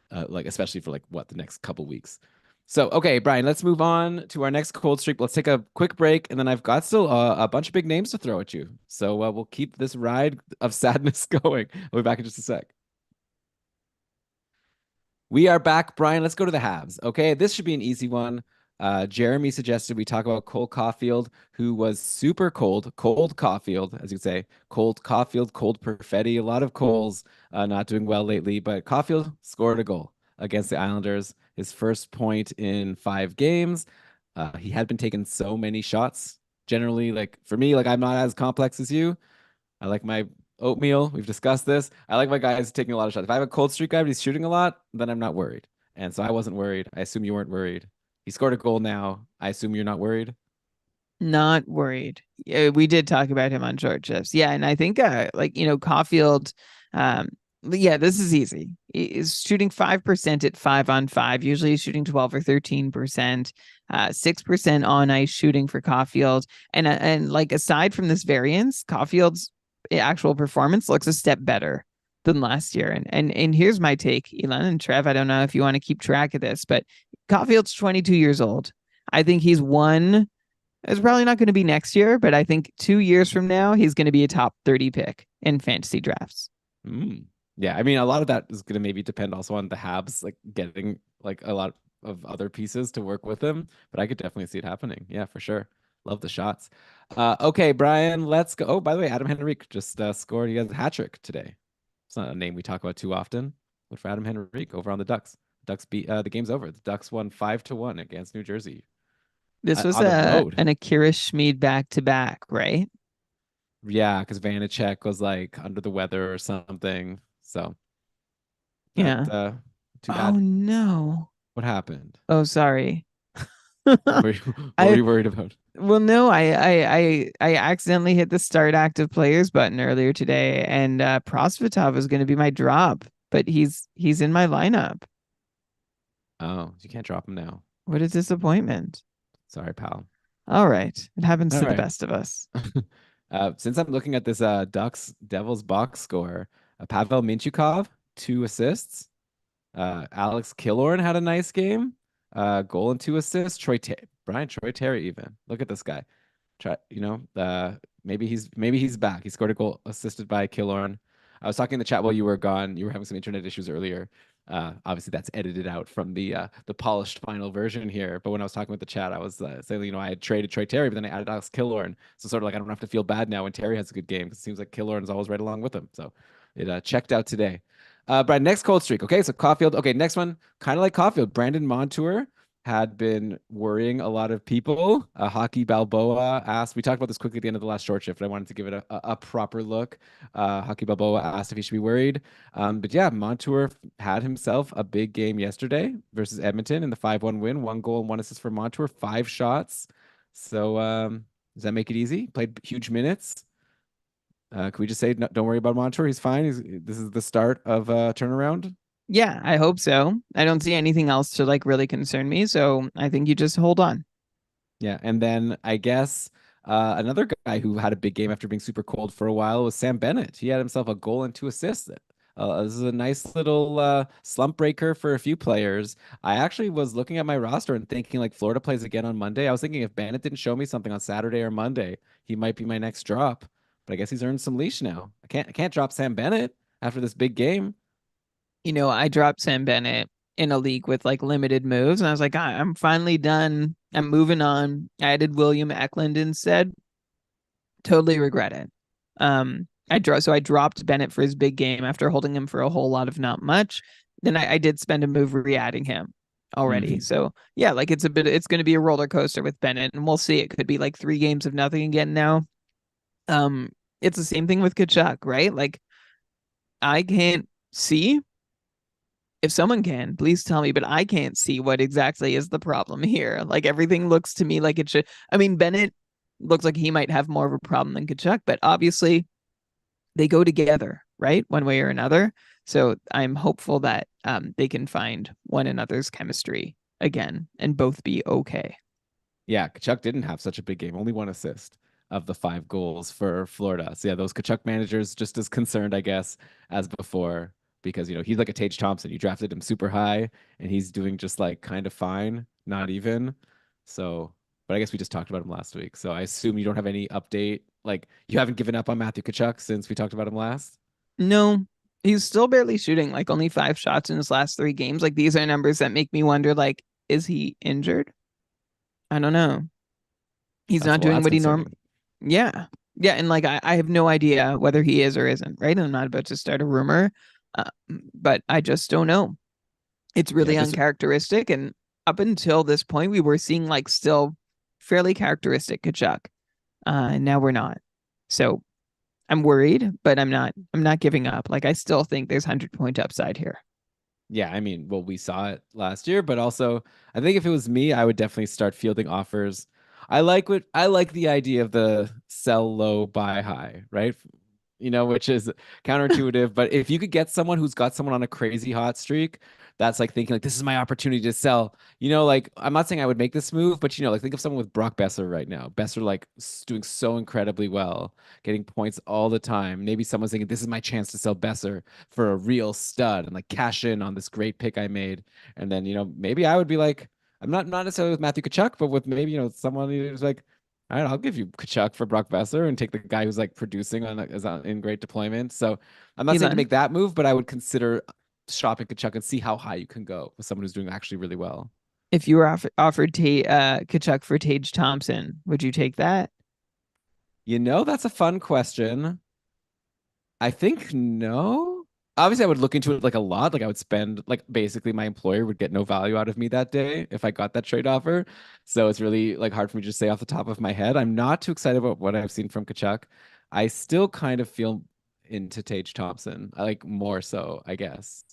Like especially for like what the next couple weeks. So, okay, Brian, let's move on to our next cold streak. Let's take a quick break, and then I've got still a bunch of big names to throw at you. So we'll keep this ride of sadness going. I'll be back in just a sec. We are back, Brian. Let's go to the halves. Okay, this should be an easy one. Jeremy suggested we talk about Cole Caulfield, who was super cold Caulfield, as you'd say, cold Caulfield, cold Perfetti, a lot of Coles not doing well lately, but Caulfield scored a goal against the Islanders his first point in 5 games. He had been taking so many shots. Generally, like for me, like I'm not as complex as you. I like my oatmeal. We've discussed this. I like my guys taking a lot of shots. If I have a cold streak guy, but he's shooting a lot, then I'm not worried. And so I wasn't worried. I assume you weren't worried. He scored a goal now. I assume you're not worried.
Not worried. Yeah, we did talk about him on short shifts. Yeah, and I think like Caulfield, um, yeah, this is easy. He's shooting 5% at 5-on-5. Usually he's shooting 12 or 13%, 6% on ice shooting for Caulfield. And like aside from this variance, Caulfield's actual performance looks a step better than last year. And here's my take, Elon and Trev. I don't know if you want to keep track of this, but Caulfield's 22 years old. I think he's one. It's probably not going to be next year, but I think 2 years from now, he's going to be a top 30 pick in fantasy drafts.
Mm. Yeah, I mean, a lot of that is going to maybe depend also on the Habs like getting like a lot of other pieces to work with him, but I could definitely see it happening. Yeah, for sure. Love the shots. Okay, Brian, let's go. Oh, by the way, Adam Henrique just scored. He has a hat trick today. It's not a name we talk about too often, but for Adam Henrique over on the Ducks. Ducks beat the game's over. The Ducks won 5-1 against New Jersey
This was
on the
a
road.
an Akira Schmid back to back, right?
Yeah, because Vanacek was like under the weather or something. So that
Yeah.
too
Oh
bad.
no.
What happened?
Oh, sorry.
What were
I
you worried about?
well, no, I accidentally hit the start active players button earlier today, and Prosvetov was going to be my drop, but he's in my lineup.
Oh, you can't drop him now.
What a disappointment.
Sorry, pal.
All right, it happens
All
to the
right.
best of us.
Since I'm looking at this Ducks Devils box score, Pavel Mintyukov, 2 assists. Alex Killorn had a nice game. Goal and 2 assists. Brian Troy Terry even. Look at this guy. Try, maybe he's back. He scored a goal assisted by Killorn. I was talking in the chat while you were gone. You were having some internet issues earlier. Obviously that's edited out from the polished final version here. But when I was talking with the chat, I was saying, I had traded Troy Terry, but then I added Alex Killorn. So sort of like I don't have to feel bad now when Terry has a good game because it seems like Killorn is always right along with him. So it checked out today. But next cold streak. Okay, so Caulfield. Okay, next one, kind of like Caulfield. Brandon Montour had been worrying a lot of people. Hockey Balboa asked, we talked about this quickly at the end of the last short shift, but I wanted to give it a proper look. Hockey Balboa asked if he should be worried. But yeah, Montour had himself a big game yesterday versus Edmonton in the 5-1 win. 1 goal and 1 assist for Montour, 5 shots. So does that make it easy? Played huge minutes. Can we just say, no, don't worry about Montour? He's fine. This is the start of a turnaround.
Yeah, I hope so. I don't see anything else to like really concern me, so I think you just hold on.
Yeah, and then I guess another guy who had a big game after being super cold for a while was Sam Bennett. He had himself a goal and 2 assists. This is a nice little slump breaker for a few players. I actually was looking at my roster and thinking like Florida plays again on Monday. I was thinking if Bennett didn't show me something on Saturday or Monday, he might be my next drop. But I guess he's earned some leash now. I can't drop Sam Bennett after this big game.
I dropped Sam Bennett in a league with like limited moves, and I was like, I'm finally done. I'm moving on. I added William Eklund instead. Totally regret it. I dropped Bennett for his big game after holding him for a whole lot of not much. Then I did spend a move re-adding him already.
Mhm.
So yeah, like it's going to be a roller coaster with Bennett, and we'll see. It could be like 3 games of nothing again now. Um, it's the same thing with Kachuk, right? Like I can't see. If someone can, please tell me, but I can't see what exactly is the problem here. Like everything looks to me like it should. I mean, Bennett looks like he might have more of a problem than Kachuk, but obviously they go together, right? One way or another. So I'm hopeful that they can find one another's chemistry again and both be okay.
Yeah, Kachuk didn't have such a big game, only 1 assist of the 5 goals for Florida. So yeah, those Kachuk managers just as concerned, I guess, as before, because he's like a Tage Thompson. You drafted him super high, and he's doing just like kind of fine, not even. So, but I guess we just talked about him last week. So I assume you don't have any update. Like you haven't given up on Matthew Kachuk since we talked about him last.
No, he's still barely shooting, like only 5 shots in his last 3 games. Like these are numbers that make me wonder, like, is he injured? I don't know. He's not doing
That's
what he normally.
concerning.
Yeah. Yeah. And like, I have no idea whether he is or isn't, right? And I'm not about to start a rumor, but I just don't know. It's
Yeah,
really
because
uncharacteristic. And up until this point, we were seeing like still fairly characteristic Kachuk. And now we're not. So I'm worried, but I'm not giving up. Like I still think there's 100-point upside here.
yeah, I mean, well, we saw it last year, but also I think if it was me, I would definitely start fielding offers. I like the idea of the sell low, buy high, right? Which is counterintuitive. But if you could get someone who's got someone on a crazy hot streak, that's like thinking like this is my opportunity to sell. Like I'm not saying I would make this move, but like think of someone with Brock Besser right now. Besser like doing so incredibly well, getting points all the time. Maybe someone's thinking this is my chance to sell Besser for a real stud and like cash in on this great pick I made. And then maybe I would be like, I'm not necessarily with Matthew Kachuk, but with maybe someone who's like, all right, I'll give you Kachuk for Brock Besser and take the guy who's like producing in great deployment. So I'm not saying to
Elon,
make that move, but I would consider shopping Kachuk and see how high you can go with someone who's doing actually really well.
if you were offered Kachuk for Tage Thompson, would you take that?
That's a fun question. I think no. Obviously, I would look into it like a lot. Like I would spend like basically my employer would get no value out of me that day if I got that trade offer. So it's really like hard for me to say off the top of my head. I'm not too excited about what I've seen from Kachuk. I still kind of feel into Tage Thompson. I like more so, I guess.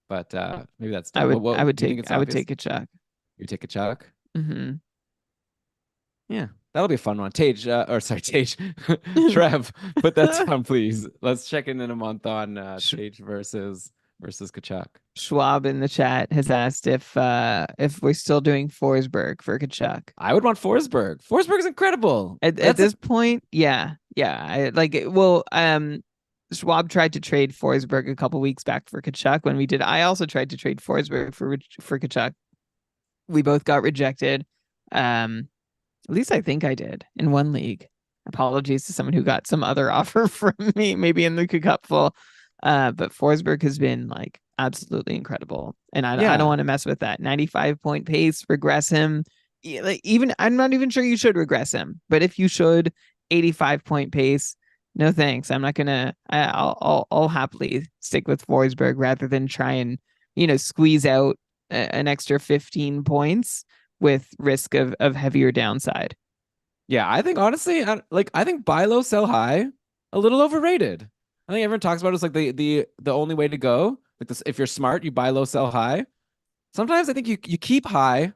But maybe that's
I
dumb.
would I
What
would
do you think
take
it's
I would
obvious?
take Kachuk.
You take Kachuk?
Hmm.
Yeah, that'll be a fun one. Tage, or sorry, Tage, Trev, put that down, please. Let's check in a month on Tage versus Kachuk.
Schwab in the chat has asked if we're still doing Forsberg for Kachuk.
I would want Forsberg. Forsberg is incredible.
At
That's a
this point, yeah, yeah. I like it. Well, Schwab tried to trade Forsberg a couple weeks back for Kachuk when we did. I also tried to trade Forsberg for Kachuk. We both got rejected. At least I think I did in one league. Apologies to someone who got some other offer from me, maybe in the cupful. But Forsberg has been like absolutely incredible, and I don't
yeah,
want to mess with that 95-point pace. Regress him, like even I'm not even sure you should regress him, but if you should, 85-point pace. No thanks. I'm not gonna. I'll happily stick with Forsberg rather than try and squeeze out an extra 15 points with risk of heavier downside.
yeah. I think honestly, I think buy low, sell high, a little overrated. I think everyone talks about it as like the only way to go. Like this, if you're smart, you buy low, sell high. Sometimes I think you keep high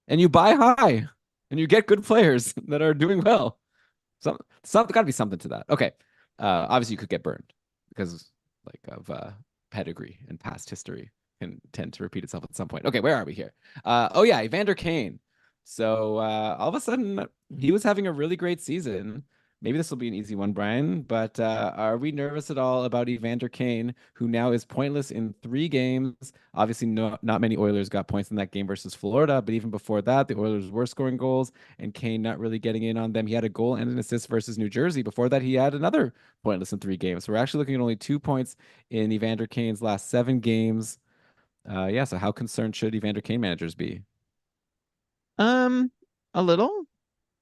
and you buy high and you get good players that are doing well. Some got to be something to that. Okay. Obviously you could get burned because like of pedigree and past history can tend to repeat itself at some point. Okay, where are we here? Oh yeah, Evander Kane. So all of a sudden he was having a really great season. Maybe this will be an easy one, Brian, but are we nervous at all about Evander Kane, who now is pointless in 3 games? Obviously, not many Oilers got points in that game versus Florida, but even before that, the Oilers were scoring goals and Kane not really getting in on them. He had a goal and an assist versus New Jersey. Before that, he had another pointless in 3 games. So we're actually looking at only 2 points in Evander Kane's last 7 games. Yeah, so how concerned should Evander Kane managers be?
Um, a little.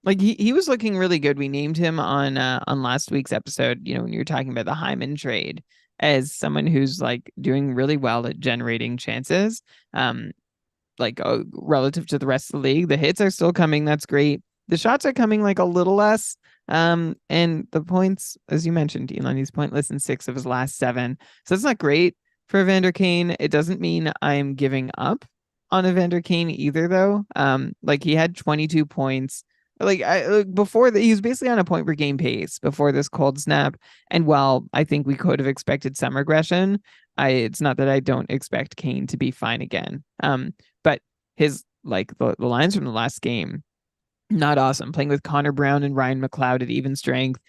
Like he was looking really good. We named him on last week's episode, when you were talking about the Hyman trade as someone who's like doing really well at generating chances. Like relative to the rest of the league, the hits are still coming. That's great. The shots are coming like a little less. And the points, as you mentioned, Elon, he's pointless in 6 of his last 7. So it's not great for Evander Kane. It doesn't mean I'm giving up on Evander Kane either, though. Like he had 22 points. Before that, he was basically on a point per game pace before this cold snap. And while I think we could have expected some regression, it's not that I don't expect Kane to be fine again. But his the lines from the last game, not awesome. Playing with Connor Brown and Ryan McLeod at even strength.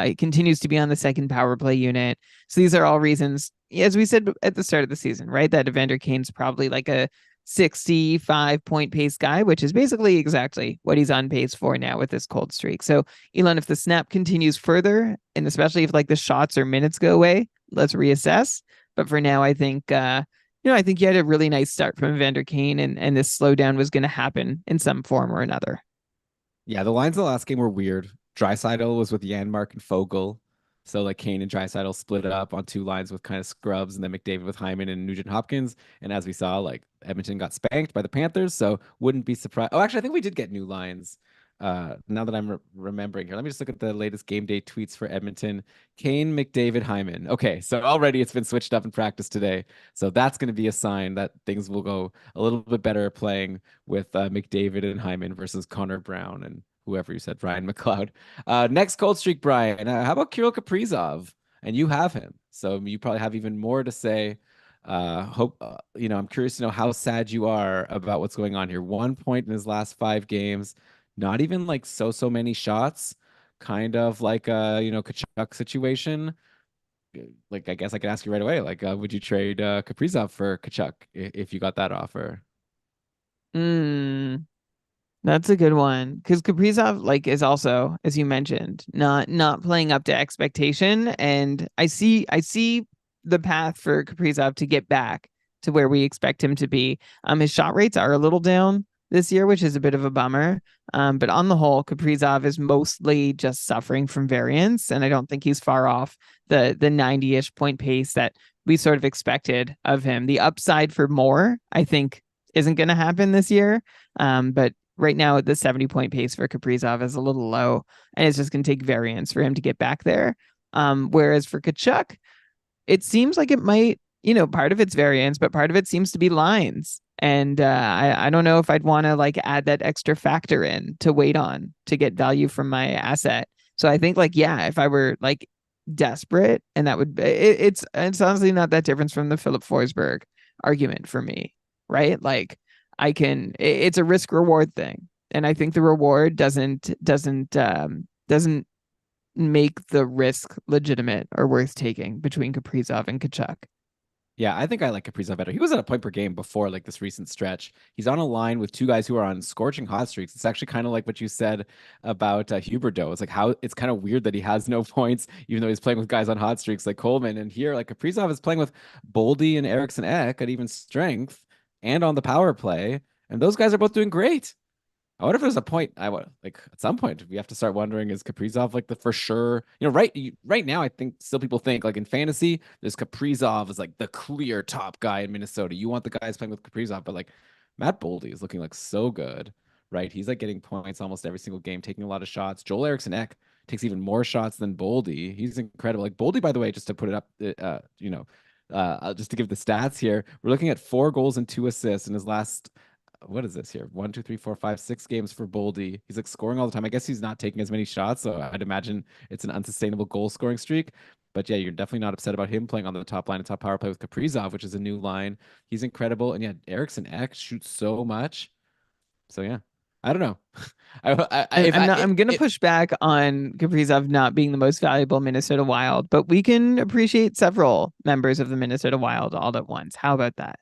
He continues to be on the second power play unit. So these are all reasons, as we said at the start of the season, right? That Evander Kane's probably like a 65-point pace guy, which is basically exactly what he's on pace for now with this cold streak. So, Elon, if the snap continues further, and especially if like the shots or minutes go away, let's reassess. But for now, I think I think you had a really nice start from Evander Kane, and this slowdown was going to happen in some form or another.
Yeah, the lines of the last game were weird. Dreisaitl was with Janmark and Fogel. So like Kane and Draisaitl split up on two lines with kind of scrubs, and then McDavid with Hyman and Nugent Hopkins. And as we saw, like Edmonton got spanked by the Panthers, so wouldn't be surprised. Oh, actually, I think we did get new lines. Now that I'm remembering here, let me just look at the latest game day tweets for Edmonton. Kane, McDavid, Hyman. Okay, so already it's been switched up in practice today, so that's going to be a sign that things will go a little bit better playing with McDavid and Hyman versus Connor Brown and whoever you said, Ryan McLeod. Next cold streak, Brian. How about Kirill Kaprizov? And you have him, so you probably have even more to say. Hope I'm curious to know how sad you are about what's going on here. 1 point in his last 5 games, not even like so many shots, kind of like a Kachuk situation. Like I guess I could ask you right away. Like, would you trade Kaprizov for Kachuk if you got that offer?
Mm. That's a good one because Kaprizov like is also, as you mentioned, not playing up to expectation, and I see the path for Kaprizov to get back to where we expect him to be. His shot rates are a little down this year, which is a bit of a bummer. But on the whole, Kaprizov is mostly just suffering from variance, and I don't think he's far off the 90-ish point pace that we sort of expected of him. The upside for more, I think, isn't going to happen this year. But right now, the 70-point pace for Kaprizov is a little low, and it's just going to take variance for him to get back there. Whereas for Kachuk, it seems like it might, part of it's variance, but part of it seems to be lines. And I don't know if I'd want to like add that extra factor in to wait on to get value from my asset. So I think like, yeah, if I were like desperate, and that would it's honestly not that different from the Philip Forsberg argument for me, right? Like it's a risk reward thing, and I think the reward doesn't make the risk legitimate or worth taking between Kaprizov and Kachuk.
Yeah, I think I like Kaprizov better. He was at a point per game before like this recent stretch. He's on a line with two guys who are on scorching hot streaks. It's actually kind of like what you said about Huberdeau. It's like how it's kind of weird that he has no points, even though he's playing with guys on hot streaks like Coleman. And here, like Kaprizov is playing with Boldy and Eriksson Ek at even strength and on the power play. And those guys are both doing great. I wonder if there's a point I would like at some point we have to start wondering, is Kaprizov like the for sure, right now I think still people think like in fantasy there's Kaprizov is like the clear top guy in Minnesota. You want the guys playing with Kaprizov, but like Matt Boldy is looking like so good, right? He's like getting points almost every single game, taking a lot of shots. Joel Eriksson Ek takes even more shots than Boldy. He's incredible. Like Boldy, by the way, just to put it up, just to give the stats here, we're looking at 4 goals and 2 assists in his last, what is this here? 1, 2, 3, 4, 5, 6 games for Boldy. He's like scoring all the time. I guess he's not taking as many shots, so I'd imagine it's an unsustainable goal scoring streak. But yeah, you're definitely not upset about him playing on the top line and top power play with Kaprizov, which is a new line. He's incredible. And yeah, Eriksson Ek shoots so much. So yeah, I don't know. If
I'm
I
not. I'm gonna push back on Kaprizov not being the most valuable Minnesota Wild, but we can appreciate several members of the Minnesota Wild all at once. How about that?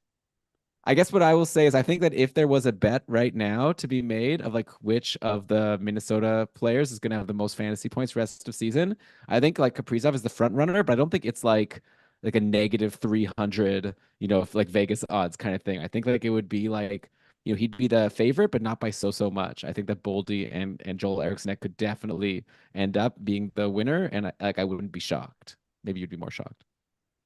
I guess what I will say is I think that if there was a bet right now to be made of like which of the Minnesota players is going to have the most fantasy points rest of season, I think like Kaprizov is the front runner, but I don't think it's like a negative 300, like Vegas odds kind of thing. I think like it would be like, he'd be the favorite, but not by so much. I think that Boldy and Joel Eriksson could definitely end up being the winner, and I wouldn't be shocked. Maybe you'd be more shocked.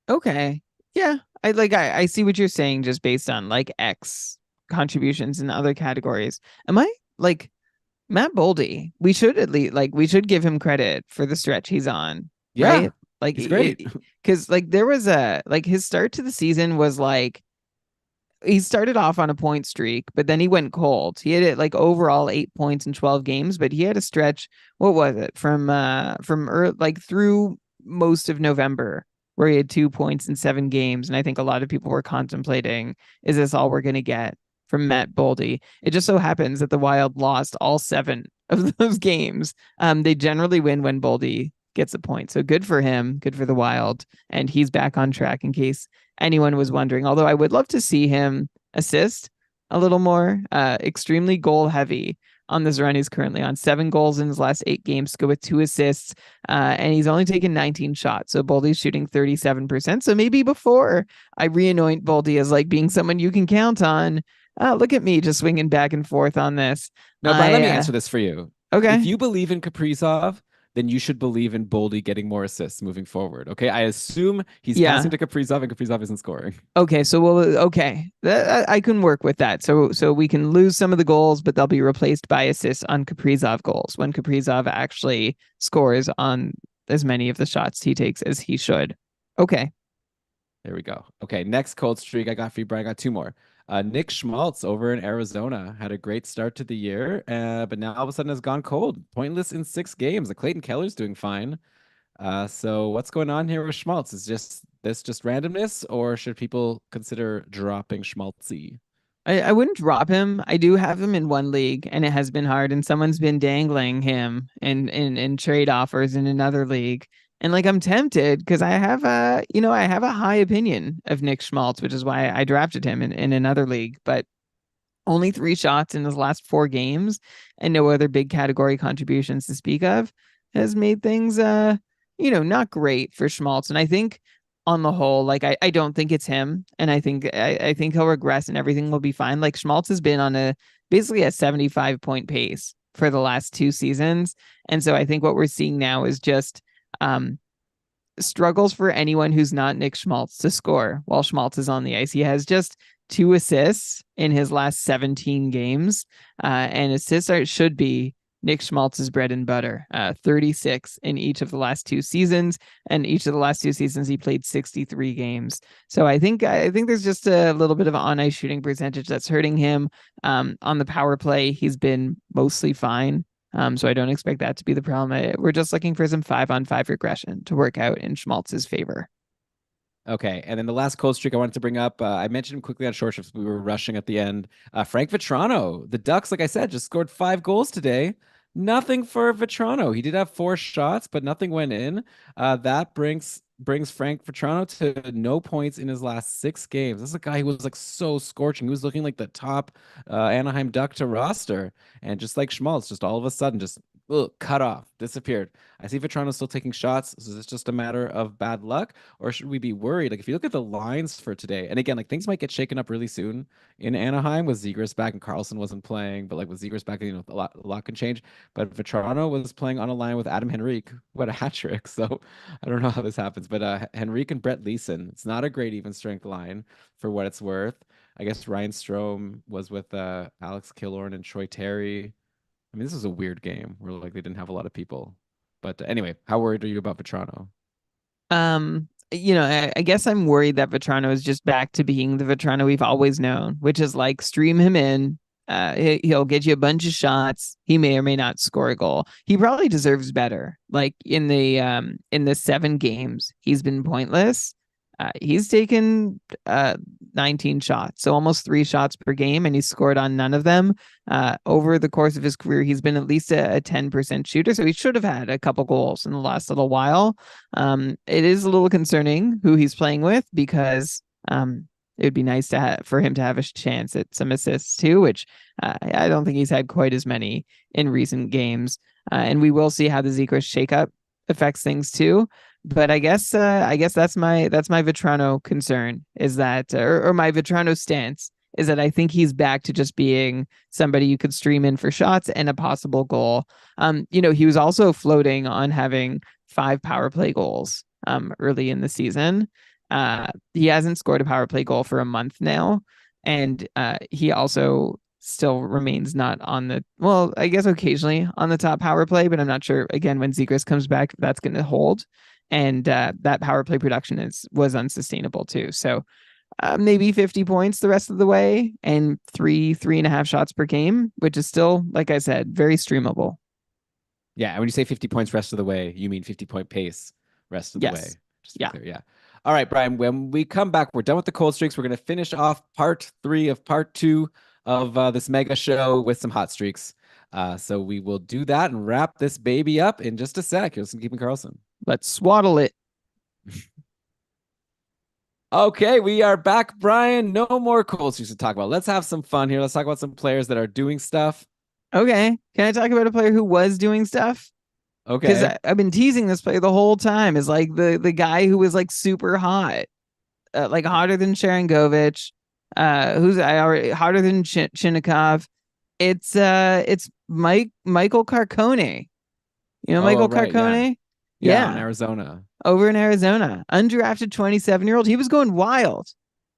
Okay. Yeah. I see what you're saying just based on like X contributions in other categories. Am I like Matt Boldy? We should give him credit for the stretch he's on,
Yeah,
right? Like
he's great.
because like there was a like his start to the season was like he started off on a point streak, but then he went cold. He had it like overall 8 points in 12 games, but he had a stretch. What was it like through most of November where he had 2 points in 7 games, and I think a lot of people were contemplating, is this all we're gonna get from Matt Boldy? It just so happens that the Wild lost all 7 of those games. They generally win when Boldy gets a point, so good for him, good for the Wild, and he's back on track in case anyone was wondering. Although I would love to see him assist a little more. Extremely goal heavy on this run. He's currently on 7 goals in his last 8 games to go with 2 assists. And he's only taken 19 shots. So Boldy's shooting 37%. So maybe before I reanoint Boldy as like being someone you can count on, look at me just swinging back and forth on this.
No, Brian, let me answer this for you. If
Okay.
you believe in Kaprizov, then you should believe in Boldy getting more assists moving forward. Okay, I assume he's passing
Yeah.
to Kaprizov and Kaprizov isn't scoring.
Okay, so okay, I can work with that. So we can lose some of the goals, but they'll be replaced by assists on Kaprizov goals when Kaprizov actually scores on as many of the shots he takes as he should. Okay.
There we go. Okay, next cold streak I got for you, Brian. I got two more. Nick Schmaltz over in Arizona had a great start to the year, but now all of a sudden has gone cold. Pointless in 6 games. Clayton Keller's doing fine. So what's going on here with Schmaltz? Is this just randomness, or should people consider dropping Schmaltzy?
I wouldn't drop him. I do have him in one league, and it has been hard. And someone's been dangling him in trade offers in another league. And like I'm tempted because I have a high opinion of Nick Schmaltz, which is why I drafted him in another league. But only 3 shots in his last 4 games and no other big category contributions to speak of has made things not great for Schmaltz. And I think on the whole, like I don't think it's him. And I think he'll regress and everything will be fine. Like Schmaltz has been on a basically a 75-point pace for the last 2 seasons. And so I think what we're seeing now is just um struggles for anyone who's not Nick Schmaltz to score while Schmaltz is on the ice. He has just 2 assists in his last 17 games, and should be Nick Schmaltz's bread and butter. 36 in each of the last 2 seasons, and each of the last 2 seasons he played 63 games. So I think there's just a little bit of on ice shooting percentage that's hurting him. On the power play, he's been mostly fine. So I don't expect that to be the problem. We're just looking for some 5-on-5 regression to work out in Schmaltz's favor.
Okay, and then the last cold streak I wanted to bring up, I mentioned him quickly on short shifts. We were rushing at the end. Frank Vetrano, the Ducks, like I said, just scored 5 goals today. Nothing for Vetrano. He did have 4 shots, but nothing went in. That brings Frank Vetrano to no points in his last 6 games. This is a guy who was like so scorching. He was looking like the top Anaheim Duck to roster, and just like Schmaltz, just all of a sudden, just cut off, disappeared. I see Vetrano still taking shots. So is this just a matter of bad luck, or should we be worried? Like if you look at the lines for today, and again, like things might get shaken up really soon in Anaheim with Zegras back and Karlsson wasn't playing, but like with Zegras back, a lot can change. But Vetrano was playing on a line with Adam Henrique. What a hat trick! So I don't know how this happens, but Henrique and Brett Leeson. It's not a great even strength line for what it's worth. I guess Ryan Strome was with Alex Killorn and Troy Terry. I mean, this is a weird game where like they didn't have a lot of people. But anyway, how worried are you about Vetrano?
I guess I'm worried that Vetrano is just back to being the Vetrano we've always known, which is like stream him in. He'll get you a bunch of shots. He may or may not score a goal. He probably deserves better. Like in the 7 games he's been pointless. He's taken 19 shots, so almost 3 shots per game, and he's scored on none of them. Over the course of his career, he's been at least a 10% shooter, so he should have had a couple goals in the last little while. It is a little concerning who he's playing with because it would be nice for him to have a chance at some assists too, which I don't think he's had quite as many in recent games. And we will see how the Zegras shakeup affects things too. But I guess that's my Vetrano concern is that or my Vetrano stance is that I think he's back to just being somebody you could stream in for shots and a possible goal. He was also floating on having 5 power play goals early in the season. He hasn't scored a power play goal for a month now, and he also still remains not on I guess occasionally on the top power play, but I'm not sure again when Zegras comes back if that's going to hold. And that power play production was unsustainable too. So maybe 50 points the rest of the way and 3.5 shots per game, which is still, like I said, very streamable.
Yeah, and when you say 50 points rest of the way, you mean 50-point pace rest of the way.
Yes.
Just to be
Yeah.
clear, yeah. All right, Brian, when we come back, we're done with the cold streaks. We're going to finish off part 3 of part 2 of this mega show with some hot streaks. So we will do that and wrap this baby up in just a sec. You're listening to Keeping Karlsson.
Let's swaddle it.
Okay, we are back, Brian. No more cold streaks to talk about. Let's have some fun here. Let's talk about some players that are doing stuff.
Okay. Can I talk about a player who was doing stuff? Because
Okay.
I've been teasing this player the whole time. Is like the guy who was like super hot, like hotter than Sharangovich, who's I already hotter than Chinnikov. It's Michael Carcone. You know
Oh,
Michael
right. Yeah.
Carcone?
Yeah. On
Yeah,
Arizona.
over in Arizona. Undrafted 27-year-old. He was going wild.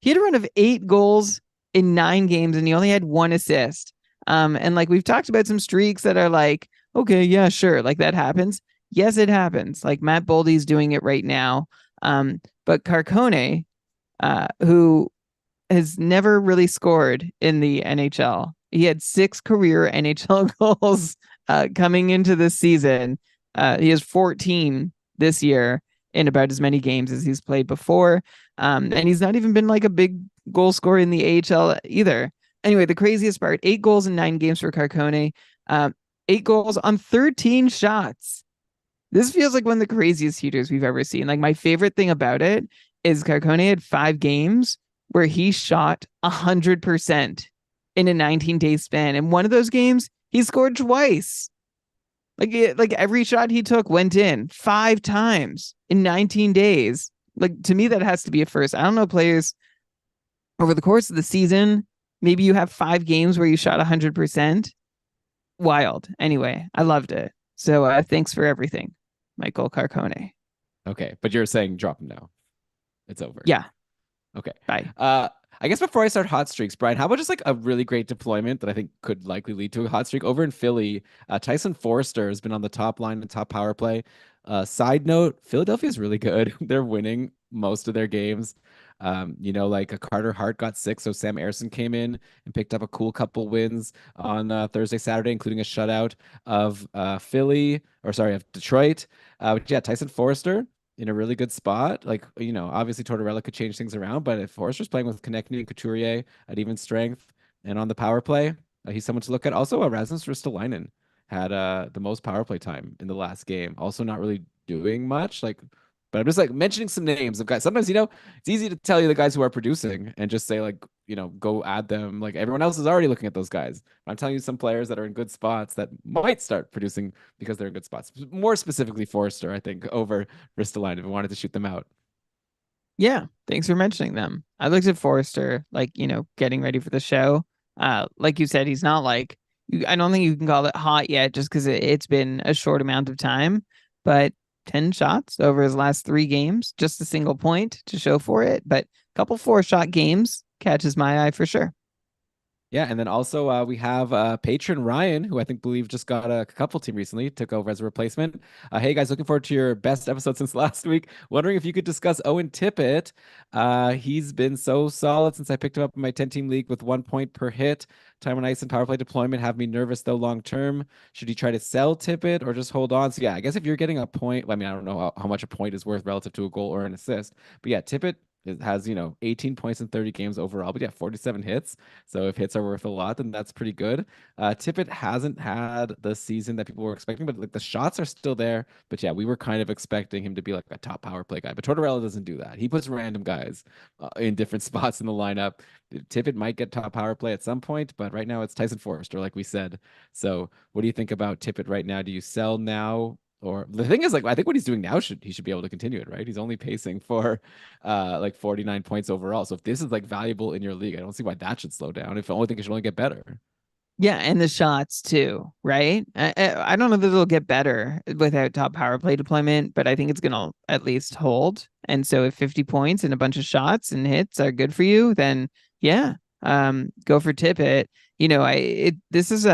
He had a run of 8 goals in 9 games and he only had 1 assist. And like we've talked about some streaks that are like, okay, yeah, sure, like that happens. Yes, it happens. Like Matt Boldy's doing it right now. But Carcone, who has never really scored in the NHL. He had 6 career NHL goals coming into this season. He has 14 this year in about as many games as he's played before. And he's not even been like a big goal scorer in the AHL either. Anyway, the craziest part, 8 goals in 9 games for Carcone, 8 goals on 13 shots. This feels like one of the craziest heaters we've ever seen. Like my favorite thing about it is Carcone had 5 games where he shot 100% in a 19-day span. And one of those games, he scored twice. Like every shot he took went in 5 times in 19 days. Like to me, that has to be a first. I don't know players over the course of the season. Maybe you have 5 games where you shot 100%. Wild. Anyway, I loved it. So thanks for everything, Michael Carcone.
Okay. But you're saying drop him now. It's over.
Yeah.
Okay.
Bye.
I guess before I start hot streaks, Brian, how about just like a really great deployment that I think could likely lead to a hot streak over in Philly? Tyson Forster has been on the top line and top power play. Side note, Philadelphia is really good. They're winning most of their games. Like a Carter Hart got sick, so Sam Ersson came in and picked up a cool couple wins on Thursday, Saturday, including a shutout of of Detroit. But yeah, Tyson Forster in a really good spot. Like, obviously Tortorella could change things around, but if Forster's playing with Konechny and Couturier at even strength and on the power play, he's someone to look at. Also, Rasmus Ristolainen had the most power play time in the last game. Also, not really doing much. But I'm just like mentioning some names of guys. Sometimes, it's easy to tell you the guys who are producing and just say like, go add them. Like everyone else is already looking at those guys. I'm telling you some players that are in good spots that might start producing because they're in good spots. More specifically, Forrester, I think, over Ristolainen if we wanted to shoot them out.
Yeah, thanks for mentioning them. I looked at Forrester, like, getting ready for the show. Like you said, he's not like, I don't think you can call it hot yet just because it's been a short amount of time, but 10 shots over his last 3 games, just a single point to show for it. But a couple 4-shot games catches my eye for sure.
Yeah, and then also we have patron Ryan, who I think believe just got a couple team recently, took over as a replacement. Hey guys, looking forward to your best episode since last week. Wondering if you could discuss Owen Tippett. He's been so solid since I picked him up in my 10-team league with 1 point per hit. Time on ice and power play deployment have me nervous though long term. Should he try to sell Tippett or just hold on? So yeah, I guess if you're getting a point, I mean, I don't know how much a point is worth relative to a goal or an assist, but yeah, Tippett has 18 points in 30 games overall, but yeah, 47 hits. So if hits are worth a lot, then that's pretty good. Tippett hasn't had the season that people were expecting, but like the shots are still there. But yeah, we were kind of expecting him to be like a top power play guy. But Tortorella doesn't do that. He puts random guys in different spots in the lineup. Tippett might get top power play at some point, but right now it's Tyson Forrester, like we said. So what do you think about Tippett right now? Do you sell now? Or the thing is, like, I think what he's doing now he should be able to continue it, right? He's only pacing for like 49 points overall. So if this is like valuable in your league, I don't see why that should slow down. If I only think it should only get better.
Yeah, and the shots too, right? I don't know that it'll get better without top power play deployment, but I think it's gonna at least hold. And so if 50 points and a bunch of shots and hits are good for you, then yeah, go for Tippett. This is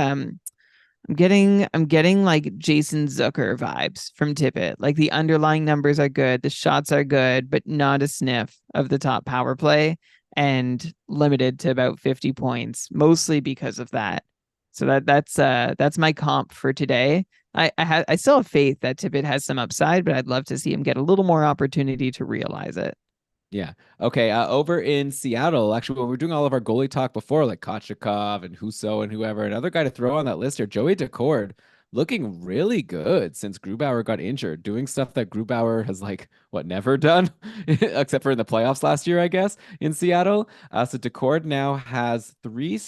I'm getting like Jason Zucker vibes from Tippett. Like the underlying numbers are good, the shots are good, but not a sniff of the top power play and limited to about 50 points, mostly because of that. So that's my comp for today. I still have faith that Tippett has some upside, but I'd love to see him get a little more opportunity to realize it.
Yeah. Okay. Over in Seattle, actually, when we were doing all of our goalie talk before, like Kochikov and Huso and whoever, another guy to throw on that list here, Joey Decord, looking really good since Grubauer got injured, doing stuff that Grubauer has like never done, except for in the playoffs last year, I guess, in Seattle. So Decord now has 5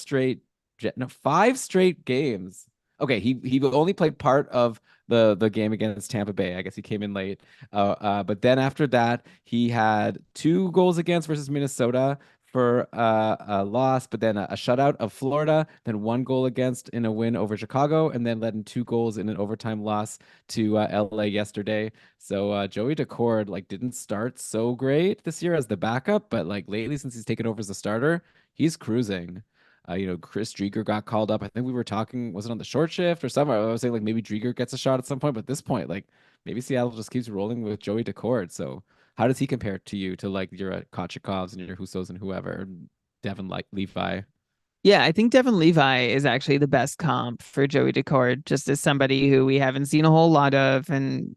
straight games. Okay, he only played part of the game against Tampa Bay. I guess he came in late. But then after that, he had 2 goals against versus Minnesota for a loss, but then a shutout of Florida, then 1 goal against in a win over Chicago, and then letting 2 goals in an overtime loss to LA yesterday. So Joey Decord like didn't start so great this year as the backup, but like lately since he's taken over as the starter, he's cruising. Chris Drieger got called up. I think we were talking, was it on the short shift or somewhere? I was saying like maybe Drieger gets a shot at some point, but at this point, like maybe Seattle just keeps rolling with Joey Decord. So how does he compare to you to like your Kochekovs and your Husos and whoever, Devin like Levi?
Yeah, I think Devin Levi is actually the best comp for Joey Decord, just as somebody who we haven't seen a whole lot of and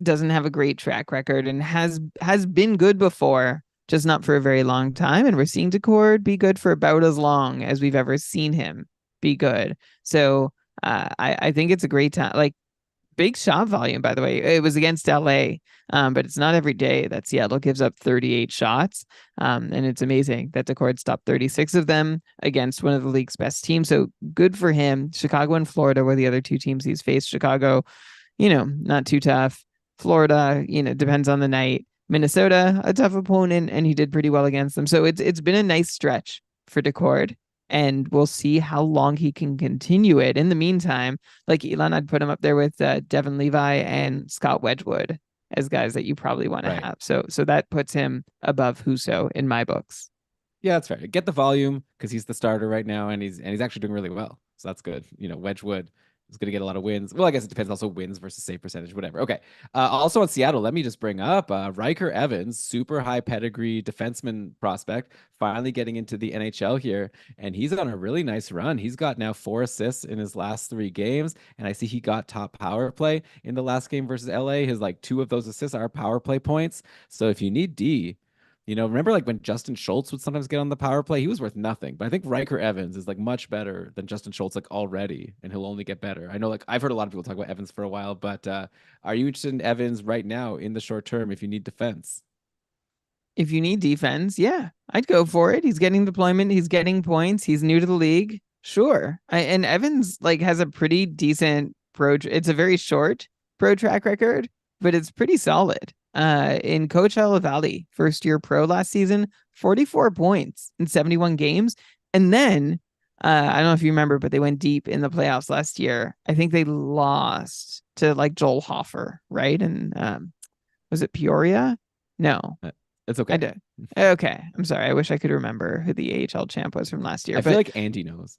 doesn't have a great track record and has been good before, just not for a very long time. And we're seeing Decord be good for about as long as we've ever seen him be good. So I think it's a great time. Like big shot volume, by the way. It was against LA, but it's not every day that Seattle gives up 38 shots. And it's amazing that Decord stopped 36 of them against one of the league's best teams. So good for him. Chicago and Florida were the other two teams he's faced. Chicago, not too tough. Florida, depends on the night. Minnesota, a tough opponent, and he did pretty well against them. So it's been a nice stretch for Decord, and we'll see how long he can continue it. In the meantime, like Elon, I'd put him up there with Devin Levi and Scott Wedgwood as guys that you probably want to
Right.
have. So that puts him above Huso in my books.
Yeah, that's fair. Get the volume because he's the starter right now, and he's actually doing really well. So that's good. Wedgwood is going to get a lot of wins. Well, I guess it depends also wins versus save percentage, whatever. Okay. Also in Seattle, let me just bring up Riker Evans, super high pedigree defenseman prospect, finally getting into the NHL here, and he's on a really nice run. He's got now 4 assists in his last 3 games, and I see he got top power play in the last game versus LA. His like 2 of those assists are power play points. So if you need D, remember like when Justin Schultz would sometimes get on the power play, he was worth nothing. But I think Riker Evans is like much better than Justin Schultz like already, and he'll only get better. I know like I've heard a lot of people talk about Evans for a while, but are you interested in Evans right now in the short term if you need defense?
If you need defense, yeah, I'd go for it. He's getting deployment, he's getting points, he's new to the league. Sure. And Evans like has a pretty decent it's a very short pro track record, but it's pretty solid. In Coachella Valley, first year pro last season, 44 points in 71 games. And then I don't know if you remember, but they went deep in the playoffs last year. I think they lost to like Joel Hoffer, right? And was it Peoria? No.
Uh, It's
I
okay.
did. Okay. I'm sorry. I wish I could remember who the AHL champ was from last year.
I feel
But
like Andy knows.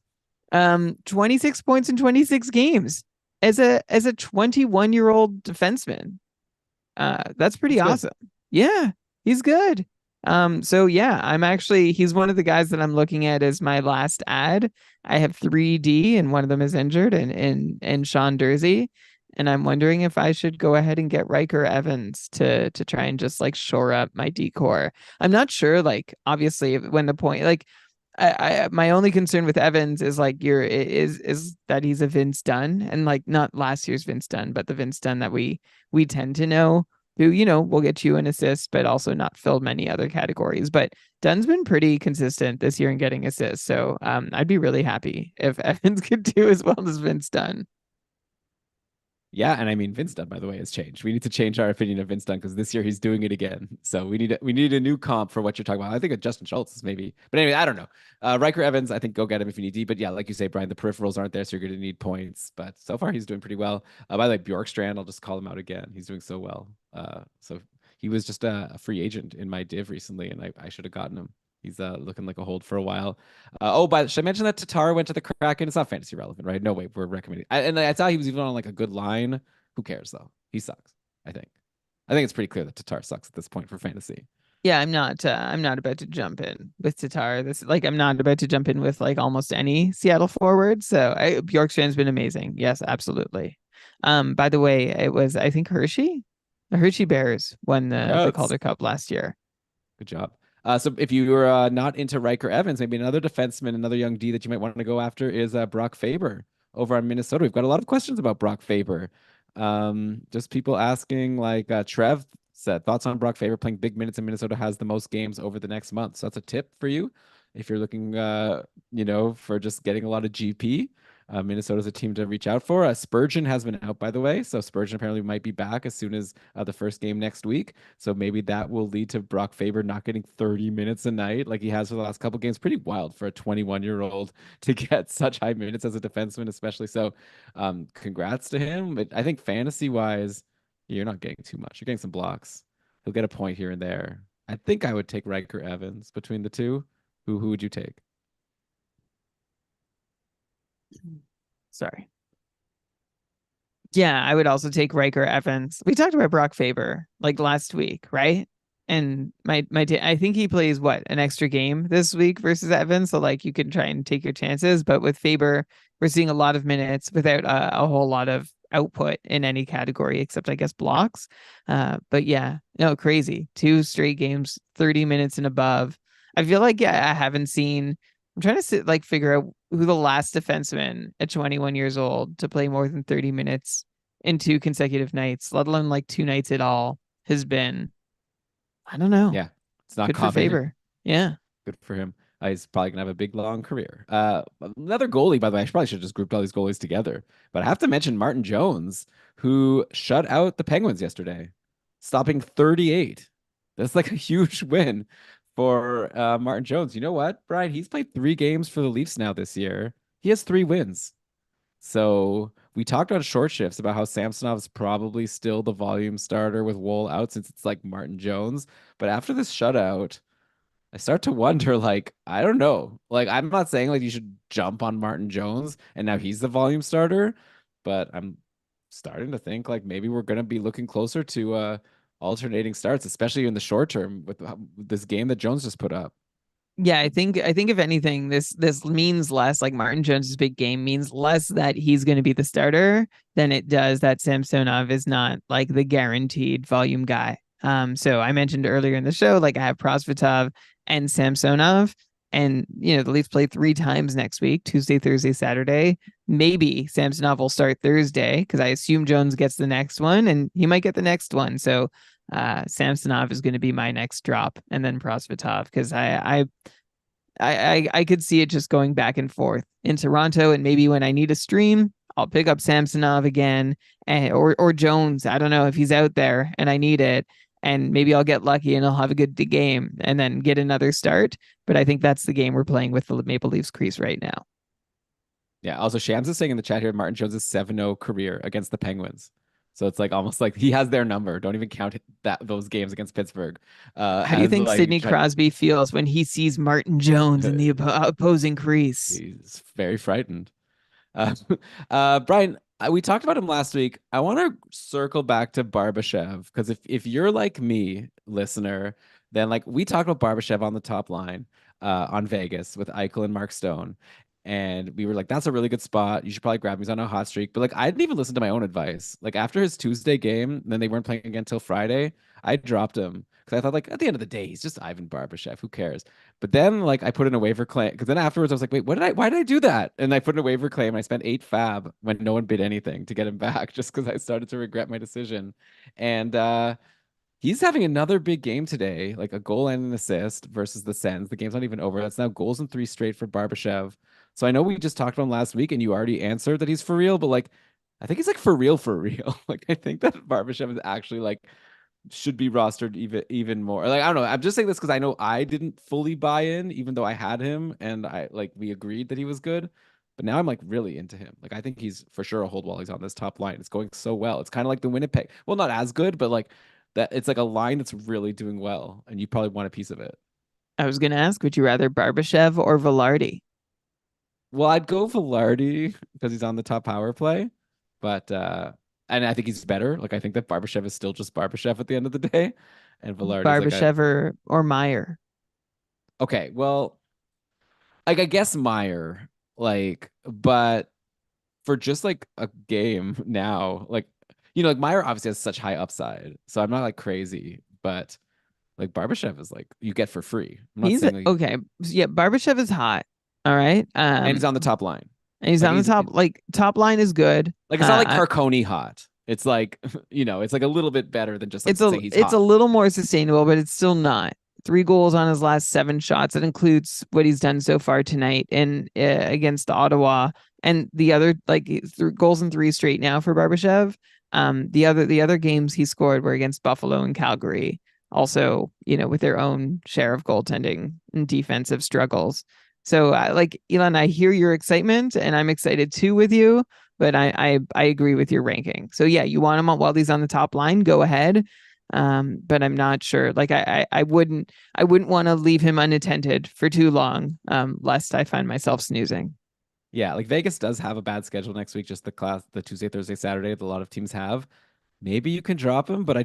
26 points in 26 games as a 21-year-old defenseman. That's pretty
That's good.
awesome. Yeah, he's good. So yeah, he's one of the guys that I'm looking at as my last ad. I have 3D and one of them is injured and Sean Dursey. And I'm wondering if I should go ahead and get Riker Evans to try and just like shore up my decor. I'm not sure, like obviously when the point like I my only concern with Evans is like is that he's a Vince Dunn and like not last year's Vince Dunn, but the Vince Dunn that we tend to know, who will get you an assist, but also not fill many other categories. But Dunn's been pretty consistent this year in getting assists, so I'd be really happy if Evans could do as well as Vince Dunn.
Yeah, and I mean Vince Dunn, by the way, has changed. We need to change our opinion of Vince Dunn because this year he's doing it again. So we need a new comp for what you're talking about. I think of Justin Schultz is maybe, but anyway, I don't know. Riker Evans, I think go get him if you need D. But yeah, like you say, Brian, the peripherals aren't there, so you're going to need points. But so far he's doing pretty well. By the way, Bjorkstrand, I'll just call him out again. He's doing so well. So he was just a free agent in my div recently, and I should have gotten him. He's looking like a hold for a while. But should I mention that Tatar went to the Kraken? It's not fantasy relevant, right? No way. We're recommending. And I thought he was even on like a good line. Who cares though? He sucks. I think. I think it's pretty clear that Tatar sucks at this point for fantasy.
Yeah, I'm not about to jump in with Tatar. This like I'm not about to jump in with like almost any Seattle forward. So Bjorkstrand's been amazing. Yes, absolutely. By the way, it was I think the Hershey Bears won the
Congrats.
Calder Cup last year.
Good job. So if you were not into Riker Evans, maybe another defenseman, another young D that you might want to go after is Brock Faber over on Minnesota. We've got a lot of questions about Brock Faber. Just people asking, like Trev said, thoughts on Brock Faber playing big minutes in Minnesota has the most games over the next month. So that's a tip for you if you're looking, for just getting a lot of GP. Minnesota's a team to reach out for. Spurgeon has been out, by the way. So Spurgeon apparently might be back as soon as the first game next week. So maybe that will lead to Brock Faber not getting 30 minutes a night like he has for the last couple games. Pretty wild for a 21-year-old to get such high minutes as a defenseman, especially. So congrats to him. But I think fantasy wise, you're not getting too much. You're getting some blocks. He'll get a point here and there. I think I would take Riker Evans between the two. Who would you take?
Sorry. Yeah, I would also take Riker Evans. We talked about Brock Faber like last week, right? And I think he plays what, an extra game this week versus Evans, so like you can try and take your chances. But with Faber, we're seeing a lot of minutes without a whole lot of output in any category except I guess blocks. But yeah, no, crazy. 2 straight games, 30 minutes and above. I feel like yeah, I haven't seen. I'm trying to like figure out who the last defenseman at 21 years old to play more than 30 minutes in 2 consecutive nights, let alone like 2 nights at all, has been. I don't know.
Yeah, it's not
Good for
common.
Faber. Yeah.
Good for him. He's probably gonna have a big long career. Another goalie, by the way. I probably should have just grouped all these goalies together, but I have to mention Martin Jones, who shut out the Penguins yesterday, stopping 38. That's like a huge win for Martin Jones. You know what, Brian? He's played 3 games for the Leafs now this year. He has 3 wins. So we talked on short shifts about how Samsonov's probably still the volume starter with Wool out since it's like Martin Jones. But after this shutout, I start to wonder, like, I don't know. Like, I'm not saying like you should jump on Martin Jones and now he's the volume starter, but I'm starting to think like maybe we're gonna be looking closer to alternating starts, especially in the short term with this game that Jones just put up.
Yeah, I think if anything, this means less like Martin Jones's big game means less that he's going to be the starter than it does that Samsonov is not like the guaranteed volume guy. So I mentioned earlier in the show, like I have Prosvetov and Samsonov, and the Leafs play 3 times next week: Tuesday, Thursday, Saturday. Maybe Samsonov will start Thursday because I assume Jones gets the next one, and he might get the next one. So Samsonov is going to be my next drop, and then Prosvetov because I could see it just going back and forth in Toronto, and maybe when I need a stream, I'll pick up Samsonov again, or Jones. I don't know if he's out there and I need it, and maybe I'll get lucky and I'll have a good game and then get another start. But I think that's the game we're playing with the Maple Leafs crease right now.
Yeah. Also, Shams is saying in the chat here, Martin Jones' 7-0 career against the Penguins. So it's like almost like he has their number. Don't even count those games against Pittsburgh.
How do you
As
think
like
Sidney Crosby feels when he sees Martin Jones in the opposing crease?
he's very frightened. Uh, Brian, we talked about him last week. I want to circle back to Barbashev because if you're like me, listener, then like we talked about Barbashev on the top line on Vegas with Eichel and Mark Stone. And we were like, that's a really good spot. You should probably grab him. He's on a hot streak. But like, I didn't even listen to my own advice. Like after his Tuesday game, then they weren't playing again until Friday. I dropped him because I thought like at the end of the day, he's just Ivan Barbashev. Who cares? But then like I put in a waiver claim because then afterwards I was like, wait, why did I do that? And I put in a waiver claim. And I spent 8 fab when no one bid anything to get him back just because I started to regret my decision. And he's having another big game today, like a goal and an assist versus the Sens. The game's not even over. That's now goals in 3 straight for Barbashev. So I know we just talked about him last week and you already answered that he's for real, but like I think he's like for real, for real. Like I think that Barbashev is actually like should be rostered even more. Like I don't know. I'm just saying this because I know I didn't fully buy in, even though I had him and I like we agreed that he was good. But now I'm like really into him. Like I think he's for sure a hold while he's on this top line. It's going so well. It's kind of like the Winnipeg. Well, not as good, but like that. It's like a line that's really doing well, and you probably want a piece of it.
I was going to ask, would you rather Barbashev or Velarde?
Well, I'd go Velarde because he's on the top power play, but and I think he's better. Like I think that Barbashev is still just Barbashev at the end of the day, and Velarde's like a
Barbashev or Meyer?
okay. Well, like I guess Meyer, like, but for just like a game now, like like Meyer obviously has such high upside, so I'm not like crazy, but like Barbashev is like you get for free. I'm not
He's
saying like,
okay. Yeah, Barbashev is hot. All right.
and he's on the top line.
And he's
Like
on the
he's
top. Like top line is good.
like it's not like Carconi hot. It's like it's like a little bit better than just like saying he's
it's a
hot.
little more sustainable, but it's still not. 3 goals on his last 7 shots. That includes what he's done so far tonight in against Ottawa, and the other like goals in 3 straight now for Barbashev. The other games he scored were against Buffalo and Calgary, also, with their own share of goaltending and defensive struggles. So, like Elon, I hear your excitement, and I'm excited too with you. But I agree with your ranking. So yeah, you want him while he's on the top line, go ahead. But I'm not sure. Like I wouldn't want to leave him unattended for too long, lest I find myself snoozing.
Yeah, like Vegas does have a bad schedule next week, just the Tuesday, Thursday, Saturday that a lot of teams have. Maybe you can drop him, but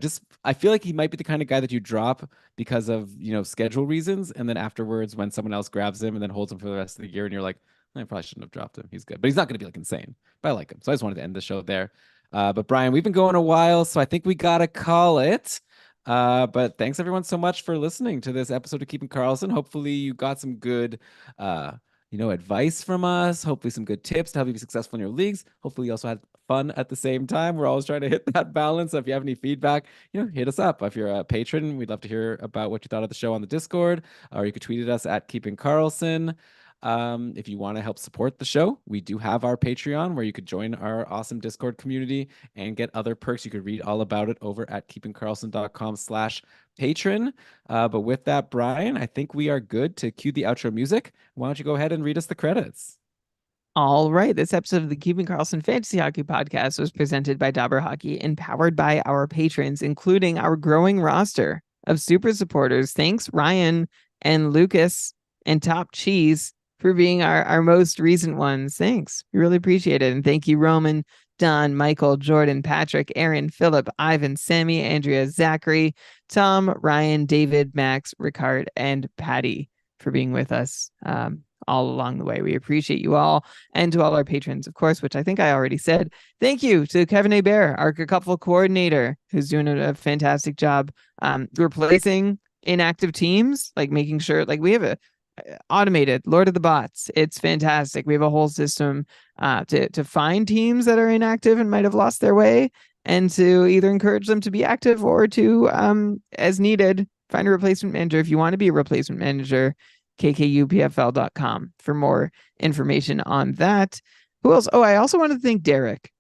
I feel like he might be the kind of guy that you drop because of, schedule reasons, and then afterwards when someone else grabs him and then holds him for the rest of the year, and you're like, I probably shouldn't have dropped him. He's good. But he's not going to be like insane. But I like him. So I just wanted to end the show there. But Brian, we've been going a while, so I think we gotta call it. But thanks everyone so much for listening to this episode of Keeping Karlsson. Hopefully you got some good advice from us. Hopefully some good tips to help you be successful in your leagues. Hopefully you also had fun at the same time. We're always trying to hit that balance. So if you have any feedback, hit us up. If you're a patron, we'd love to hear about what you thought of the show on the Discord, or you could tweet at us at Keeping Karlsson. If you want to help support the show, we do have our Patreon where you could join our awesome Discord community and get other perks. You could read all about it over at keepingkarlsson.com/patron. But with that, Brian, I think we are good to cue the outro music. Why don't you go ahead and read us the credits?
All right. This episode of the Keeping Karlsson Fantasy Hockey Podcast was presented by Dobber Hockey and powered by our patrons, including our growing roster of super supporters. Thanks, Ryan and Lucas and Top Cheese, for being our most recent ones. Thanks. We really appreciate it. And thank you, Roman, Don, Michael, Jordan, Patrick, Aaron, Philip, Ivan, Sammy, Andrea, Zachary, Tom, Ryan, David, Max, Ricard, and Patty for being with us all along the way. We appreciate you all, and to all our patrons, of course, which I think I already said. Thank you to Kevin A. Bear, our Cupful coordinator, who's doing a fantastic job replacing inactive teams, like making sure, like we have a automated Lord of the Bots. It's fantastic. We have a whole system to find teams that are inactive and might have lost their way, and to either encourage them to be active or to, as needed, find a replacement manager. If you want to be a replacement manager, kkupfl.com for more information on that. Who else? Oh, I also want to thank Derek.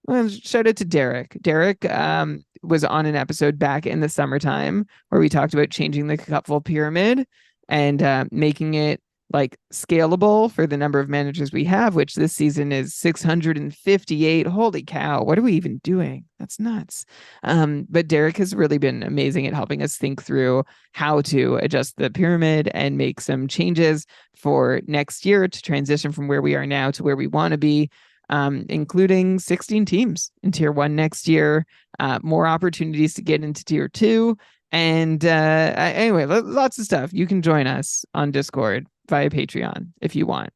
Well, shout out to Derek. Derek was on an episode back in the summertime where we talked about changing the cupful pyramid and making it like scalable for the number of managers we have, which this season is 658. Holy cow, what are we even doing? That's nuts. But Derek has really been amazing at helping us think through how to adjust the pyramid and make some changes for next year to transition from where we are now to where we want to be, including 16 teams in tier 1 next year, more opportunities to get into tier 2. And anyway, lots of stuff. You can join us on Discord via Patreon if you want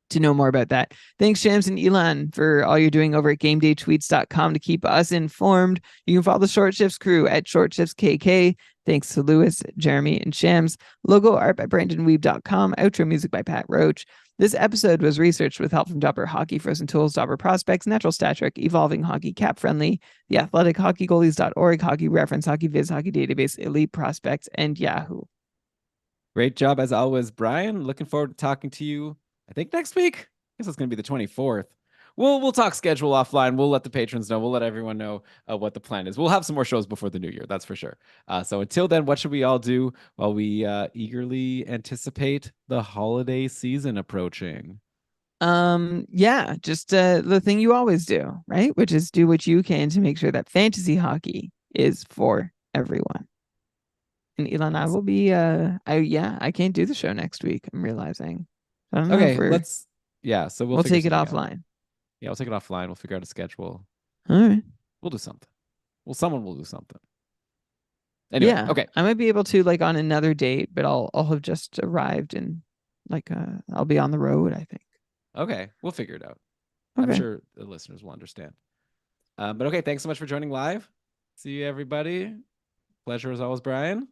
to know more about that. Thanks, Shams and Elon, for all you're doing over at GameDayTweets.com to keep us informed. You can follow the Short Shifts crew at ShortShiftsKK. Thanks to Lewis, Jeremy, and Shams. Logo art by BrandonWeave.com. Outro music by Pat Roach. This episode was researched with help from Dobber Hockey, Frozen Tools, Dobber Prospects, Natural Stat Trick, Evolving Hockey, Cap Friendly, The Athletic, HockeyGoalies.org, Hockey Reference, Hockey Viz, Hockey Database, Elite Prospects, and Yahoo.
Great job as always, Brian. Looking forward to talking to you, I think next week. I guess it's going to be the 24th. We'll talk schedule offline. We'll let the patrons know. We'll let everyone know what the plan is. We'll have some more shows before the new year, that's for sure. So until then, what should we all do while we eagerly anticipate the holiday season approaching?
Yeah, just the thing you always do, right? Which is do what you can to make sure that fantasy hockey is for everyone. And Elon, I will be I can't do the show next week. I'm realizing. I don't know if
so we'll
we'll
figure
take it
something out.
offline.
Yeah, we'll take it offline. We'll figure out a schedule.
All right.
We'll do something. Well, someone will do something. Anyway,
Yeah,
okay.
I might be able to like on another date, but I'll have just arrived and like I'll be on the road, I think.
Okay, we'll figure it out.
Okay.
I'm sure the listeners will understand. But okay, thanks so much for joining live. See you, everybody. Pleasure as always, Brian.